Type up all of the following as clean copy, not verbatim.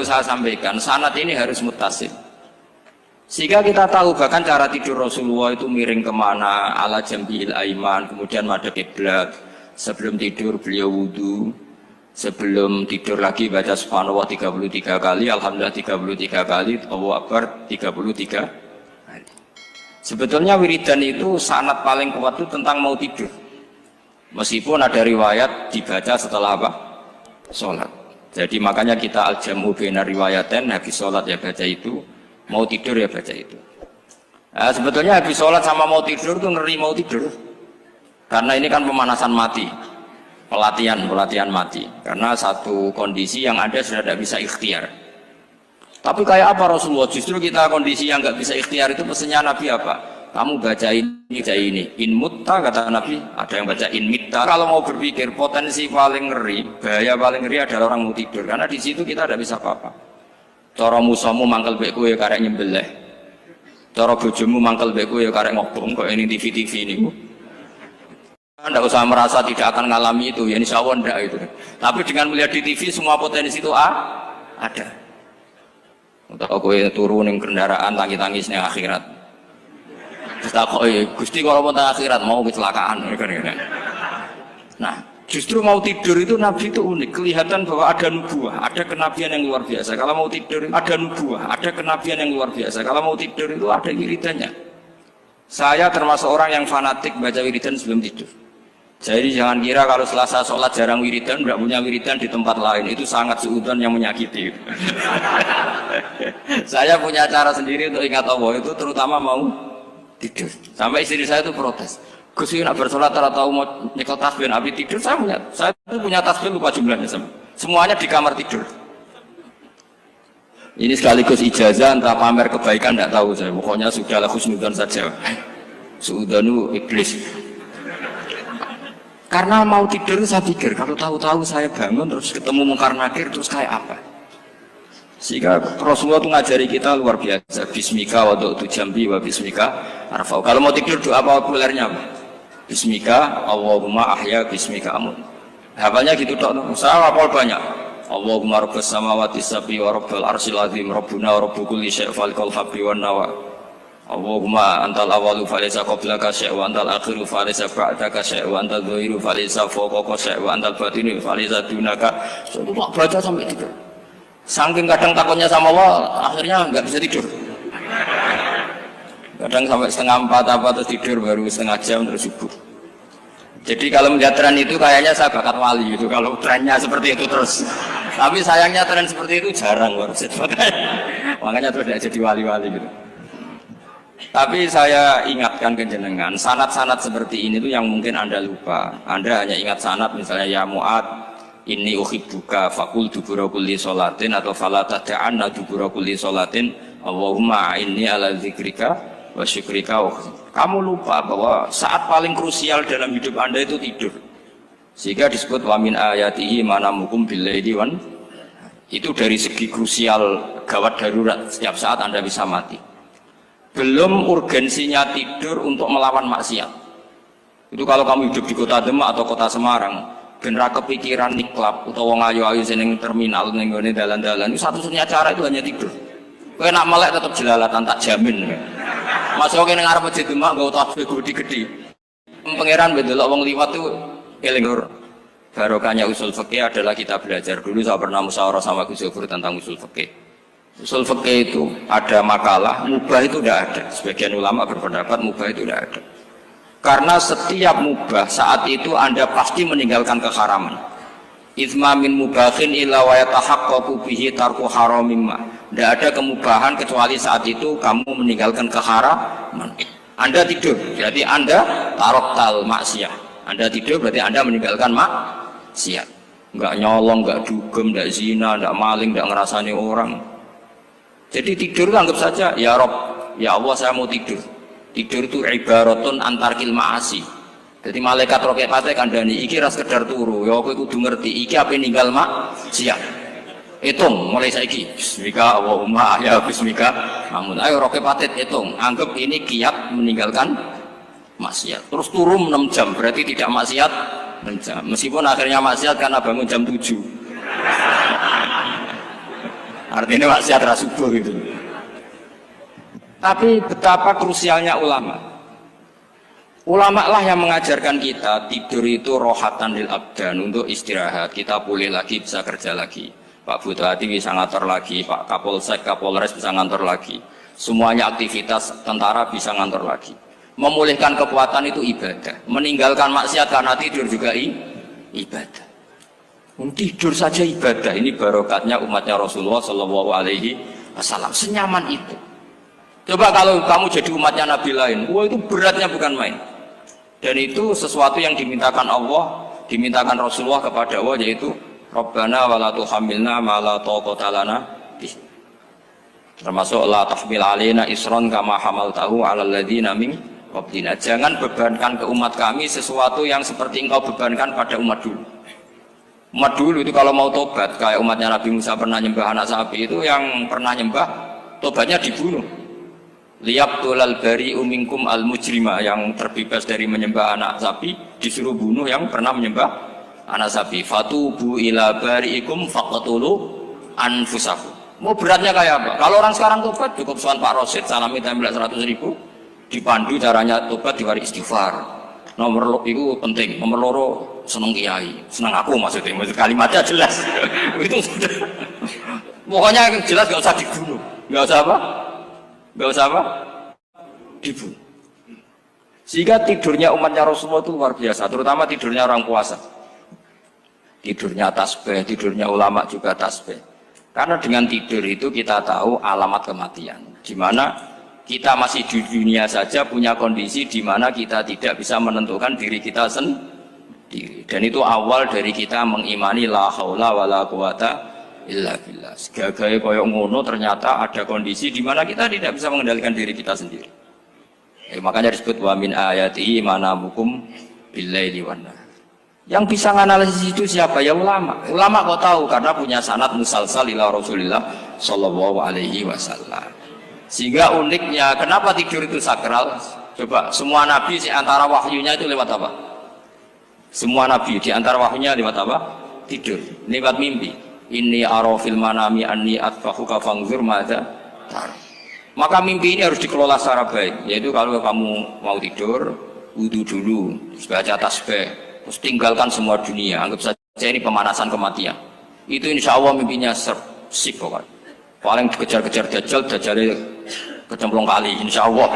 saya sampaikan, sanad ini harus muttasil. Sehingga kita tahu bahkan cara tidur Rasulullah itu miring kemana, ala jambil aiman, kemudian madhab kiblat. Sebelum tidur beliau wudu, sebelum tidur lagi baca subhanallah 33 kali, alhamdulillah 33 kali, Allahu akbar 33 kali. Sebetulnya wiridan itu sanad paling kuat itu tentang mau tidur. Meskipun ada riwayat dibaca setelah apa? Sholat. Jadi makanya kita al-jam'u baina riwayaten, habis sholat ya baca itu, mau tidur ya baca itu. Nah, sebetulnya habis sholat sama mau tidur tuh ngeri mau tidur. Karena ini kan pemanasan mati, pelatihan mati. Karena satu kondisi yang ada sudah tidak bisa ikhtiar. Tapi kayak apa Rasulullah? Justru kita kondisi yang nggak bisa ikhtiar itu pesannya Nabi apa? Kamu baca ini. In mutta kata Nabi, ada yang baca in mitta. Kalau mau berpikir potensi paling ngeri, bahaya paling ngeri adalah orang mau tidur. Karena di situ kita tidak bisa apa-apa. Cara musamu mangkel beku ya karek nyembelih. Cara bojomu mangkel beku ya karek ngobong kok ini TV ini. Anda usah merasa tidak akan mengalami itu, ya insya Allah enggak itu. Tapi dengan melihat di TV semua potensi itu ada. Untuk aku turun yang kendaraan tangis-tangis nih akhirat. Terus tak Gusti kalau mau akhirat mau kecelakaan. Nah, justru mau tidur itu Nabi itu unik, kelihatan bahwa ada nubuah, ada kenabian yang luar biasa. Kalau mau tidur ada nubuah, ada kenabian yang luar biasa. Kalau mau tidur itu ada wiridannya. Saya termasuk orang yang fanatik baca wiridan sebelum tidur. Jadi jangan kira kalau Selasa sholat jarang wiridan, tidak punya wiridan di tempat lain, itu sangat suudzon yang menyakiti. Saya punya cara sendiri untuk ingat Allah itu, terutama mau tidur. Sampai istri saya itu protes. Gus ini nak bersolat tahu mau nyekel tasbih, habis tidur saya itu punya tasbih lupa jumlahnya semuanya di kamar tidur. Ini sekaligus ijazah entah pamer kebaikan tidak tahu saya. Pokoknya sudahlah husnudzon saja. Suudzonu iblis. Karena mau tidur saya pikir kalau tahu-tahu saya bangun terus ketemu mungkar nakir terus kayak apa. Sehingga Rasulullah itu ngajari kita luar biasa. Bismika wa du'tu jambi wa bismika arfa'u. Kalau mau tidur doa populernya apa? Bismika Allahumma ahya bismika amun. Hafalnya gitu dok. Saya hafal banyak. Allahumma rabbas samawati sab'i wa rabbal arsyil azim rabbuna wa rabbu kulli syai' falikal habbi wan nawa. Allahumma antal awalu falaysa qablaka syai' wa antal akhiru falaysa ba'daka syai' wa antal dhahiru falaysa fawqaka syai' wa antal batinu falaysa dunaka. So, itu tak baca sampai tidur. Saking kadang takutnya sama Allah, akhirnya nggak bisa tidur. Kadang sampai setengah 4 apa terus tidur baru setengah jam terus subuh. Jadi kalau melihat tren itu kayaknya saya bakat wali gitu. Kalau trennya seperti itu terus. Tapi sayangnya tren seperti itu jarang harus. Makanya terus tidak jadi wali-wali gitu. Tapi saya ingatkan ke jenengan, sanad-sanad seperti ini tuh yang mungkin Anda lupa. Anda hanya ingat sanad misalnya ya Mu'ad, inni uhibbuka faqul dubura kulli sholatin atau fala tad'anna dubura kulli sholatin Allahumma inni ala dzikrika wa syukrika. Kamu lupa bahwa saat paling krusial dalam hidup Anda itu tidur. Sehingga disebut wa min ayatihi manamukum bil-laili wan. Itu dari segi krusial gawat darurat, setiap saat Anda bisa mati. Belum urgensinya tidur untuk melawan maksiat. Itu kalau kamu hidup di kota Demak atau kota Semarang, bener kepikiran niklap atau wong ayu-ayu seneng terminal ning ngene dalan-dalan, itu satu-satunya cara itu hanya tidur. Kowe nak melek tetap jelalatan tak jamin. Masuk ning ngarep masjid Demak nggo tasbih gede-gede. Pangeran ndelok wong liwat tuh eling lur. Barokahnya usul fikih adalah kita belajar dulu. Saya pernah musyawarah sama Gus Yofur tentang usul fikih. Usul fikih itu ada makalah, mubah itu tidak ada. Sebagian ulama berpendapat mubah itu tidak ada. Karena setiap mubah saat itu Anda pasti meninggalkan keharaman. Itsma min mubahin illa wa yatahaqqaqu bihi tarku haramimma. Tidak ada kemubahan kecuali saat itu kamu meninggalkan keharaman. Anda tidur, berarti Anda taroktal maksiat. Anda tidur berarti Anda meninggalkan maksiat. Enggak nyolong, enggak dugem, enggak zina, enggak maling, enggak ngerasani orang. Jadi tidur itu anggap saja, ya Rob, ya Allah saya mau tidur. Tidur itu ibaratun antarkil ma'asi. Jadi malaikat roket pate kandani, iki ras sekedar turu, ya aku kudu ngerti, iki apa ninggal siap. Hitung mulai saiki. Bismika Allahumma ya bismika. Namun ayo roket pate hitung, anggap ini kiat meninggalkan maksiat. Terus turun 6 jam, berarti tidak maksiat 6 jam. Meskipun akhirnya maksiat karena bangun jam 7. Artinya maksiat ra subuh gitu. Tapi betapa krusialnya ulama. Ulama lah yang mengajarkan kita tidur itu rohatan lil abdan, untuk istirahat. Kita pulih lagi, bisa kerja lagi. Pak Bupati bisa ngantor lagi, Pak Kapolsek, Kapolres bisa ngantor lagi. Semuanya aktivitas tentara bisa ngantor lagi. Memulihkan kekuatan itu ibadah. Meninggalkan maksiat karena tidur juga ibadah. Tidur saja ibadah. Ini barokatnya umatnya Rasulullah Shallallahu Alaihi Wasallam. Senyaman itu. Coba kalau kamu jadi umatnya Nabi lain, wah itu beratnya bukan main. Dan itu sesuatu yang dimintakan Allah, dimintakan Rasulullah kepada Allah, yaitu Rabbana wa la tuhammilna ma la taqata lana bih. Termasuk la tahmil alaina isron kama hamaltahu 'alal ladzina min qablina. Jangan bebankan ke umat kami sesuatu yang seperti engkau bebankan pada umat dulu. Umat dulu itu kalau mau tobat, kayak umatnya Nabi Musa pernah nyembah anak sapi, itu yang pernah nyembah tobatnya dibunuh. Liyaqtulal bari'u minkum al mujrima, yang terbebas dari menyembah anak sapi disuruh bunuh yang pernah menyembah anak sapi. Fatubu ila bari'ikum faqtulu anfusakum. Mau beratnya kayak apa? Kalau orang sekarang tobat cukup soal Pak Rosid salami template 100.000, dipandu caranya tobat, diwari istighfar. Nomor itu penting, nomor loro seneng kiai, seneng aku maksudnya kalimatnya jelas. Itu sudah. Pokoknya jelas, gak usah dibunuh, gak usah apa? Gak usah apa? Dibunuh. Sehingga tidurnya umatnya Rasulullah itu luar biasa, terutama tidurnya orang puasa. Tidurnya tasbih, tidurnya ulama juga tasbih. Karena dengan tidur itu kita tahu alamat kematian. Di mana kita masih di dunia saja punya kondisi di mana kita tidak bisa menentukan diri kita sendiri. Dan itu awal dari kita mengimani la haula wala quwata illa billah. Segagai koyok ngono ternyata ada kondisi di mana kita tidak bisa mengendalikan diri kita sendiri. Makanya disebut wa min ayatihi manamukum billaili wan nahar. Yang bisa menganalisis itu siapa? Ya ulama. Ulama kok tahu karena punya sanad musalsal ila Rasulillah sallallahu alaihi wasallam. Sehingga uniknya kenapa tidur itu sakral? Coba semua nabi di antara wahyunya itu lewat apa? Semua nabi di antara wahyunya lewat apa? Tidur, lewat mimpi. Inni arafil manami anni atfahuka fangzur madza tar. Maka mimpi ini harus dikelola secara baik, yaitu kalau kamu mau tidur, wudu dulu, baca tasbih, terus tinggalkan semua dunia, anggap saja ini pemanasan kematian. Itu insya Allah mimpinya sip pokoknya. Paling dikejar-kejar Dajjal kecemplung kali, insya Allah.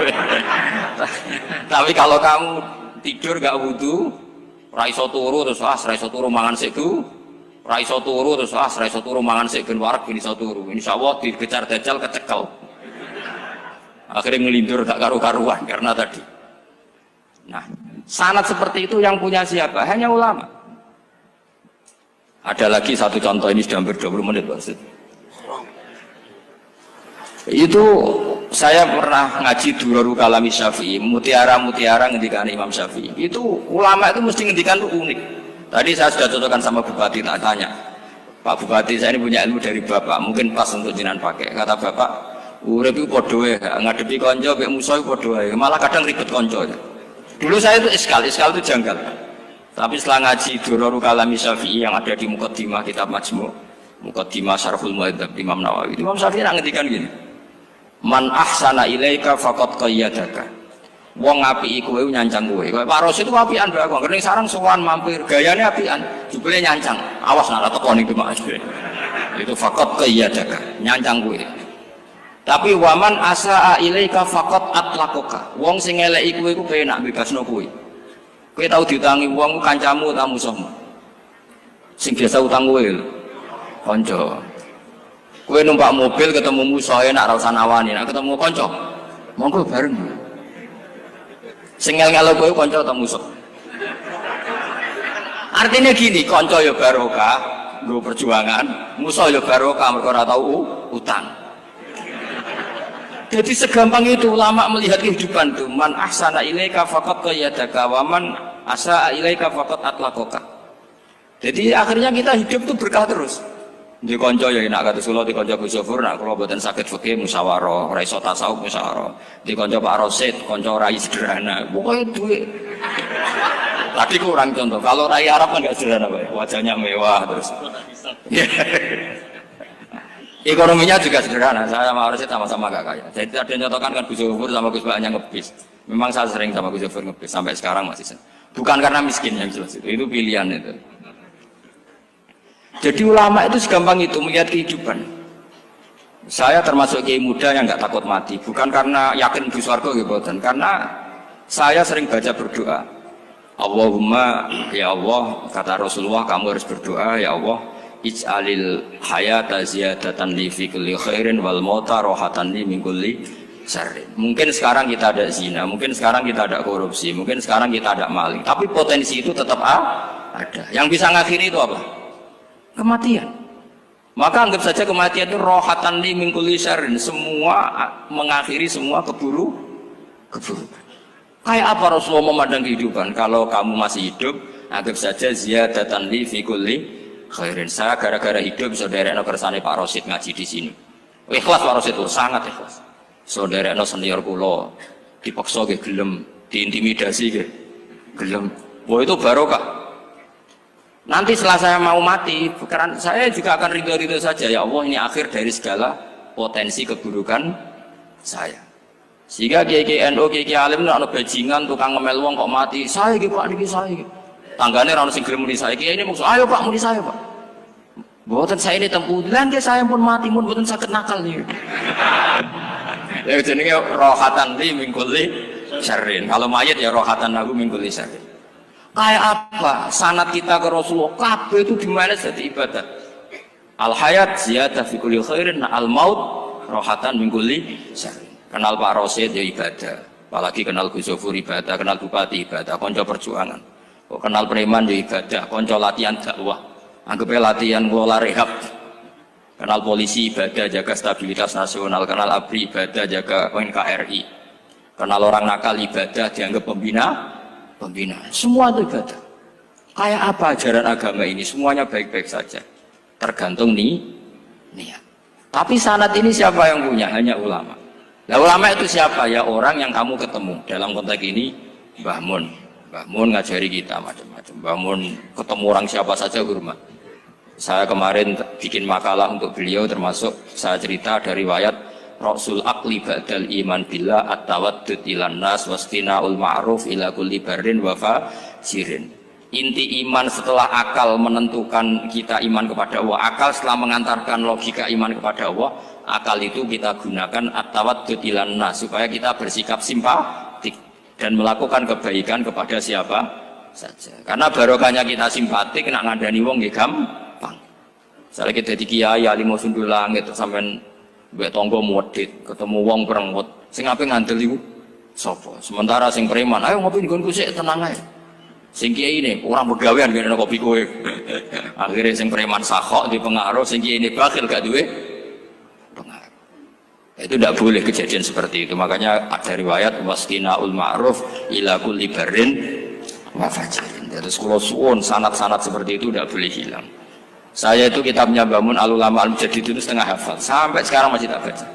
Tapi kalau kamu tidur gak wudu, raiso turu terus raiso turu mangan seku. Raiso turu terus raiso turu mangan sik ben warak ben iso turu. Insyaallah dikejar Dajjal kecekel. Akhirnya ngelindur gak karu-karuan karena tadi. Nah, sanad seperti itu yang punya siapa? Hanya ulama. Ada lagi satu contoh, ini sudah hampir 20 menit Pak. Itu saya pernah ngaji Durarul Kalami Syafi'i, mutiara-mutiara ngendikan Imam Syafi'i. Itu ulama itu mesti ngendikan itu unik. Tadi saya sudah cocokkan sama Bupati, tak tanya, Pak Bupati saya ini punya ilmu dari Bapak, mungkin pas untuk jinan pakai. Kata Bapak, urip itu podo ya, ngadepi konco, mek musuh itu podo ya, malah kadang ribet konco. Dulu saya itu iskal itu janggal. Tapi setelah ngaji Durarul Kalami Syafi'i yang ada di Muqaddimah kitab Majmu', Muqaddimah Syarhul Muhadzab Imam Nawawi, Imam Syafi'i ngendikan gini, man ahsana ilaika faqad qayyadaka. Wong ngapiki kowe nyancang kowe. Pak Rosid itu apian mbak aku. Kening sarang sowan mampir, gayane apian, jebule nyancang. Awas nek teko ning Mas. Itu faqat qayyadaka, nyancang kowe. Tapi waman asaa ilaika faqat atlaqaka. Wong sing eleki kowe iku penak bebasno kowe. Kowe tau diutangi wong kancamu ta musuhmu. Sing biasa utang kowe lho. Kanca. Kowe numpak mobil ketemu musuh enak ra usah nawani, nek ketemu kanca monggo bareng. Sing ngel-ngelo kowe kanca atau musuh. Artinya gini, kanca ya barokah, nggo perjuangan, musuh ya barokah mergo ora tau utang. Jadi segampang itu ulama melihat kehidupan itu. Man ahsana ilaika faqad qayyadaka wa man asaa ilaika faqad atlaqaka. Jadi akhirnya kita hidup itu berkah terus. Di konco ya enak kata Solo, di konco Gus Sofur nak kalau buatan sakit fikih musyawarah, ora iso tasawuf musyawarah. Di konco Pak Rosid, konco rai sederhana. Pokoknya duit. Tadi kurang contoh. Kalau rai Arab kan nggak sederhana, Pak. Wajahnya mewah terus. Ekonominya juga sederhana. Saya sama Rosid sama-sama gak kaya. Jadi ada nyotokan kan Gus Zofur sama Gus Baknya ngebis. Memang saya sering sama Gus Zofur ngebis sampai sekarang masih sering. Bukan karena miskin yang jelas itu pilihan itu. Jadi ulama itu segampang itu melihat kehidupan. Saya termasuk kiai muda yang nggak takut mati, bukan karena yakin di surga gitu, karena saya sering baca berdoa. Allahumma ya Allah, kata Rasulullah, kamu harus berdoa ya Allah, ij'alil hayata ziyadatan li fi kulli khairin wal mauta rohatan li min kulli syarrin. Mungkin sekarang kita ada zina, mungkin sekarang kita ada korupsi, mungkin sekarang kita ada maling, tapi potensi itu tetap ada. Yang bisa ngakhiri itu apa? Kematian. Maka anggap saja kematian itu rohatan li min kulli syarrin, semua mengakhiri semua keburukan. Kayak apa Rasulullah memandang kehidupan? Kalau kamu masih hidup, anggap saja ziyadatan li fi kulli khairin. Saya gara-gara hidup saudaranya kersane Pak Rosid ngaji di sini. Ikhlas Pak Rosid itu sangat ikhlas. Saudaranya senior kula dipaksa ke gelem, diintimidasi ke gelem. Wah itu barokah. Nanti setelah saya mau mati, karena saya juga akan ridho-ridho saja. Ya Allah, ini akhir dari segala potensi keburukan saya. Sehingga kiai NU, kiai alim ana bajingan tukang ngemel wong kok mati. Saya iki Pak niki saya iki. Tanggane ra ono sing gelem muni saya. Kiai ini maksud, "Ayo Pak muni saya, Pak." Mboten saya ini tempulan nggih saya pun mati pun mboten saged nakal niki. Ya jenenge rohatan li min kulli syarrin. Kalau mayit ya rohatan aku min kulli syarrin. Kayak apa sanad kita ke Rasulullah kabeh itu dimana jadi ibadah. Al hayat ziyadah fi kulli khairin, al maut rohatan min kulli syarrin. Kenal Pak Rosid ya ibadah, apalagi kenal Gus Zofur ibadah, kenal Bupati ibadah, konco perjuangan. Kok kenal preman ya ibadah, konco latihan dakwah, anggapnya latihan ngelola rehab. Kenal polisi ibadah, jaga stabilitas nasional, kenal ABRI ibadah, jaga NKRI. Kenal orang nakal ibadah, dianggap pembina. Semua itu ibadah. Kayak apa ajaran agama ini? Semuanya baik-baik saja, tergantung niat. Tapi sanad ini siapa yang punya? Hanya ulama. Nah ulama itu siapa? Ya orang yang kamu ketemu. Dalam konteks ini Mbah Mun. Mbah Mun ngajari kita macam-macam. Mbah Mun ketemu orang siapa saja hormat. Saya kemarin bikin makalah untuk beliau, termasuk saya cerita dari riwayat Rasul Akli Ba'dal Iman Billah At-Tawaddud ilan nas wastina'ul ma'ruf ila kulli barrin wa fajirin. Inti iman setelah akal menentukan kita iman kepada Allah, akal setelah mengantarkan logika iman kepada Allah, akal itu kita gunakan at-tawaddud ilan nas supaya kita bersikap simpatik dan melakukan kebaikan kepada siapa saja. Karena barokahnya kita simpatik nak ngandani wong nggih gampang. Misalnya kita di kiai alim sundul langit sampean mbek tangga modit, ketemu wong perengut, sing ape ngandel iku sapa? Sementara sing preman, ayo ngopi nggonku sik tenang ae. Sing kiai ini orang begawean ngene kopi kowe. Akhirnya sing preman sakhok di pengaruh, sing kiai ini bakhil gak duwe pengaruh. Itu tidak boleh kejadian seperti itu. Makanya ada riwayat wasqinaul ma'ruf ila kulli barrin wa fajirin. Terus kula suwun sanad-sanad seperti itu tidak boleh hilang. Saya itu kitabnya Mbah Mun Al-Ulama Al-Mujaddid itu setengah hafal, sampai sekarang masih tak baca.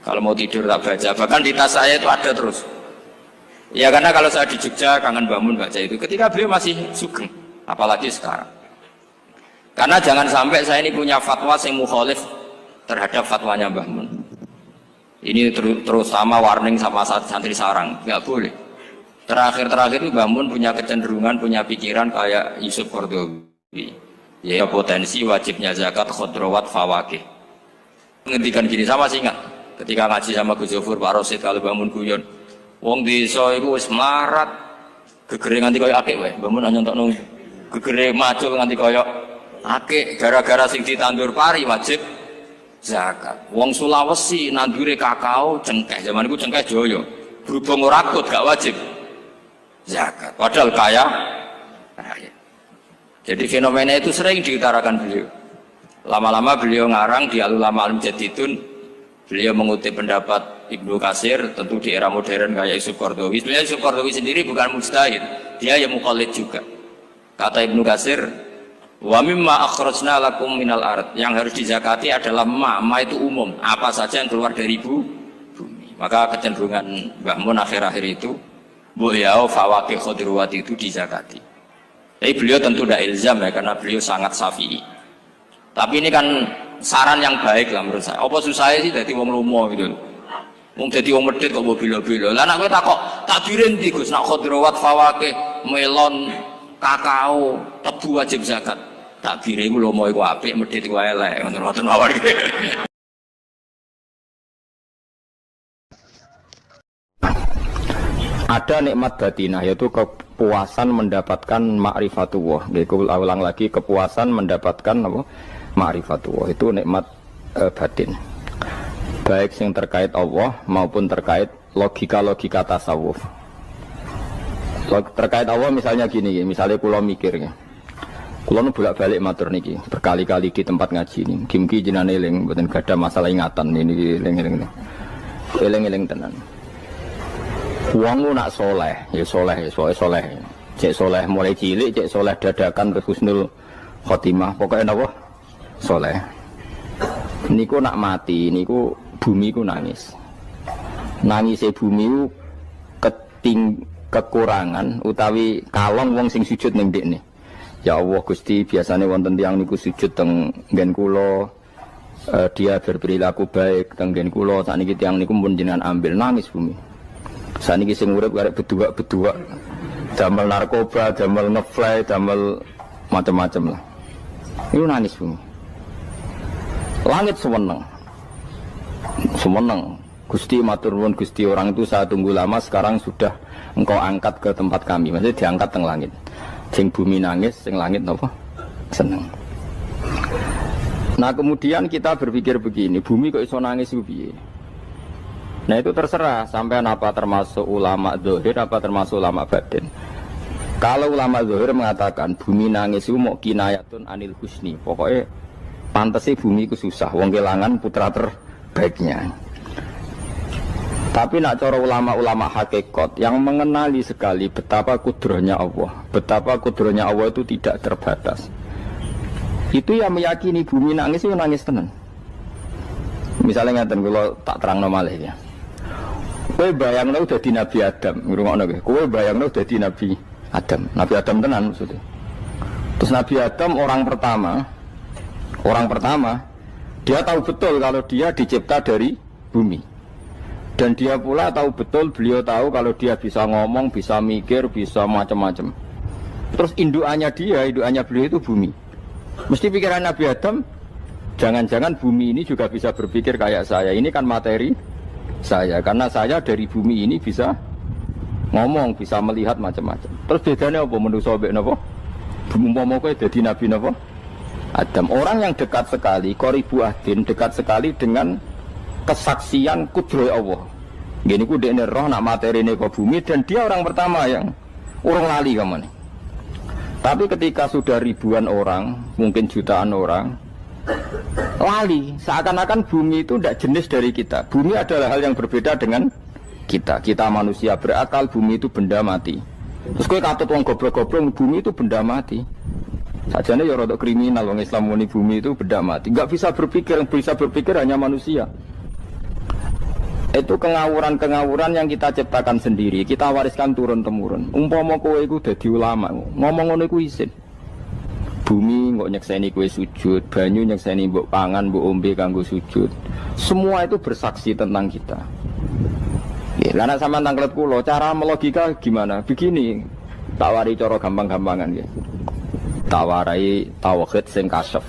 Kalau mau tidur tak baca, bahkan di tas saya itu ada terus. Ya karena kalau saya di Jogja kangen Mbah Mun baca itu, ketika beliau masih sugeng, apalagi sekarang. Karena jangan sampai saya ini punya fatwa yang mukhalif terhadap fatwanya Mbah Mun. Ini terutama warning sama santri sarang, nggak boleh. Terakhir itu Mbah Mun punya kecenderungan, punya pikiran kayak Yusuf Qaradawi. Ya potensi wajibnya zakat khodrowat fawakih. Menghentikan gini sama sih ingat ketika ngaji sama Gus Zofur Pak Rosid kalau bangun guyon wong desa iku wis melarat gegere nganti koyo akeh wae bangun nyontokno gegere macul nganti koyo akeh gara-gara sing ditandur pari wajib zakat. Wong Sulawesi nandure kakao cengkeh zaman iku cengkeh joyo berhubung ora akut gak wajib zakat padahal kaya raya. Jadi fenomena itu sering diutarakan beliau. Lama-lama beliau ngarang di Al-Ulama Al-Mujaddidun, beliau mengutip pendapat Ibnu Katsir, tentu di era modern kayak Yusuf Qaradawi. Sebenarnya Yusuf Qaradawi sendiri bukan mujtahid, dia yang muqallid juga. Kata Ibnu Katsir, wa mimma akhrajna lakum minal ard, yang harus dizakati adalah ma itu umum, apa saja yang keluar dari bumi. Maka kecenderungan Mbah Mun akhir-akhir itu, bu'ya'u fawaqih khudruwat itu dizakati. Tapi beliau tentu tidak ilzam ya, karena beliau sangat syafi'i. Tapi ini kan saran yang baik lah menurut saya. Apa susahnya sih dadi wong lomo gitu. Wong dadi wong medhit kok mbok bela-bela. Lah nek kowe takok takbirin ndi Gus? Nak khudrawat fawake, melon, kakao, tebu wajib zakat. Takbire iku lomo iku apik, medhit iku elek. Ngoten mawon. Ada nikmat batinah, yaitu kepuasan mendapatkan ma'rifatullah. Aku ulang lagi, kepuasan mendapatkan apa? Ma'rifatullah. Itu nikmat batin. Baik yang terkait Allah maupun terkait logika-logika tasawuf. Terkait Allah misalnya gini, misalnya kula mikir, kula nu bolak-balik matur niki, berkali-kali di tempat ngaji ini. Kimki jenane eling, mboten gadah masalah ingatan ini eling-eling. Eling-eling tenan. Wong nak soleh, ya soleh, soleh. Cek soleh mulai cilik, cek soleh dadakan terus husnul khotimah. Pokoknya napa? Soleh. Niku nak mati, niku bumi ku nangis. Nangise bumi ku kekurangan utawi kalong wong sing sujud ning ndekne. Ya Allah Gusti, biasanya wonten tiyang niku sujud teng nggen kula, dia berperilaku baik teng nggen kula, sakniki tiyang niku pun jenengan ambil, nangis bumi. Saniki sing urip arek bedua-bedua, damel narkoba, damel ngefly, damel macam-macam lah. Itu nangis bumi. Langit semeneng. Gusti matur nuwun Gusti, orang itu saya tunggu lama, sekarang sudah engkau angkat ke tempat kami. Maksudnya diangkat teng langit. Sing bumi nangis, sing langit napa? Seneng. Nah kemudian kita berpikir begini, bumi kok iso nangis piye? Nah itu terserah sampai apa termasuk ulama zahir apa termasuk ulama batin. Kalau ulama zahir mengatakan bumi nangis itu mau kinayatun anil husni, pokoknya pantasnya bumi itu susah, wong kelangan putra terbaiknya. Tapi nak cara ulama-ulama hakikat yang mengenali sekali betapa kudrohnya Allah, betapa kudrohnya Allah itu tidak terbatas. Itu yang meyakini bumi nangis itu nangis tenan. Misalnya ngaten kula tak terangno malih ya. Kowe bayangno dadi Nabi Adam, ngrungokno kowe. Kowe bayangno dadi Nabi Adam. Nabi Adam tenan maksudnya. Terus Nabi Adam orang pertama, dia tahu betul kalau dia dicipta dari bumi. Dan dia pula tahu betul, beliau tahu kalau dia bisa ngomong, bisa mikir, bisa macam-macam. Terus indukannya beliau itu bumi. Mesti pikiran Nabi Adam, jangan-jangan bumi ini juga bisa berpikir kayak saya. Ini kan materi saya, karena saya dari bumi ini bisa ngomong, bisa melihat macam-macam. Terus bedanya apa manusia mbek napa? Umpama kowe dadi nabi napa? Adam, orang yang dekat sekali, qoribu ahdin, dekat sekali dengan kesaksian kudroh Allah. Gini ku dekne roh nak materine kok bumi, dan dia orang pertama yang urung lali kamane. Tapi ketika sudah ribuan orang, mungkin jutaan orang lali, seakan-akan bumi itu tidak jenis dari kita. Bumi adalah hal yang berbeda dengan kita. Kita manusia berakal, bumi itu benda mati. Terus kowe katut wong goblok-goblok, bumi itu benda mati. Sajane ya rada kriminal wong Islam muni bumi itu benda mati. Enggak bisa berpikir, yang bisa berpikir hanya manusia. Itu kengawuran-kengawuran yang kita ciptakan sendiri, kita wariskan turun-temurun. Umpama kowe iku dadi ulama, ngomong ngono iku isin. Bumi kok nyekseni kue sujud, banyu nyekseni mbok pangan, mbok ombe kanggo sujud. Semua itu bersaksi tentang kita. Ya, karena sama tanglet kulo, cara melogika gimana? Begini, tak wari cara gampang-gampangan ya. Tak warai tauhid sing kasyaf.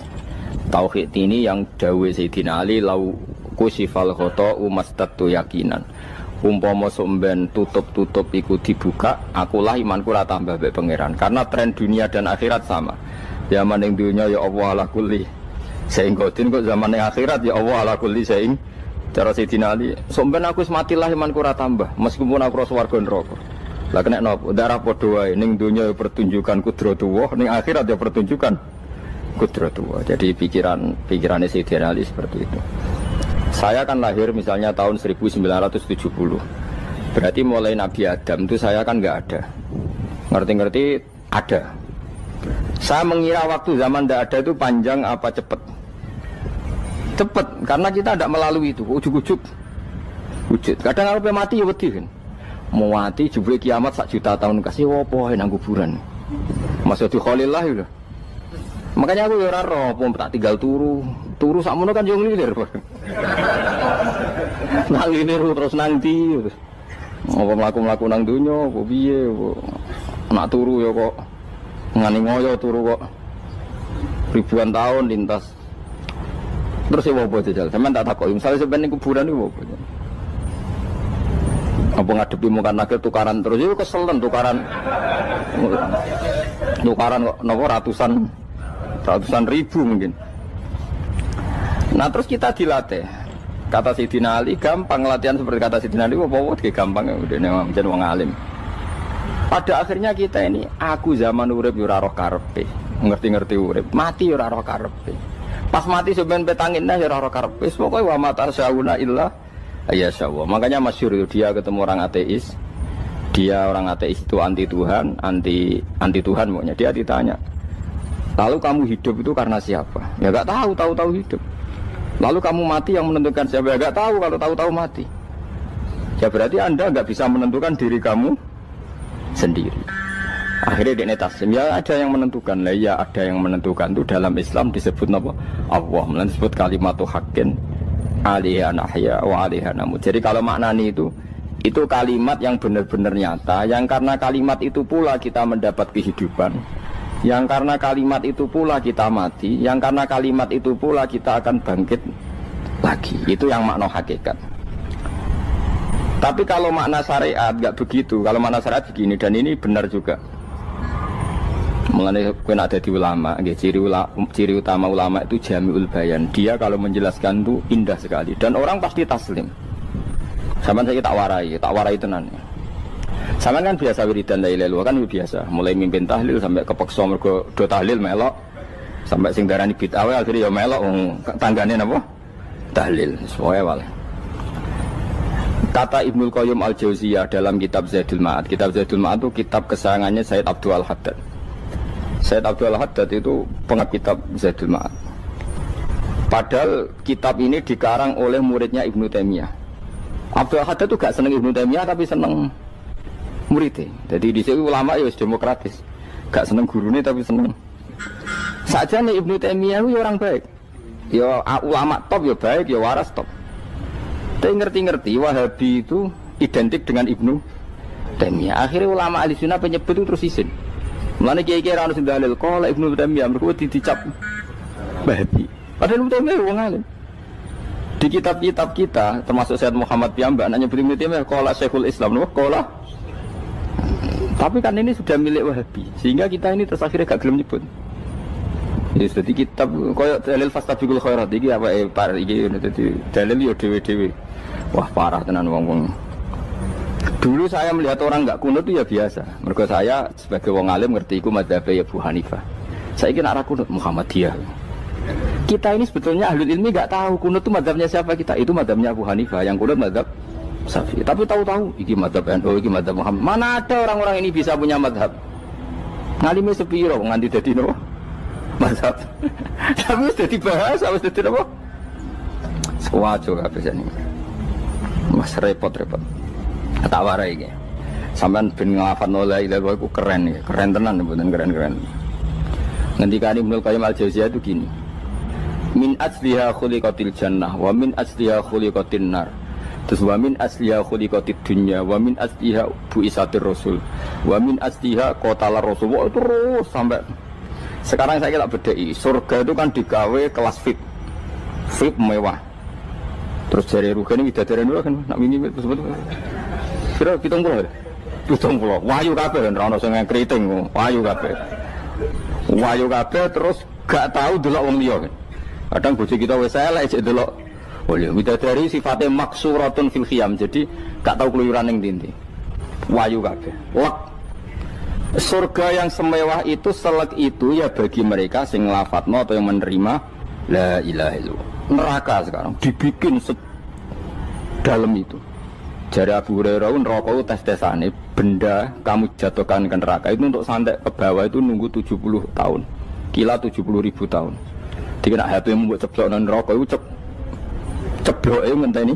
Tauhid ini yang dawuh Sayyidina Ali lau kusifal khoto umastatu yakinan. Umpama somben tutup-tutup iku dibuka, akulah imanku ora tambah mbek pangeran. Karena tren dunia dan akhirat sama. Zaman yang dunia ya Allah ala kulli saing godin, kok zaman yang akhirat ya Allah ala kulli saing. Cara Sayyidina Ali, sampeyan aku wis matilah imanku ora tambah meskipun aku ora swarga neraka. Lah kena napa? Darah padha wae ning dunia ya pertunjukan kudratullah, ning akhirat ya pertunjukan kudratullah. Jadi pikirannya Sayyidina Ali seperti itu. Saya kan lahir misalnya tahun 1970. Berarti mulai Nabi Adam itu saya kan enggak ada. Ngerti-ngerti ada. Saya mengira waktu zaman tidak ada itu panjang apa cepat? Cepat, karena kita tidak melalui itu, ujuk-ujuk wujud. Kadang kalau mati ya wedi kan. Mau mati jebule kiamat 1 juta tahun kasih wopo nang kuburan. Maksudnya Khalillah itu. Makanya aku ya ora roh, tak tinggal turu. Turu sakmono kan yo nglilir. Nang nglilir terus nang ndi. Apa mlaku-mlaku nang donya apa piye kok. Nak turu ya kok ngani ngoyo turu kok. Ribuan tahun lintas. Terus ya apa jajal? Sampeyan tak takoki, misale sampeyan ning kuburan iku apa? Apa ngadepi muka nakil tukaran terus itu keselen tukaran kok nopo ratusan ribu mungkin. Nah terus kita dilatih. Kata Sidina Ali gampang latihan seperti kata Sidina Ali apa gampang udah jadi wong alim. Pada akhirnya kita ini aku zaman urip yo ora roh karepe, ngerti-ngerti urip, mati yo ora roh karepe. Pas mati sampean petangin nah yo ora roh karepe. Pokoke wa mata sauna illa ya Allah. Makanya masyhur dia ketemu orang ateis. Dia orang ateis itu anti Tuhan, anti Tuhan pokoknya. Dia ditanya, lalu kamu hidup itu karena siapa? Ya enggak tahu hidup. Lalu kamu mati yang menentukan siapa? Ya enggak tahu, kalau tahu mati. Ya berarti Anda enggak bisa menentukan diri kamu sendiri. Akhirnya dia taslim, ya ada yang menentukan. Lah ya ada yang menentukan itu dalam Islam disebut apa? Allah, disebut kalimatu haqqin. Alaiha nahya wa alaiha namut. Jadi kalau maknanya itu kalimat yang benar-benar nyata, yang karena kalimat itu pula kita mendapat kehidupan, yang karena kalimat itu pula kita mati, yang karena kalimat itu pula kita akan bangkit lagi. Itu yang makna hakikat. Tapi kalau makna syariat enggak begitu. Kalau makna syariat begini, dan ini benar juga. Mengenai kena ada di ulama, ciri utama ulama itu jami'ul bayan. Dia kalau menjelaskan itu indah sekali dan orang pasti taslim. Sama saya tak warai tenan. Sama kan biasa wiridan la ilaha illallah kan biasa, mulai mimpin tahlil sampai kepeksa mergo do tahlil melok, sampai sing darani bid'ah akhirnya ya melok tanggane napa? Tahlil. Sesuai wae. Kata Ibnul Qayyim Al-Jauziyah dalam kitab Zadul Ma'ad. Kitab Zadul Ma'ad itu kitab kesayangannya Sayyid Abdul Al-Haddad. Sayyid Abdul Haddad itu pengarang kitab Zadul Ma'ad. Padahal kitab ini dikarang oleh muridnya Ibnu Taimiyah. Abdul Haddad itu gak seneng Ibnu Taimiyah tapi seneng muridnya. Jadi di sini ulama ya demokratis. Gak seneng gurunya tapi seneng. Saja nih Ibnu Taimiyah itu orang baik. Ya ulama top ya baik, ya waras top. Tapi ngerti-ngerti Wahabi itu identik dengan Ibnu Taimiyah. Akhirnya ulama ahli sunnah penyebut itu terus isin. Mulane kiai-kiai ra ono sing dalil kala Ibnu Taimiyah mergo dicap Wahabi. Padahal Ibnu Taimiyah wong alim. Di kitab-kitab kita termasuk Syekh Muhammad piyambak nanya Ibnu Taimiyah kala Syekhul Islam lho kala. Tapi kan ini sudah milik Wahabi sehingga kita ini terus akhirnya gak gelem nyebut. Ya jadi kitab koyo dalil fastabiqul khairat iki apa par iki dadi dalil yo dhewe-dhewe. Wah parah tenan wong-wong. Dulu saya melihat orang enggak kunut itu ya biasa. Mergo saya sebagai wong alim ngerti iku mazhab Abu Hanifah. Saiki nek ra kunut Muhammadiyah. Kita ini sebetulnya ahli ilmi enggak tahu kunut itu mazhabnya siapa kita. Itu mazhabnya Abu Hanifah, yang kunut mazhab Syafi'i. Tapi tahu-tahu iki mazhab NU, iki mazhab Muhammad. Mana ada orang-orang ini bisa punya mazhab? Ngalime sepiro nganti dadi nopo? Mazhab. Tapi sudah dibahas, harus dadi nopo? Sewajo kabeh jane. Mas repot-repot. Tak warai iki. Sampeyan ben nglafadzno la ilaha illallah iku keren iki, keren tenan mboten keren-keren. Ngendikane Ibnu Qayyim Al-Jauziyah itu gini. Min asliha khuliqatil jannah wa min asliha khuliqatin nar. Terus wa min asliha khuliqatid dunya wa min asliha bu'isatir rasul wa min asliha qatala rasul. Wah, terus sampai sekarang saya tak bedai. Surga itu kan digawe kelas VIP. VIP mewah. Terus jari rugane widadari dulu kan nak wingi sebut. Kira 70. 70. Wahyu kabeh ora ono sing kriting, wahyu kabeh. Wahyu kabeh terus gak tahu delok wong liya kan. Kadang bojo kita wis elek cek delok. Oh iya, widadari sifatnya maksuratun fil khiyam. Jadi gak tahu keluyuran ning ndi. Wahyu kabeh. Lek surga yang semewah itu selek itu ya bagi mereka sing nglafatno atau yang menerima la ilaha illallah. Neraka sekarang dibikin dalam itu. Jari Abu Hurairah neraka itu tes-tesane benda kamu jatuhkan ke neraka itu untuk sampai ke bawah itu nunggu 70 tahun. Kila 70.000 tahun. Dikira hati yang membuat ceblok neraka itu ceblok itu ngenteni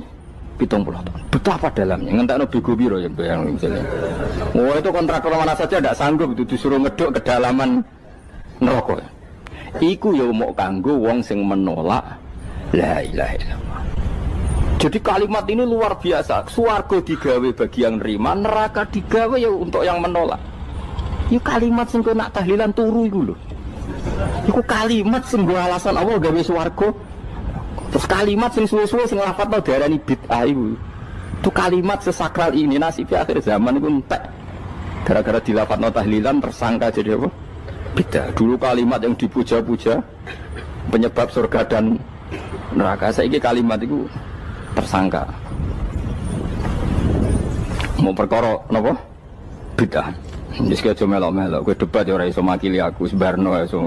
70 tahun. Betapa dalamnya ngentekno bego piro ya bayang misalnya. Oh itu kontraktor mana saja tidak sanggup itu disuruh ngeduk kedalaman neraka. Iku ya mau kanggo wong sing menolak La ilaha illallah. Jadi kalimat ini luar biasa. Swarga digawe bagi yang nerima, neraka digawe ya untuk yang menolak. Itu kalimat sing kok nak tahlilan turu iku lho. Iku kalimat sing nggo alasan Allah gawe swarga. Terus kalimat sing suwe-suwe sing lafadzno diarani bid'ah iku. Itu kalimat sesakral ini nasibnya akhir zaman itu entek. Gara-gara dilafadzno tahlilan tersangka jadi apa? Bid'ah. Dulu kalimat yang dipuja-puja penyebab surga dan neraka. Saiki kalimat itu tersangka. Mau perkara napa? Bid'ah. Wis aja melok-melok, kowe debat ya ora iso makili aku, sebarno iso.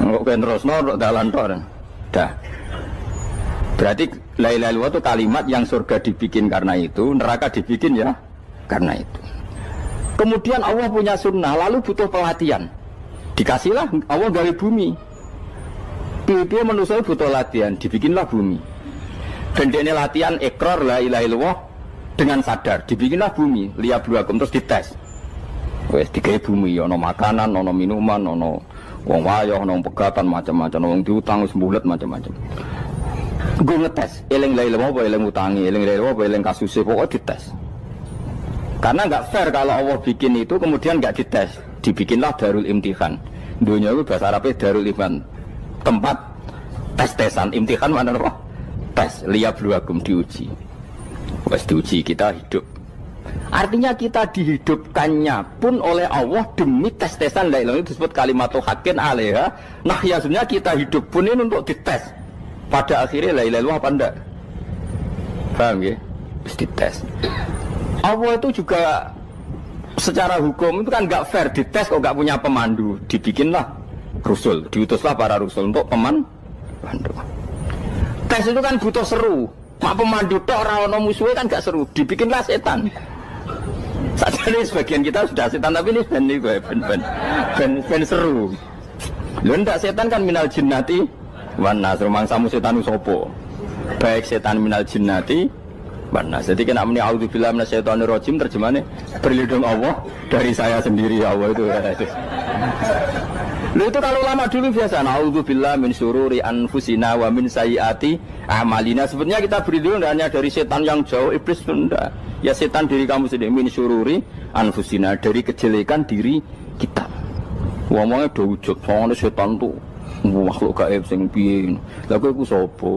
Kok kowe terusno tok dalan tok. Dah. Berarti la ilaha illallah itu kalimat yang surga dibikin karena itu, neraka dibikin ya karena itu. Kemudian Allah punya sunnah, lalu butuh pelatihan. Dikasihlah Allah gawe bumi. Piye manusia butuh latihan, dibikinlah bumi. Dan ini latihan ikrar la ilaha illallah dengan sadar, dibikinlah bumi, liyabluwakum terus dites. Wes digawe bumi, ono makanan, ono minuman, ono wong wayah, ono pegatan macam-macam, wong diutang wis mbulet macam-macam. Gue ngetes, eling la ilaha apa eling utangi, eling la ilaha apa eling kasuse, pokoknya dites. Karena nggak fair kalau Allah bikin itu kemudian nggak dites, dibikinlah darul imtihan. Dunia itu bahasa Arabnya darul imtihan, tempat tes-tesan. Imtihan mana apa? Tes, liyabluwakum, diuji. Wes diuji kita hidup. Artinya kita dihidupkannya pun oleh Allah demi tes-tesan la ilaha itu disebut kalimatul haqqin alaiha. Nah ya sebenarnya kita hidup pun ini untuk dites. Pada akhirnya la ilaha illallah apa enggak? Paham ya? Terus dites. Allah itu juga secara hukum itu kan enggak fair, dites kok enggak punya pemandu. Dibikinlah rusul, diutuslah para rusul untuk pemandu. Tes itu kan butuh seru. Mak pemandu tok ora ono musuhe kan enggak seru. Dibikinlah setan. Saja ini sebagian kita sudah setan tapi ini ben seru. Lho ndak setan kan minal jinnati wan nas, rumangsamu setan usopo. Baik setan minal jinnati wan nas. Jadi kena muni auzubillahi minasyaitonir rajim terjemahane berlindung Allah dari saya sendiri ya Allah itu. Lho itu kalau lama dulu biasa auzubillahi min syururi anfusina wa min sayyiati amalina. Sebenarnya kita berlindung hanya dari setan yang jauh, iblis itu enggak. Ya setan diri kamu sendiri, min syururi anfusina, dari kejelekan diri kita. Ngomongnya do wujud, soalnya setan tuh makhluk gaib sing piye. Lah kowe iku sapa?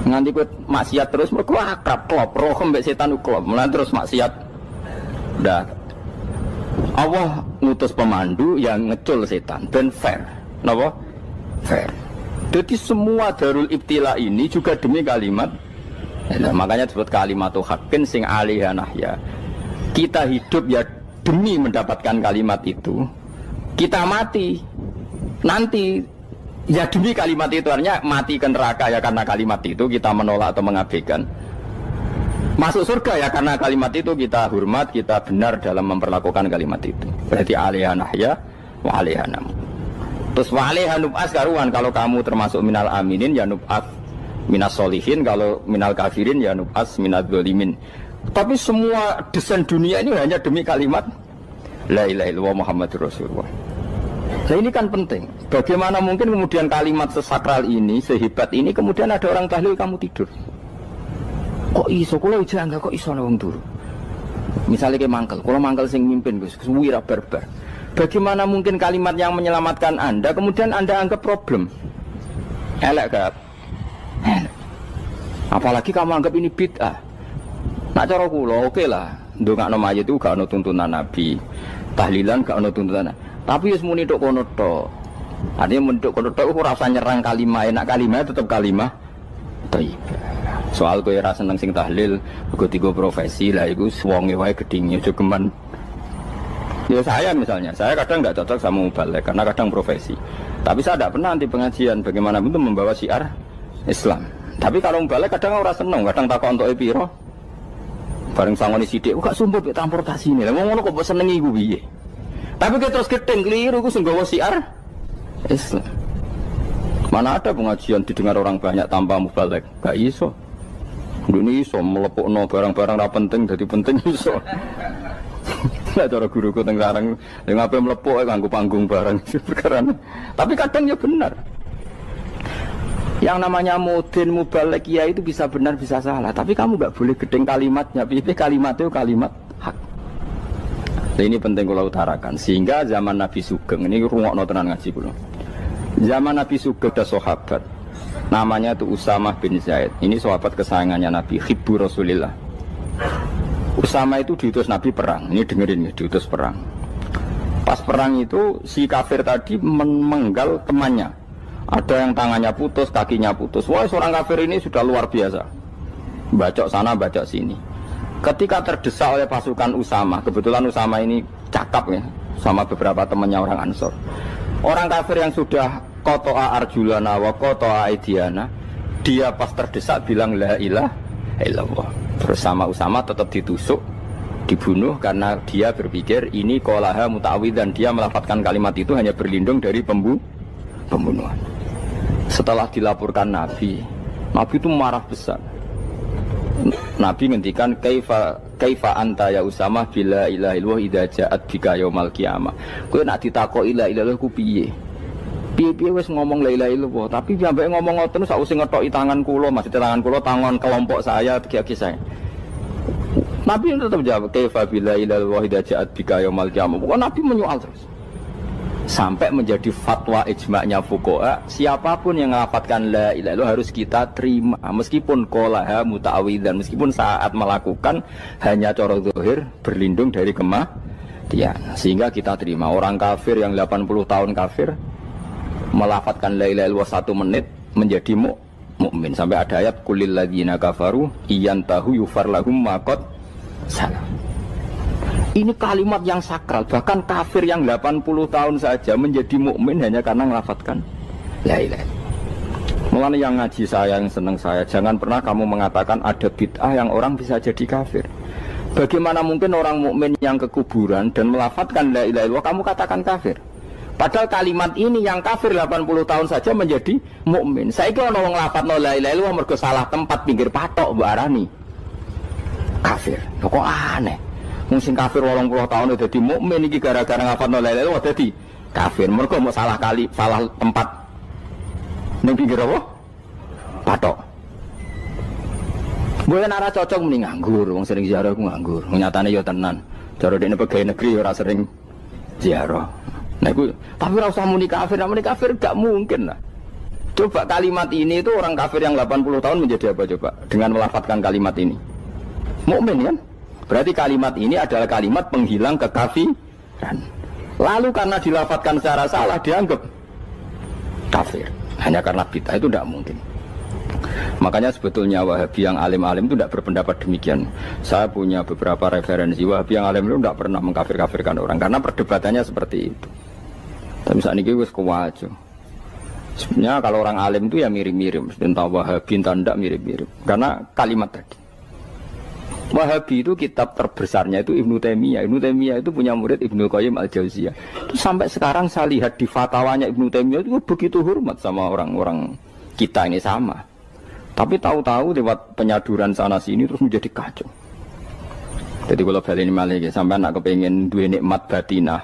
Nganti kowe maksiat terus mergo akrab klop, roh mbek setan klop. Mulane terus maksiat. Dah. Allah ngutus pemandu yang ngecul setan ben fair. Napa? Fair. Jadi semua darul ibtila ini juga demi kalimat. Nah, makanya disebut kalimatul haqqin sing alaiha nahya. Kita hidup ya demi mendapatkan kalimat itu. Kita mati nanti ya demi kalimat itu, artinya mati ke neraka ya karena kalimat itu kita menolak atau mengabaikan. Masuk surga ya karena kalimat itu kita hormat, kita benar dalam memperlakukan kalimat itu. Berarti alaiha nahya wa alaiha nam. Terus wa alaiha nub'as karuan, kalau kamu termasuk minal aminin ya nub'as minas solihin, kalau minal kafirin ya nub'as minal zalimin. Tapi semua desain dunia ini hanya demi kalimat la ilaha illallah Muhammadur Rasulullah. Nah ini kan penting. Bagaimana mungkin kemudian kalimat sesakral ini, sehebat ini, kemudian ada orang tahlil kamu tidur. Kok iso kula janggal kok iso wong turu. Misalnya kayak mangkel, kalau mangkel sing mimpin Gus, wira barbar. Bagaimana mungkin kalimat yang menyelamatkan Anda kemudian Anda anggap problem? Elek gak? Apalagi kamu anggap ini bid'ah. Nak cara kula oke lah, ndongakno mayit itu gak ono tuntunan Nabi. Tahlilan gak ono tuntunan. Tapi wis muni tok kono tok. Artinya menduk kono tok ora usah nyerang kalimah, enak kalimah tetap kalimah thayyibah. Soal kowe ora seneng sing tahlil, mergo tiga profesi lah iku wonge wae gedhinge aja geman. Ya saya misalnya, saya kadang enggak cocok sama mubalek karena kadang profesi. Tapi saya tidak pernah anti pengajian bagaimana itu membawa syiar Islam. Tapi kalau mubalek kadang ora seneng, kadang takok entuk piro. Bareng sangoni sithik, kok sumpah mek transportasi ini. Lah ngono kok mbok senengi iku piye? Tapi kita terus gedeng keliru iku sing gawa syiar Islam. Mana ada pengajian didengar orang banyak tanpa mubalek? Gak iso. Ini iso melepukno barang-barang ra penting jadi penting iso. Lah cara guruku teng sareng ning ape mlepuk nganggo panggung barang perkara. Tapi kadang ya benar. Yang namanya mudin mubalek ya itu bisa benar bisa salah, tapi kamu nggak boleh gedeng kalimatnya. Pilih kalimat itu kalimat hak. Nah, ini penting kalau utarakan. Sehingga zaman Nabi Sugeng ini rungokno tenan ngaji kula. Zaman Nabi Sugeng ada sahabat namanya itu Usamah bin Zaid. Ini sahabat kesayangannya Nabi, hibbu Rasulillah. Usamah itu diutus Nabi perang. Ini dengerin ya, diutus perang. Pas perang itu si kafir tadi menggal temannya. Ada yang tangannya putus, kakinya putus. Wah, seorang kafir ini sudah luar biasa. Bacok sana, bacok sini. Ketika terdesak oleh pasukan Usamah, kebetulan Usamah ini cakap ya, sama beberapa temannya orang Ansor. Orang kafir yang sudah koto'a arjulana wa koto'a aidiana, dia pas terdesak bilang la ilaha illallah. Terus sama Usamah tetap ditusuk, dibunuh karena dia berpikir ini qolaha muta'awwidzan, dia melafadzkan kalimat itu hanya berlindung dari pembunuhan. Setelah dilaporkan Nabi itu marah besar. Nabi ngendikan kaifa anta ya Usamah bila ilaha illallah idza ja'at bika yaumal qiyamah. Kowe nek ditakoki la ilaha illallah ku piye? Piye wis ngomong la ilaha illallah, tapi sampe ngomong ngoten sak usih ngetoki tangan kula, maksudnya tangan kula tangan kelompok saya, kaki saya. Nabi tetap jawab kaifa bila ilaha illallah idza ja'at bika yaumal qiyamah. Pokoknya Nabi menyoal terus. Sampai menjadi fatwa ijma'nya fuqaha, siapapun yang melafadzkan la ilaha illallah harus kita terima meskipun qolaha muta'awwidzan, meskipun saat melakukan hanya cara zahir berlindung dari kematian, sehingga kita terima. Orang kafir yang 80 tahun kafir melafadzkan la ilaha illallah 1 menit menjadi mukmin. Sampai ada ayat qulil ladzina kafaru iyantahu yufar lahum ma qad salah. Ini kalimat yang sakral, bahkan kafir yang 80 tahun saja menjadi mukmin hanya karena melafadzkan la ilaha. Mulane yang ngaji saya, yang seneng saya, jangan pernah kamu mengatakan ada bid'ah yang orang bisa jadi kafir. Bagaimana mungkin orang mukmin yang ke kuburan dan melafadzkan la ilaha illallah kamu katakan kafir? Padahal kalimat ini yang kafir 80 tahun saja menjadi mukmin. Saiki ana wong nglafadzno la ilaha illallah mergo salah tempat pinggir patok mbok arani kafir. Kok aneh. Mungkin kafir 80 tahun udah dadi mukmin iki gara-gara ngafalno la ilaha illallah dadi kafir. Mergo mau salah tempat ning pinggir apa? Patok. Mboten ora cocok muni nganggur, wong sering ziarah ku nganggur. Nyatane ya tenan. Cara dekne pegawai negeri ora sering ziarah. Nah iku tapi ora usah muni kafir gak mungkin lah. Coba kalimat ini itu orang kafir yang 80 tahun menjadi apa coba dengan melafadzkan kalimat ini? Mukmin kan? Berarti kalimat ini adalah kalimat penghilang kekafiran. Lalu karena dilafadzkan secara salah dianggap kafir. Hanya karena bid'ah itu tidak mungkin. Makanya sebetulnya Wahabi yang alim-alim itu tidak berpendapat demikian. Saya punya beberapa referensi Wahabi yang alim itu tidak pernah mengkafir-kafirkan orang karena perdebatannya seperti itu. Tapi saat ini wis kuwajo. Sebenarnya kalau orang alim itu ya mirip-mirip, entah Wahabi entah tidak mirip-mirip. Karena kalimat tadi. Wahabi itu kitab terbesarnya itu Ibnu Taimiyah. Ibnu Taimiyah itu punya murid Ibnu Qayyim Al-Jauziyah. Itu sampai sekarang saya lihat di fatwanya Ibnu Taimiyah itu begitu hormat sama orang-orang kita ini sama. Tapi tahu-tahu lewat penyaduran sana sini terus menjadi kacau. Jadi kalau balik ini malah sampai nak kepengen dua nikmat batinah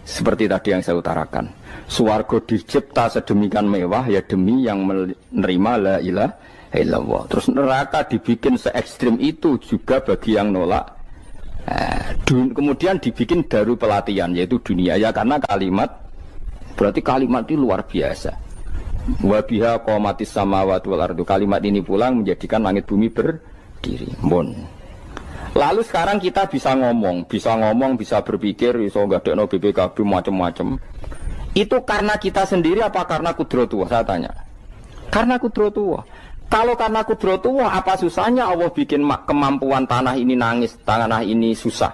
seperti tadi yang saya utarakan. Swarga dicipta sedemikian mewah ya demi yang menerima la ilaha illallah. Terus neraka dibikin se ekstrim itu juga bagi yang nolak. Kemudian dibikin daru pelatihan yaitu dunia ya karena kalimat berarti kalimat itu luar biasa. Wa biha qamatis samawati wal ardu. Kalimat ini pulang menjadikan langit bumi berdiri. Lalu sekarang kita bisa ngomong, bisa berpikir, bisa ngadekno BPKB macam-macam. Itu karena kita sendiri apa karena kudratullah? Saya tanya. Karena kudratullah. Kalau karena kudratullah, apa susahnya Allah bikin kemampuan tanah ini nangis, tanah ini susah.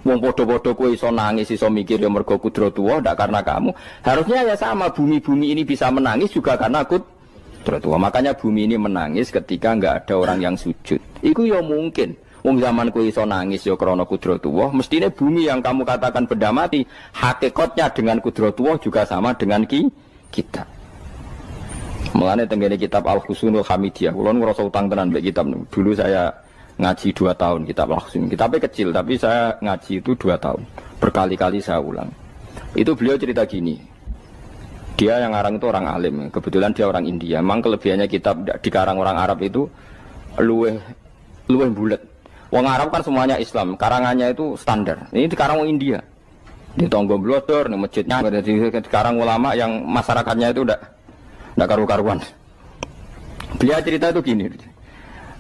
Wong podo-podo kowe iso nangis, iso mikir ya mergo kudratullah, ndak karena kamu. Harusnya ya sama, bumi-bumi ini bisa menangis juga karena kudratullah. Makanya bumi ini menangis ketika enggak ada orang yang sujud. Iku ya mungkin. Wong zaman kowe iso nangis ya krana kudratullah, mestine bumi yang kamu katakan benda mati, hakikatnya dengan kudratullah juga sama dengan kita. Mulane tenggene kitab Al-Husunul Hamidiyah, kula ngrasa utang tenan mbek kitab. Dulu saya ngaji 2 tahun kitab Al-Husun. Kitabnya kecil tapi saya ngaji itu 2 tahun. Berkali-kali saya ulang. Itu beliau cerita gini. Dia yang ngarang itu orang alim, kebetulan dia orang India. Memang kelebihannya kitab dikarang orang Arab itu luweh bulat. Wong Arab kan semuanya Islam, karangannya itu standar. Ini dikarang orang India. Di Tonggo Blodor, di masjidnya, dikarang ulama yang masyarakatnya itu udah karu-karuan. Beliau cerita itu gini,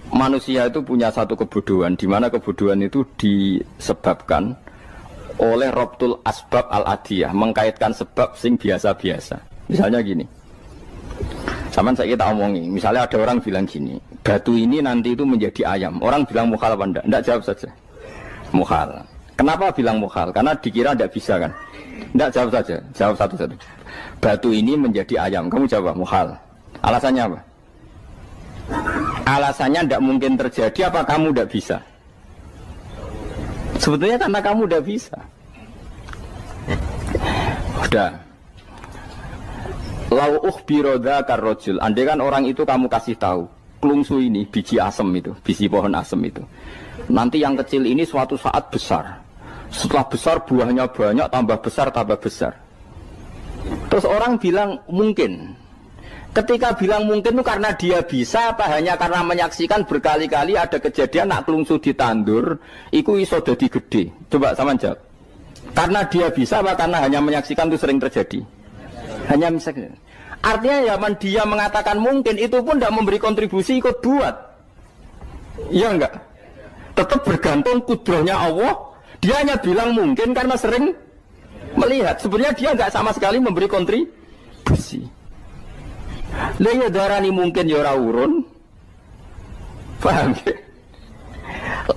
manusia itu punya satu kebodohan, di mana kebodohan itu disebabkan oleh robtul asbab al-adiyah, mengkaitkan sebab sing biasa-biasa. Misalnya gini, sama saya kita omongi, misalnya ada orang bilang gini, batu ini nanti itu menjadi ayam. Orang bilang mukhal apa enggak? Enggak, jawab saja. Mukhal. Kenapa bilang mukhal? Karena dikira enggak bisa kan? Enggak, jawab saja. Jawab satu-satu. Batu ini menjadi ayam. Kamu jawab mukhal. Alasannya apa? Alasannya enggak mungkin terjadi apa kamu enggak bisa? Sebetulnya karena kamu enggak bisa. Udah. Lau ukhbirodha karrojul. Andai kan orang itu kamu kasih tahu, klungsu ini biji asem itu, biji pohon asem itu. Nanti yang kecil ini suatu saat besar. Setelah besar buahnya banyak, tambah besar. Terus orang bilang mungkin. Ketika bilang mungkin itu karena dia bisa apa hanya karena menyaksikan berkali-kali ada kejadian nak klungsu ditandur, iku iso dadi gede. Coba sama jawab. Karena dia bisa apa karena hanya menyaksikan itu sering terjadi? Hanya misalnya. Artinya zaman dia mengatakan mungkin itu pun tidak memberi kontribusi ikut buat. Iya enggak? Tetap bergantung kudrahnya Allah. Dia hanya bilang mungkin karena sering melihat. Sebenarnya dia enggak sama sekali memberi kontribusi. Lah ya darani mungkin ya ora urun. Paham ya?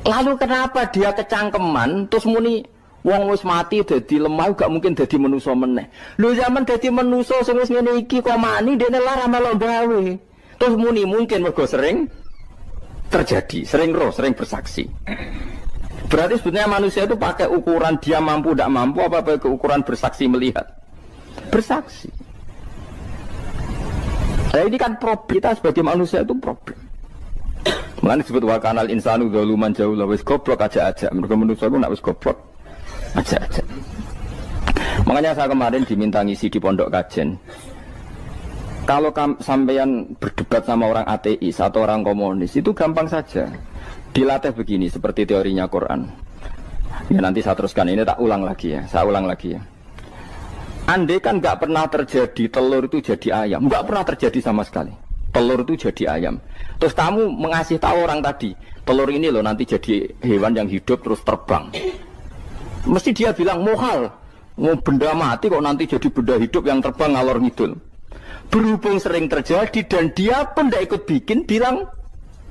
Lalu kenapa dia kecangkeman terus muni wong wis mati dadi lemah gak mungkin dadi manusa meneh. Lho zaman dadi manusa sing wis ngene iki kok mani dene lara melok gawe. Terus muni mungkin mergo sering terjadi, sering bersaksi. Berarti sebenarnya manusia itu pakai ukuran dia mampu tidak mampu apa pakai ukuran bersaksi melihat. Bersaksi. Nah, ini kan problem kita sebagai manusia itu problem. Mulane disebut wa kanal insanu dzaluman jahula wis goblok aja. Mergo manusia itu nak wis goblok aja. Makanya saya kemarin diminta ngisi di pondok kajen. Kalau sampean berdebat sama orang ateis atau orang komunis itu gampang saja. Dilatih begini seperti teorinya Quran. Ya nanti saya teruskan ini tak ulang lagi ya. Saya ulang lagi ya. Andai kan nggak pernah terjadi telur itu jadi ayam, nggak pernah terjadi sama sekali. Telur itu jadi ayam. Terus kamu mengasih tahu orang tadi, telur ini loh nanti jadi hewan yang hidup terus terbang. Mesti dia bilang mohal, mau benda mati kok nanti jadi benda hidup yang terbang ngalor ngidul. Berhubung sering terjadi dan dia pun tidak ikut bikin, bilang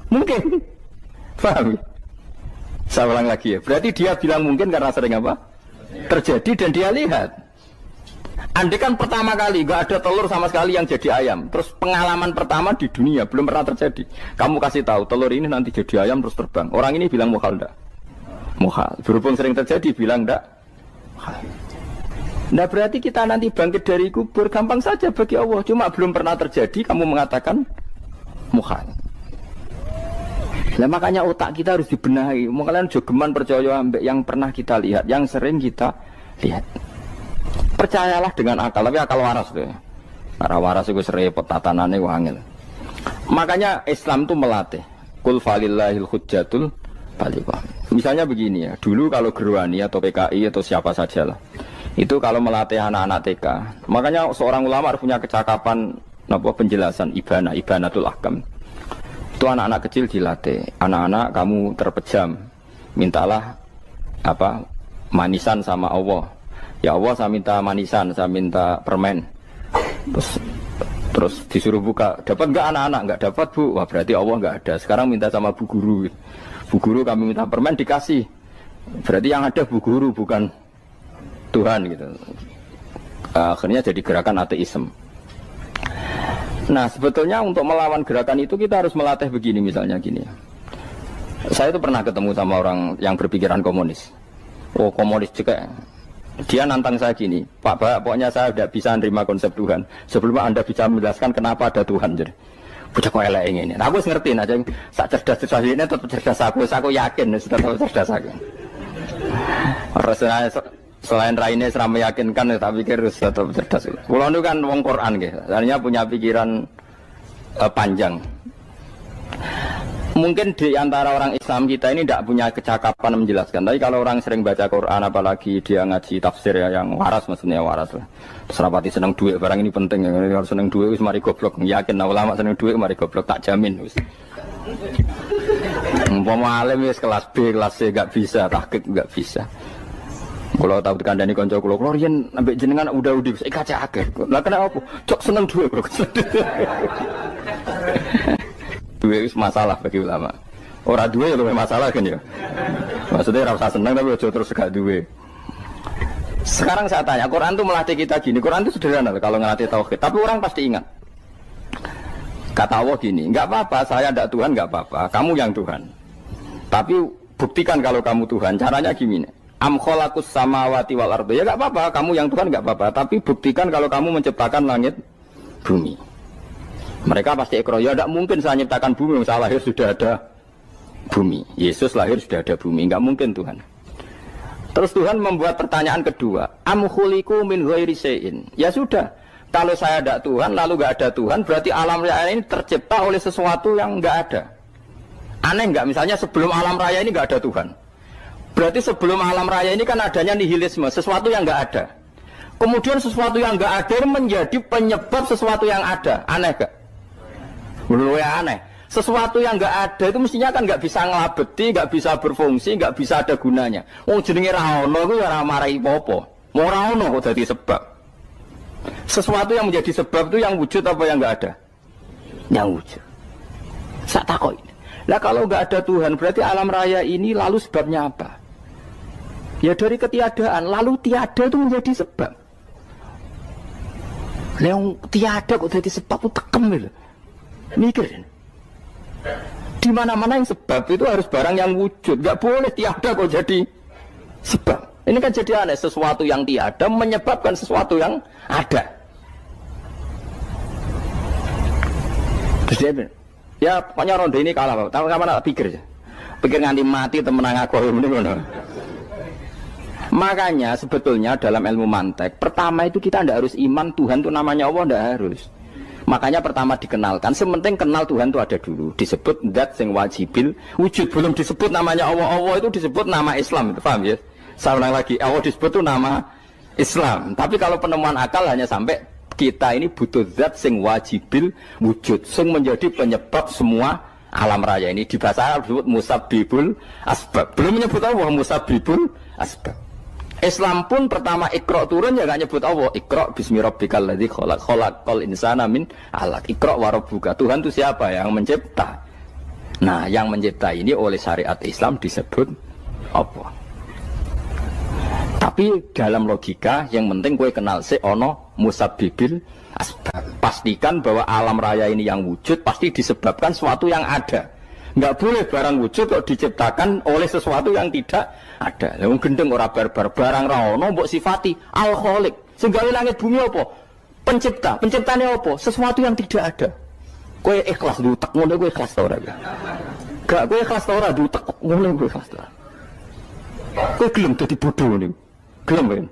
mungkin. Paham? Saya ulang lagi ya. Berarti dia bilang mungkin karena sering apa? Terjadi dan dia lihat. Andai kan pertama kali nggak ada telur sama sekali yang jadi ayam, terus pengalaman pertama di dunia belum pernah terjadi. Kamu kasih tahu telur ini nanti jadi ayam terus terbang. Orang ini bilang mohal enggak? Muhal. Berhubung sering terjadi bilang enggak. Nah berarti kita nanti bangkit dari kubur gampang saja bagi Allah. Cuma belum pernah terjadi kamu mengatakan muhal. Nah makanya otak kita harus dibenahi. Kalian jogeman percaya yang pernah kita lihat, yang sering kita lihat. Percayalah dengan akal, tapi akal waras deh. Arah waras itu serempet tatanannya wangil. Makanya Islam itu melatih. Kul falillahil hujjatul balighah. Misalnya begini ya, dulu kalau Gerwani atau PKI atau siapa saja lah, itu kalau melatih anak-anak TK, makanya seorang ulama harus punya kecakapan penjelasan ibanatul ahkam. Itu anak-anak kecil dilatih, anak-anak kamu terpejam, mintalah manisan sama Allah. Ya Allah saya minta manisan, saya minta permen. Terus disuruh buka, dapat nggak anak-anak? Nggak dapat bu, wah berarti Allah nggak ada. Sekarang minta sama bu guru. Bu guru kami minta permen dikasih. Berarti yang ada bu guru bukan Tuhan gitu. Akhirnya jadi gerakan ateisme. Nah sebetulnya untuk melawan gerakan itu kita harus melatih begini misalnya gini. Saya itu pernah ketemu sama orang yang berpikiran komunis. Oh komunis juga. Dia nantang saya gini, Pak pokoknya saya tidak bisa menerima konsep Tuhan sebelum Anda bisa menjelaskan kenapa ada Tuhan. Jadi bocah kok elek ini. Nah, aku ngerti aja, sak cerdas ini tetap cerdas aku yakin tetap cerdas aku. Rasanya Selain raine seram meyakinkan, tak pikir tetap cerdas. Kulo itu kan wong Quran nggih. Artinya punya pikiran panjang. Mungkin di antara orang Islam kita ini tidak punya kecakapan menjelaskan. Tapi kalau orang sering baca Quran, apalagi dia ngaji tafsir ya, yang waras maksudnya waras lah. Serapati seneng duit, barang ini penting. Harus seneng duit, wis mari goblok. Yakin nah, ulama seneng duit, mari goblok, tak jamin. Umpama alim wis kelas B, kelas C gak bisa, tahqiq gak bisa. Kalau tahu dikandani konco kulo riyen ambek jenengan udah kaca akeh. Lah kena apa? Cok seneng duwe kok. Duwe wis masalah bagi ulama. Ora duwe ya luwih masalah kan ya. Maksudnya ora usah seneng tapi aja terus gak duwe. Sekarang saya tanya, Quran itu melatih kita gini. Quran itu sederhana kalau ngelatih tauhid, tapi orang pasti ingat. Kata Allah gini, enggak apa-apa, saya ndak Tuhan enggak apa-apa, kamu yang Tuhan. Tapi buktikan kalau kamu Tuhan. Caranya gini. Am khalaqus samawati wal ardi. Ya enggak apa-apa, kamu yang Tuhan enggak apa-apa, tapi buktikan kalau kamu menciptakan langit bumi. Mereka pasti ikrar, ya enggak mungkin saya menciptakan bumi, saya lahir sudah ada bumi. Yesus lahir sudah ada bumi, enggak mungkin Tuhan. Terus Tuhan membuat pertanyaan kedua, am khuliqu min ghairi syai'in. Ya sudah, kalau saya tidak Tuhan lalu enggak ada Tuhan, berarti alam raya ini tercipta oleh sesuatu yang enggak ada. Aneh enggak? Misalnya sebelum alam raya ini enggak ada Tuhan. Berarti sebelum alam raya ini kan adanya nihilisme, sesuatu yang enggak ada. Kemudian sesuatu yang enggak ada menjadi penyebab sesuatu yang ada. Aneh enggak? Menurut saya aneh. Sesuatu yang enggak ada itu mestinya kan enggak bisa ngelabeti, enggak bisa berfungsi, enggak bisa ada gunanya. Wong jenenge ra ono iku ya ora marai apa-apa. Mau ra ono kok dadi sebab. Sesuatu yang menjadi sebab itu yang wujud apa yang enggak ada? Yang wujud. Sak takok ini. Lah kalau enggak ada Tuhan berarti alam raya ini lalu sebabnya apa? Ya dari ketiadaan, lalu tiada itu menjadi sebab. Yang tiada kok jadi sebab itu tekem lho. Mikir. Di mana-mana yang sebab itu harus barang yang wujud, enggak boleh tiada kok jadi sebab. Ini kan jadi aneh, sesuatu yang tiada menyebabkan sesuatu yang ada. Terus dia ya pokoknya ronde ini kalah, Pak. Tahu kapan tak pikir aja. Pikir nganti mati temenang aku ngono. Makanya sebetulnya dalam ilmu mantek, pertama itu kita tidak harus iman Tuhan itu namanya Allah, tidak harus. Makanya pertama dikenalkan, sementing kenal Tuhan itu ada dulu. Disebut zat sing wajibil wujud, belum disebut namanya Allah. Allah itu disebut nama Islam, itu paham ya? Saya ulang lagi, Allah disebut itu nama Islam. Tapi kalau penemuan akal hanya sampai kita ini butuh zat sing wajibil wujud, sing menjadi penyebab semua alam raya ini. Di bahasa Arab disebut musabbibul asbab. Belum menyebut Allah musabbibul asbab. Islam pun pertama Iqra turun ya gak nyebut Allah. Iqra bismi rabbikal ladzi khalaq, khalaqal insana min 'alaq. Iqra wa rabbuka. Tuhan itu siapa? Yang mencipta. Nah, yang mencipta ini oleh syariat Islam disebut apa? Tapi dalam logika yang penting kowe kenal si ono musabbibil asbab. Pastikan bahwa alam raya ini yang wujud pasti disebabkan sesuatu yang ada. Enggak boleh barang wujud kok diciptakan oleh sesuatu yang tidak ada. Lah gendeng ora barbar barang ra ono mbok sifati al-khaliq. Sing gawe langit bumi apa? Pencipta. Penciptane apa? Sesuatu yang tidak ada. Kowe ikhlas dutek ngono kowe ikhlas ta ora? Gak kowe ikhlas ta ora dutek ngono kowe ikhlas ta. Kowe gelem dadi bodho niku. Gelem kan?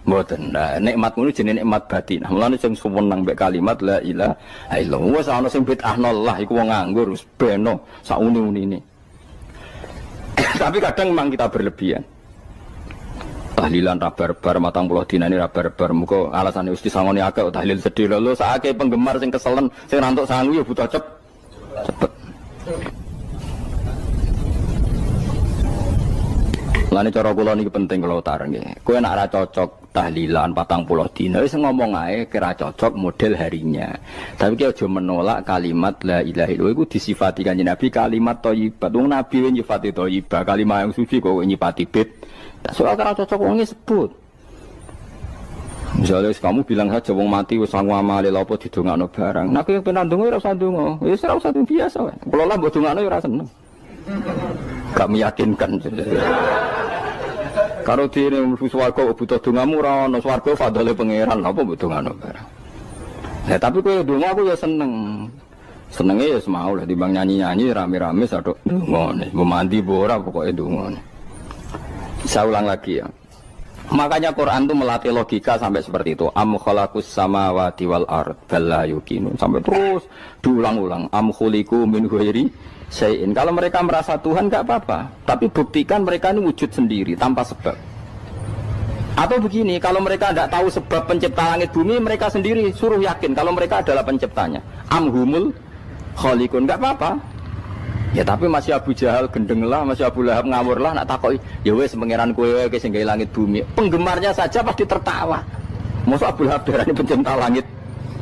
Mboten. Nah, nikmat ngono jenenge nikmat batin. Mulane sing suwenang mbek kalimat la ilaha illallah. Wes ana sing bid'ahnallah iku wong nganggur wis beno sauni-unine. Tapi kadang memang kita berlebihan. Tahlilan ra barbar 40 dinane ra barbar. Muga alasane wis disangoni akeh tahlil sedih lho sakake penggemar sing keselen sing rantuk sangu ya butuh cepet. Lane cara kula niki penting kula utara nggih. Kowe nek ora cocok tahlilan 40 dina wis ngomong ae kira cocok model harinya. Tapi ki aja menolak kalimat la ilaha illallah iku disifati Kanjeng Nabi kalimat thayyibah. Wong Nabi nyifati thayyibah, kalimat yang suci kok nyifati bid. Tak soal kira cocok wong sebut. Misalnya kamu bilang saja wong mati wis sangu amale lha apa didongakno barang. Nek kowe pengen ndonga ora usah ndonga. Wis ora usah biasa wae. Kula lah mbok dongakno ya ora seneng. Gak meyakinkan. Karo dene mlebu swarga butuh dongamu ora ono swarga fadhole pangeran apa mbok dongano barang. Lah tapi kowe donga aku ya seneng. Senenge ya semau lah timbang nyanyi-nyanyi rame-rame sadok ndongane. Mbok mandi mbok ora pokoke ndongane. Saya ulang lagi ya. Makanya Quran itu melatih logika sampai seperti itu. Am khalaqus samawati wal ard bal la yuqinun. Sampai terus diulang-ulang. Am khuliqu min ghairi syai'in. Kalau mereka merasa Tuhan enggak apa-apa, tapi buktikan mereka ini wujud sendiri tanpa sebab. Atau begini, kalau mereka tidak tahu sebab pencipta langit bumi, mereka sendiri suruh yakin kalau mereka adalah penciptanya. Am humul khaliqun, enggak apa-apa. Ya tapi masih Abu Jahal gendeng lah, masih Abu Lahab ngawur lah, nak takoi. Ya wes pangeran kowe ke sing gawe langit bumi. Penggemarnya saja pasti tertawa. Mosok Abu Lahab darani pencipta langit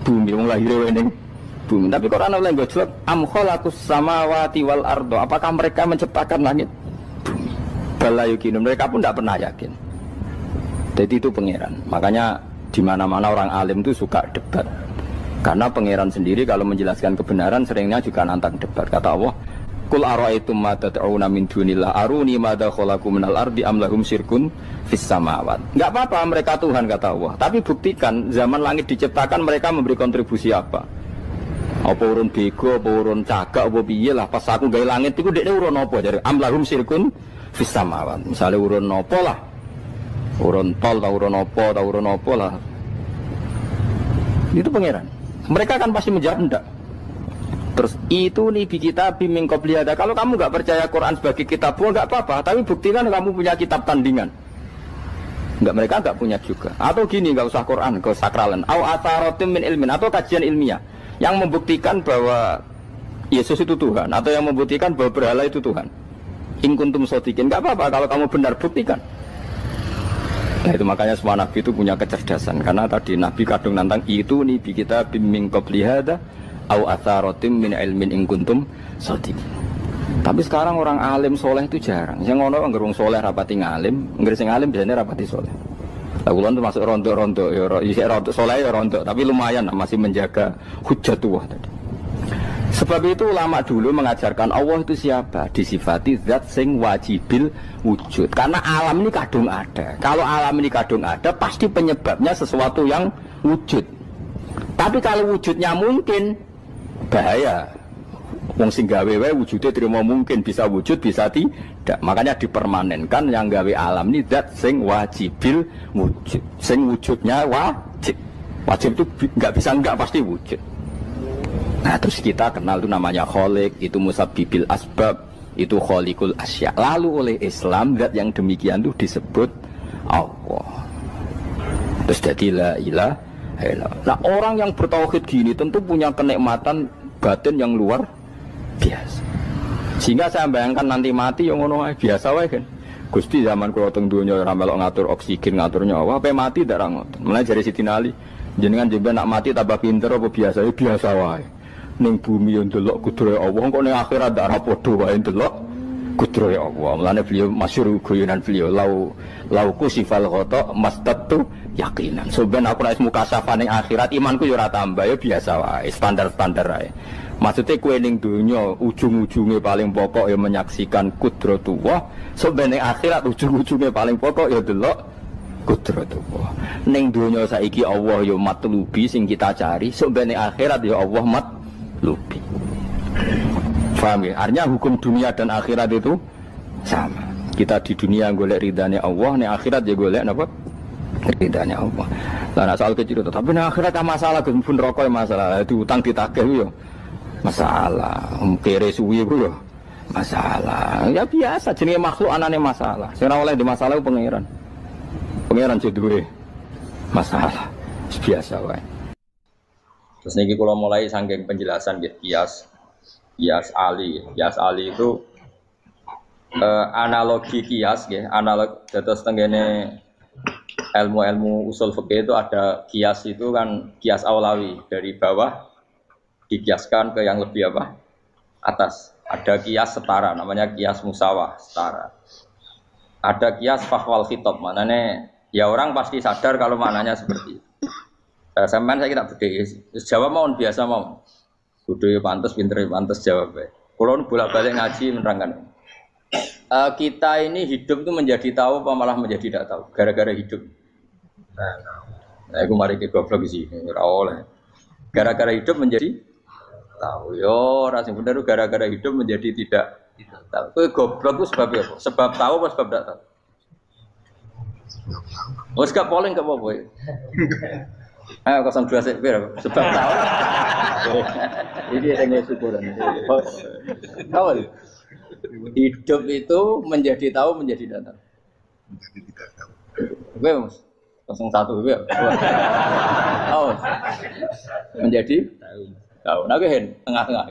bumi, wong lahir ning bumi. Tapi Quran oleh nggo jawab am khalaqus samawati wal ardo. Apakah mereka menciptakan langit bumi? Bala yuqinu, mereka pun tidak pernah yakin. Jadi itu pangeran. Makanya di mana-mana orang alim itu suka debat. Karena pangeran sendiri kalau menjelaskan kebenaran seringnya juga nantang debat. Kata Allah, Qul ara'aytum ma tad'una min dunillah aruni madza khalaqu minal ardi am lahum syirkun fis samawat. Enggak apa-apa mereka Tuhan kata Allah, tapi buktikan zaman langit diciptakan mereka memberi kontribusi apa? Apa urun bego, apa urun cagak, apa piye lah pas aku gawe langit iku dekne urun apa jare am lahum syirkun fis samawat. Misale urun apa lah? Urun tol ta urun apa lah. Itu pangeran. Mereka kan pasti menjawab enggak. Terus itu nih kita biming qobliyada. Kalau kamu nggak percaya Quran sebagai kitab, nggak apa-apa. Tapi buktikan kamu punya kitab tandingan. Nggak, mereka nggak punya juga. Atau gini, nggak usah Quran, ke sakralan. Au atharotim min ilmin, atau kajian ilmiah yang membuktikan bahwa Yesus itu Tuhan, atau yang membuktikan bahwa berhala itu Tuhan. In kuntum shodiqin, nggak apa-apa. Kalau kamu benar buktikan. Nah itu makanya semua nabi itu punya kecerdasan. Karena tadi nabi kadung nantang itu nih kita biming qobliyada. Au atharatim min ilmin in kuntum shodiqin. Tapi sekarang orang alim soleh itu jarang. Yang ngono anggere wong soleh rapati ngalim, anggere sing alim biasanya rapati soleh. Lah kula termasuk rontok-rontok ya isih rontok soleh ya rontok, tapi lumayan masih menjaga hujjatullah tadi. Sebab itu ulama dulu mengajarkan Allah itu siapa? Disifati zat sing wajibil wujud. Karena alam ini kadung ada. Kalau alam ini kadung ada, pasti penyebabnya sesuatu yang wujud. Tapi kalau wujudnya mungkin, bahaya. Wong sing gawe wae wujude terima mungkin bisa wujud bisa tidak. Makanya dipermanenkan yang gawe alam ini zat sing wajibil wujud. Sing wujudnya wajib. Wajib itu enggak bisa enggak pasti wujud. Nah terus kita kenal itu namanya khaliq, itu musabbibil asbab, itu khaliqul asya. Lalu oleh Islam zat yang demikian itu disebut Allah. Terus jadi la ilaha illallah. Nah orang yang bertauhid gini tentu punya kenikmatan batin yang luar biasa. Sehingga saya bayangkan nanti mati yang ngono biasa wae kan. Gusti zaman kula teng donya ora melok ngatur oksigen, ngatur nyawa, ape mati ndak ra ngoten. Mulai jare Sidina Ali, jenengan jenengan nak mati tambah pinter apa biasa? Ya biasa wae. Ning bumi yo ndelok kudrohe Allah, kok ning akhirat ndak ra padha wae ndelok kudrohe Allah. Mulane beliau masyhur guyonan beliau lau kusifal ghata mastatu yakinan. So ben aku nek mukasafah ning akhirat imanku yo ora tambah ya biasa wae, standar-standar wae. Maksudnya kue ning dunia ujung-ujungnya paling pokok ya menyaksikan kudratullah. Sebenarnya akhirat ujung-ujungnya paling pokok ya delok kudratullah. Ning dunia saiki Allah ya matlubi sing kita cari. Sebenarnya akhirat ya Allah matlubi. Paham ya? Artinya hukum dunia dan akhirat itu sama. Kita di dunia golek ridhanya Allah, ning akhirat ya golek napa? Ridhanya Allah. Lah nek soal kecil itu, tapi ning akhirat masalah gun rokok masalah. Itu utang ditagih yo. Masalah, kere suwi ku yo masalah. Ya biasa jenenge makhluk anane masalah. Sing ora oleh di masalah ku pangeran. Pangeran duwe masalah. Biasa wae. Terus niki kula mulai saking penjelasan nggih kias ali. Kias ali itu analogi kias nggih, analog dados tengene ilmu-ilmu usul fikih itu ada kias itu kan kias aulawi dari bawah dikiaskan ke yang lebih apa? Atas. Ada kias setara, namanya kias musawah, setara. Ada kias fahwal khitab, maknanya ya orang pasti sadar kalau maknanya seperti itu. Sampean saya kira beda. Jawab mau biasa mau. Kudu pantes, pinter pantes jawab. Kalau bolak-balik ngaji menerangkan. Kita ini hidup itu menjadi tahu apa malah menjadi tidak tahu gara-gara hidup. Nah, aku mari ke goblok sih, ora oleh. Gara-gara hidup menjadi tahu yo rasanya benar gara-gara hidup menjadi tidak tahu. Kowe goblok itu sebab apa? Sebab tahu apa sebab tidak tahu? Oh, gak polling gak apa-apa. Ayo 02 sik piro? Sebab tahu. Ini yang syukuran. Tahu. Hidup itu menjadi tahu menjadi tidak tahu. Menjadi tidak tahu. Oke, Mas. 01 ya. Oh. Menjadi tahu. Nah, tengah-tengah.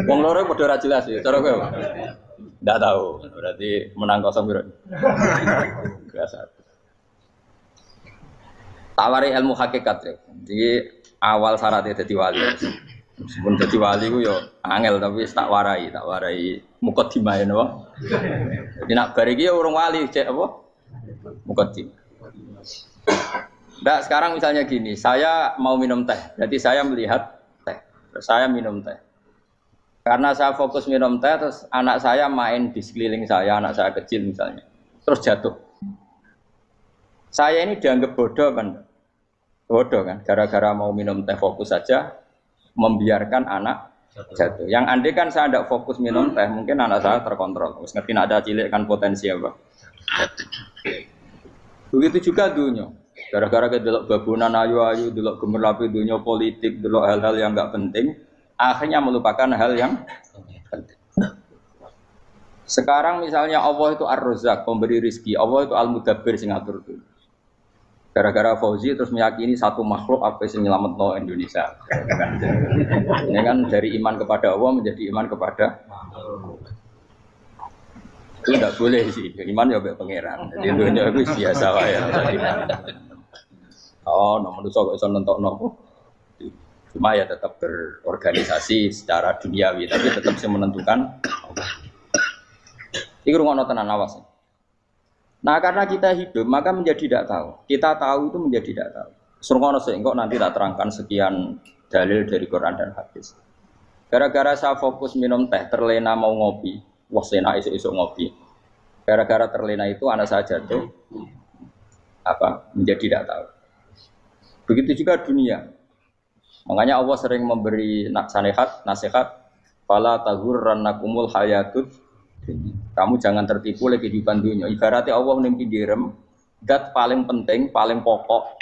Wong loro padha ora jelas ya, cara kowe. Ndak tahu. Berarti menang 0 piro? Biasa. Tawari ilmu hakikat ya. Jadi awal syaratnya dadi wali. Meskipun dadi wali ku yo angel tapi tak warai mukadimah ya napa. Jadi nak bar iki urung wali cek apa? Mukadimah. Ndak sekarang misalnya gini, saya mau minum teh. Jadi saya melihat teh. Terus saya minum teh. Karena saya fokus minum teh terus anak saya main di sekeliling saya, anak saya kecil misalnya. Terus jatuh. Saya ini dianggap bodoh kan? Bodoh kan? Gara-gara mau minum teh fokus saja, membiarkan anak jatuh. Yang andai kan saya tidak fokus minum teh, mungkin anak saya terkontrol. Terus ngerti ada cilik kan potensi apa? Begitu juga dunia. Gara-gara kita delok babunan ayu-ayu, delok gemerlapi dunia politik, delok hal-hal yang enggak penting, akhirnya melupakan hal yang penting. Sekarang misalnya Allah itu Ar-Razzaq, pemberi rezeki, Allah itu Al-Mudabbir sing ngatur dunia. Gara-gara Fauzi terus meyakini satu makhluk apa yang nyelametno Indonesia. Ini kan dari iman kepada Allah menjadi iman kepada itu tidak boleh sih. Iman ya be pangeran. Jadi dunia itu biasa wae. Oh, nomor manusia kok iso nentokno. Cuma ya tetap berorganisasi secara duniawi, tapi tetap sih menentukan. Iki rungono tenan awas. Nah karena kita hidup maka menjadi tidak tahu. Kita tahu itu menjadi tidak tahu. Surungono sehingga nanti tak terangkan sekian dalil dari Quran dan hadis. Gara-gara saya fokus minum teh, terlena mau ngopi, wah sena esok ngopi. Gara-gara terlena itu anak saya jatuh, menjadi tidak tahu. Begitu juga dunia. Makanya Allah sering memberi nasihat, fala taghurrannakumul hayatud. Kamu jangan tertipu oleh kehidupan dunia. Ibaratnya Allah menimpi direm, dat paling penting, paling pokok.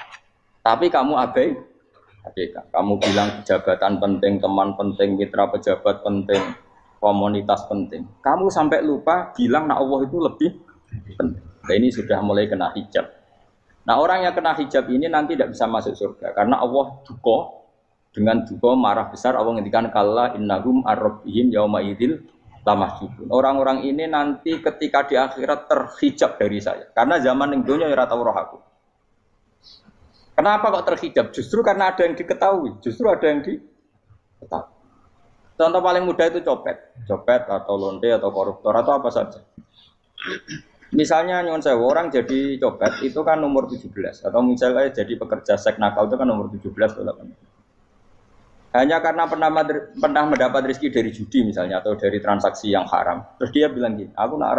Tapi kamu abaikan. Kamu bilang jabatan penting, teman penting, mitra pejabat penting, komunitas penting. Kamu sampai lupa bilang nah Allah itu lebih penting. Nah, ini sudah mulai kena hijab. Nah orang yang kena hijab ini nanti tidak bisa masuk surga karena Allah duka dengan duka marah besar. Allah ngendikan kalla innahum ar-rabbihim yauma idzil lamahjubun. Orang-orang ini nanti ketika di akhirat terhijab dari saya. Karena zaman yang dunia ya ora tau roh aku. Kenapa kok terhijab? Justru karena ada yang diketahui. Justru ada yang diketahui. Contoh paling mudah itu copet atau lonte atau koruptor atau apa saja. Misalnya nyuwun sewu orang jadi copet itu kan nomor 17 atau misalnya jadi pekerja seks nakal itu kan nomor 17 atau 18. Hanya karena pernah mendapat rezeki dari judi misalnya atau dari transaksi yang haram. Terus dia bilang gini, aku nak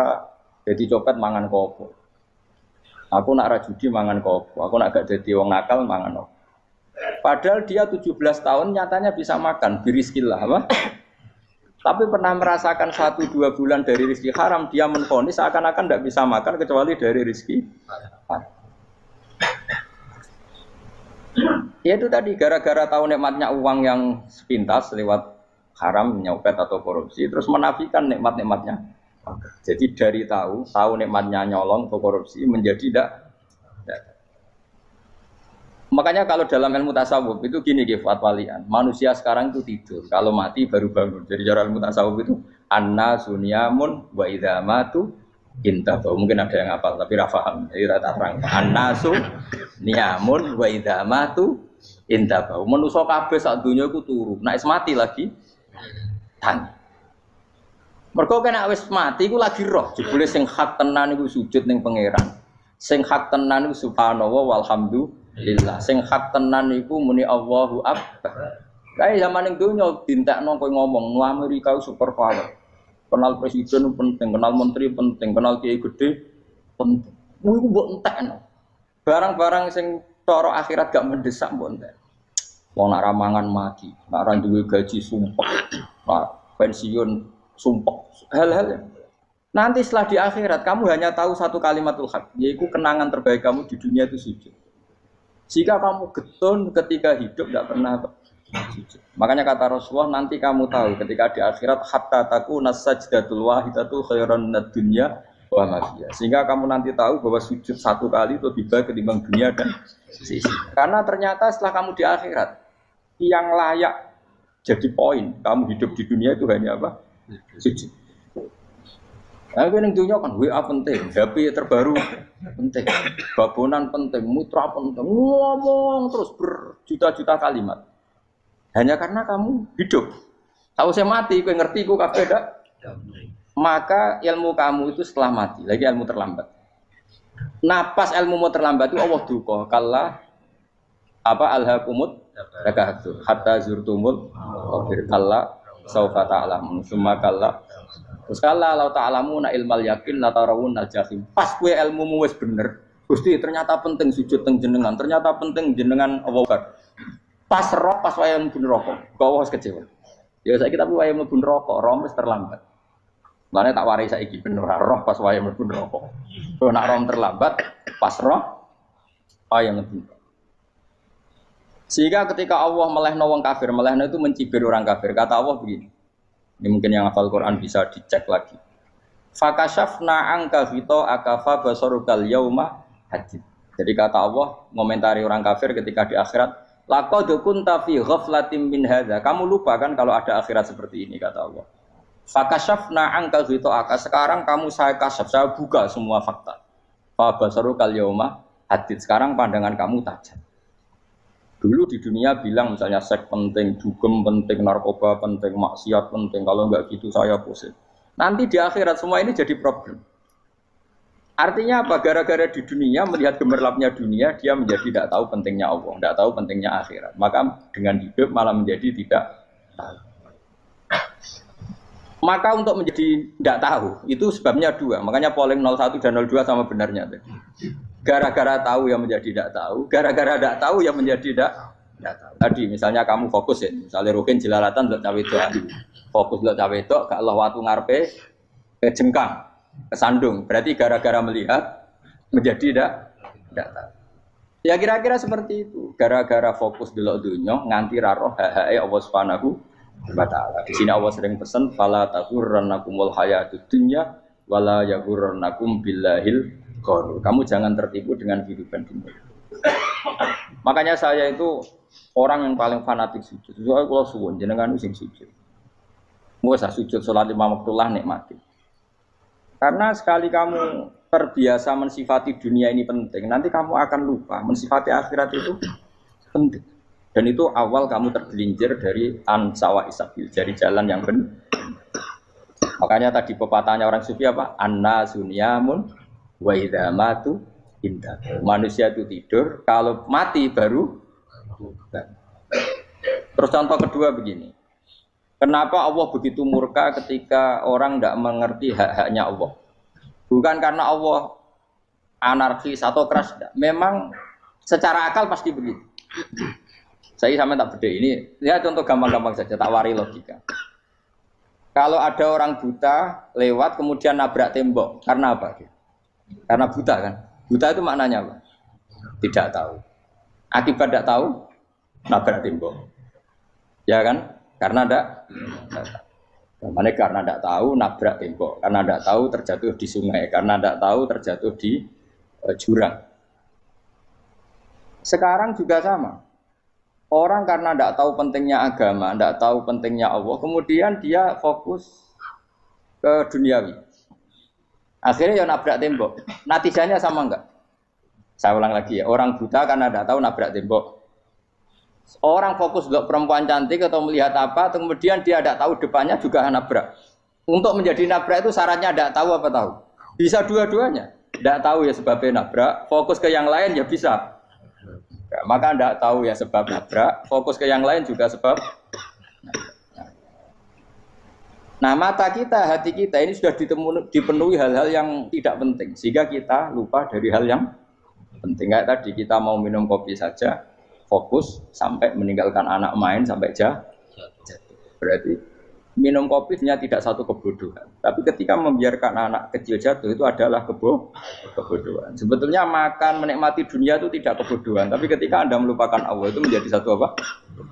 jadi copet mangan kopo. Aku nak judi mangan kopo. Aku nak gak jadi wong nakal mangan kopo. Padahal dia 17 tahun nyatanya bisa makan, birizkillah apa? Tapi pernah merasakan 1-2 bulan dari rezeki haram, dia menvonis seakan-akan tidak bisa makan kecuali dari rezeki haram. Ya itu tadi gara-gara tahu nikmatnya uang yang sepintas lewat haram, nyopet atau korupsi, terus menafikan nikmat-nikmatnya. Jadi dari tahu nikmatnya nyolong atau korupsi menjadi tidak. Makanya kalau dalam ilmu tasawuf itu gini fatwalian, manusia sekarang itu tidur, kalau mati baru bangun. Jadi cara ilmu tasawuf itu anna sunyamun wa idza matu intahu. Mungkin ada yang hafal tapi ra paham. Jadi rata terang. Annasu niyamun wa idza matu intahu. Manusa kabeh sak donya iku turu. Nek wis mati lagi tangi. Mergo kena wis mati iku lagi roh. Jebule sing hak tenan iku sujud ning pangeran. Sing hak tenan iku subhanallah walhamdulillah. Sing hak tenan iku muni Allahu akbar. Kae zaman ning donya dintekno kowe ngomong, "Nu Amerika super power." Kenal presiden penting, kenal menteri penting, kenal kiai gede penting. Iku mbok entekno. Barang-barang sing cara akhirat gak mendesak mbok entek. Wong nak ramangan mati, nak ra duwe gaji sumpek, pensiun sumpek. Hal-hal Nanti setelah di akhirat kamu hanya tahu satu kalimatul haq, yaitu kenangan terbaik kamu di dunia itu sujud. Jika kamu getun ketika hidup tidak pernah sujud. Makanya kata Rasulullah, nanti kamu tahu ketika di akhirat hatta takuna sajdatul wahidatu khairan minad dunya wa ma fiha. Sehingga kamu nanti tahu bahwa sujud satu kali itu lebih baik ketimbang dunia dan sisi. Karena ternyata setelah kamu di akhirat yang layak jadi poin kamu hidup di dunia itu hanya apa? Sujud. Nah, yang dunia kan WA penting, HP terbaru penting, babonan penting, mutra penting, ngomong terus berjuta-juta kalimat. Hanya karena kamu hidup. Tahu saya mati, kau ngerti, kau kabeh dak. Maka ilmu kamu itu setelah mati, lagi ilmu terlambat. Nah, pas ilmu mau terlambat itu Allah duka, kalla apa alhaqumut takahtur hatta zurtumul qabir kalla saufa ta'lamun summa kalla. Terus kalla law ta'lamuna ilmal yakin la tarawunnal jahim. Pas kowe ilmumu wis bener, Gusti ternyata penting sujud teng jenengan, ternyata penting jenengan Allah. Pas roh pas waya mlebu neraka, kok wis kecewa. Ya saiki tapi waya mlebu neraka, roh wis terlambat. Lane tak warai saiki bener roh pas waya mlebu neraka. Kok nek roh terlambat, pas roh waya mlebu. Sehingga ketika Allah melehno wong kafir, melehno itu mencibir orang kafir. Kata Allah begini. Ini mungkin yang hafal Quran bisa dicek lagi. Fakashafna angka fito akafa basarukal yauma hadid. Jadi kata Allah ngomentari orang kafir ketika di akhirat, laqad kunta fi ghaflatin min hadza. Kamu lupa kan kalau ada akhirat seperti ini kata Allah. Fakashafna angka fito aka. Sekarang kamu saya kasaf, saya buka semua fakta. Fa basarukal yauma hadid. Sekarang pandangan kamu tajam. Dulu di dunia bilang misalnya seks penting, dugem penting, narkoba penting, maksiat penting. Kalau enggak gitu saya pusing. Nanti di akhirat semua ini jadi problem. Artinya apa? Gara-gara di dunia melihat gemerlapnya dunia, dia menjadi tidak tahu pentingnya Allah, tidak tahu pentingnya akhirat. Maka dengan hidup malah menjadi tidak tahu. Maka untuk menjadi tidak tahu itu sebabnya dua. Makanya polling 01 dan 02 sama benarnya tadi. Gara-gara tahu yang menjadi tidak tahu, gara-gara tidak tahu yang menjadi tidak tahu. Tadi misalnya kamu fokus ya, misalnya rukin jelalatan untuk cawe itu, fokus untuk cawe itu, gak Allah waktu ngarepe kejengkang, kesandung. Berarti gara-gara melihat menjadi tidak tahu. Ya kira-kira seperti itu. Gara-gara fokus delok dunya nganti raro hae Allah Subhanahu wa taala. Di sini Allah sering pesan fala taghurrannakumul hayatud dunya wala yaghurrannakum billahil ghurur. Kamu jangan tertipu dengan kehidupan dunia. Makanya saya itu orang yang paling fanatik sujud. Soalnya kalau suwun jenengan sing sujud. Mau usah sujud salat lima waktullah nikmati. Karena sekali kamu terbiasa mensifati dunia ini penting, nanti kamu akan lupa mensifati akhirat itu penting. Dan itu awal kamu tergelincir dari ansawa isabil, dari jalan yang benar. Makanya tadi pepatahnya orang sufi apa? Anna sunyamun wa idza matu indah. Manusia itu tidur, kalau mati baru. Terus contoh kedua begini. Kenapa Allah begitu murka ketika orang tidak mengerti hak-haknya Allah? Bukan karena Allah anarkis atau keras, tidak. Memang secara akal pasti begitu. Saya sampai tak beda ini. Lihat contoh gampang-gampang saja, tak wari logika. Kalau ada orang buta lewat kemudian nabrak tembok, karena apa? Karena buta kan? Buta itu maknanya apa? Tidak tahu. Akibat tidak tahu, nabrak tembok. Ya kan? Karena tidak tahu. Karena tidak tahu, nabrak tembok. Karena tidak tahu, terjatuh di sungai. Karena tidak tahu, terjatuh di jurang. Sekarang juga sama. Orang karena tidak tahu pentingnya agama, tidak tahu pentingnya Allah, kemudian dia fokus ke duniawi. Akhirnya ya nabrak tembok. Natijanya sama enggak? Saya ulang lagi ya, orang buta karena tidak tahu nabrak tembok. Orang fokus untuk perempuan cantik atau melihat apa, kemudian dia tidak tahu depannya juga nabrak. Untuk menjadi nabrak itu syaratnya tidak tahu apa tahu? Bisa dua-duanya. Tidak tahu ya sebabnya nabrak, fokus ke yang lain ya bisa. Ya, maka tidak tahu ya sebab nabrak, fokus ke yang lain juga sebab. Nah mata kita, hati kita ini sudah dipenuhi hal-hal yang tidak penting, sehingga kita lupa dari hal yang penting. Kayak tadi kita mau minum kopi saja, fokus sampai meninggalkan anak main sampai jatuh. Berarti Minum kopi sebenarnya tidak satu kebodohan. Tapi ketika membiarkan anak kecil jatuh itu adalah kebodohan. Sebetulnya makan, menikmati dunia itu tidak kebodohan. Tapi ketika Anda melupakan Allah itu menjadi satu apa?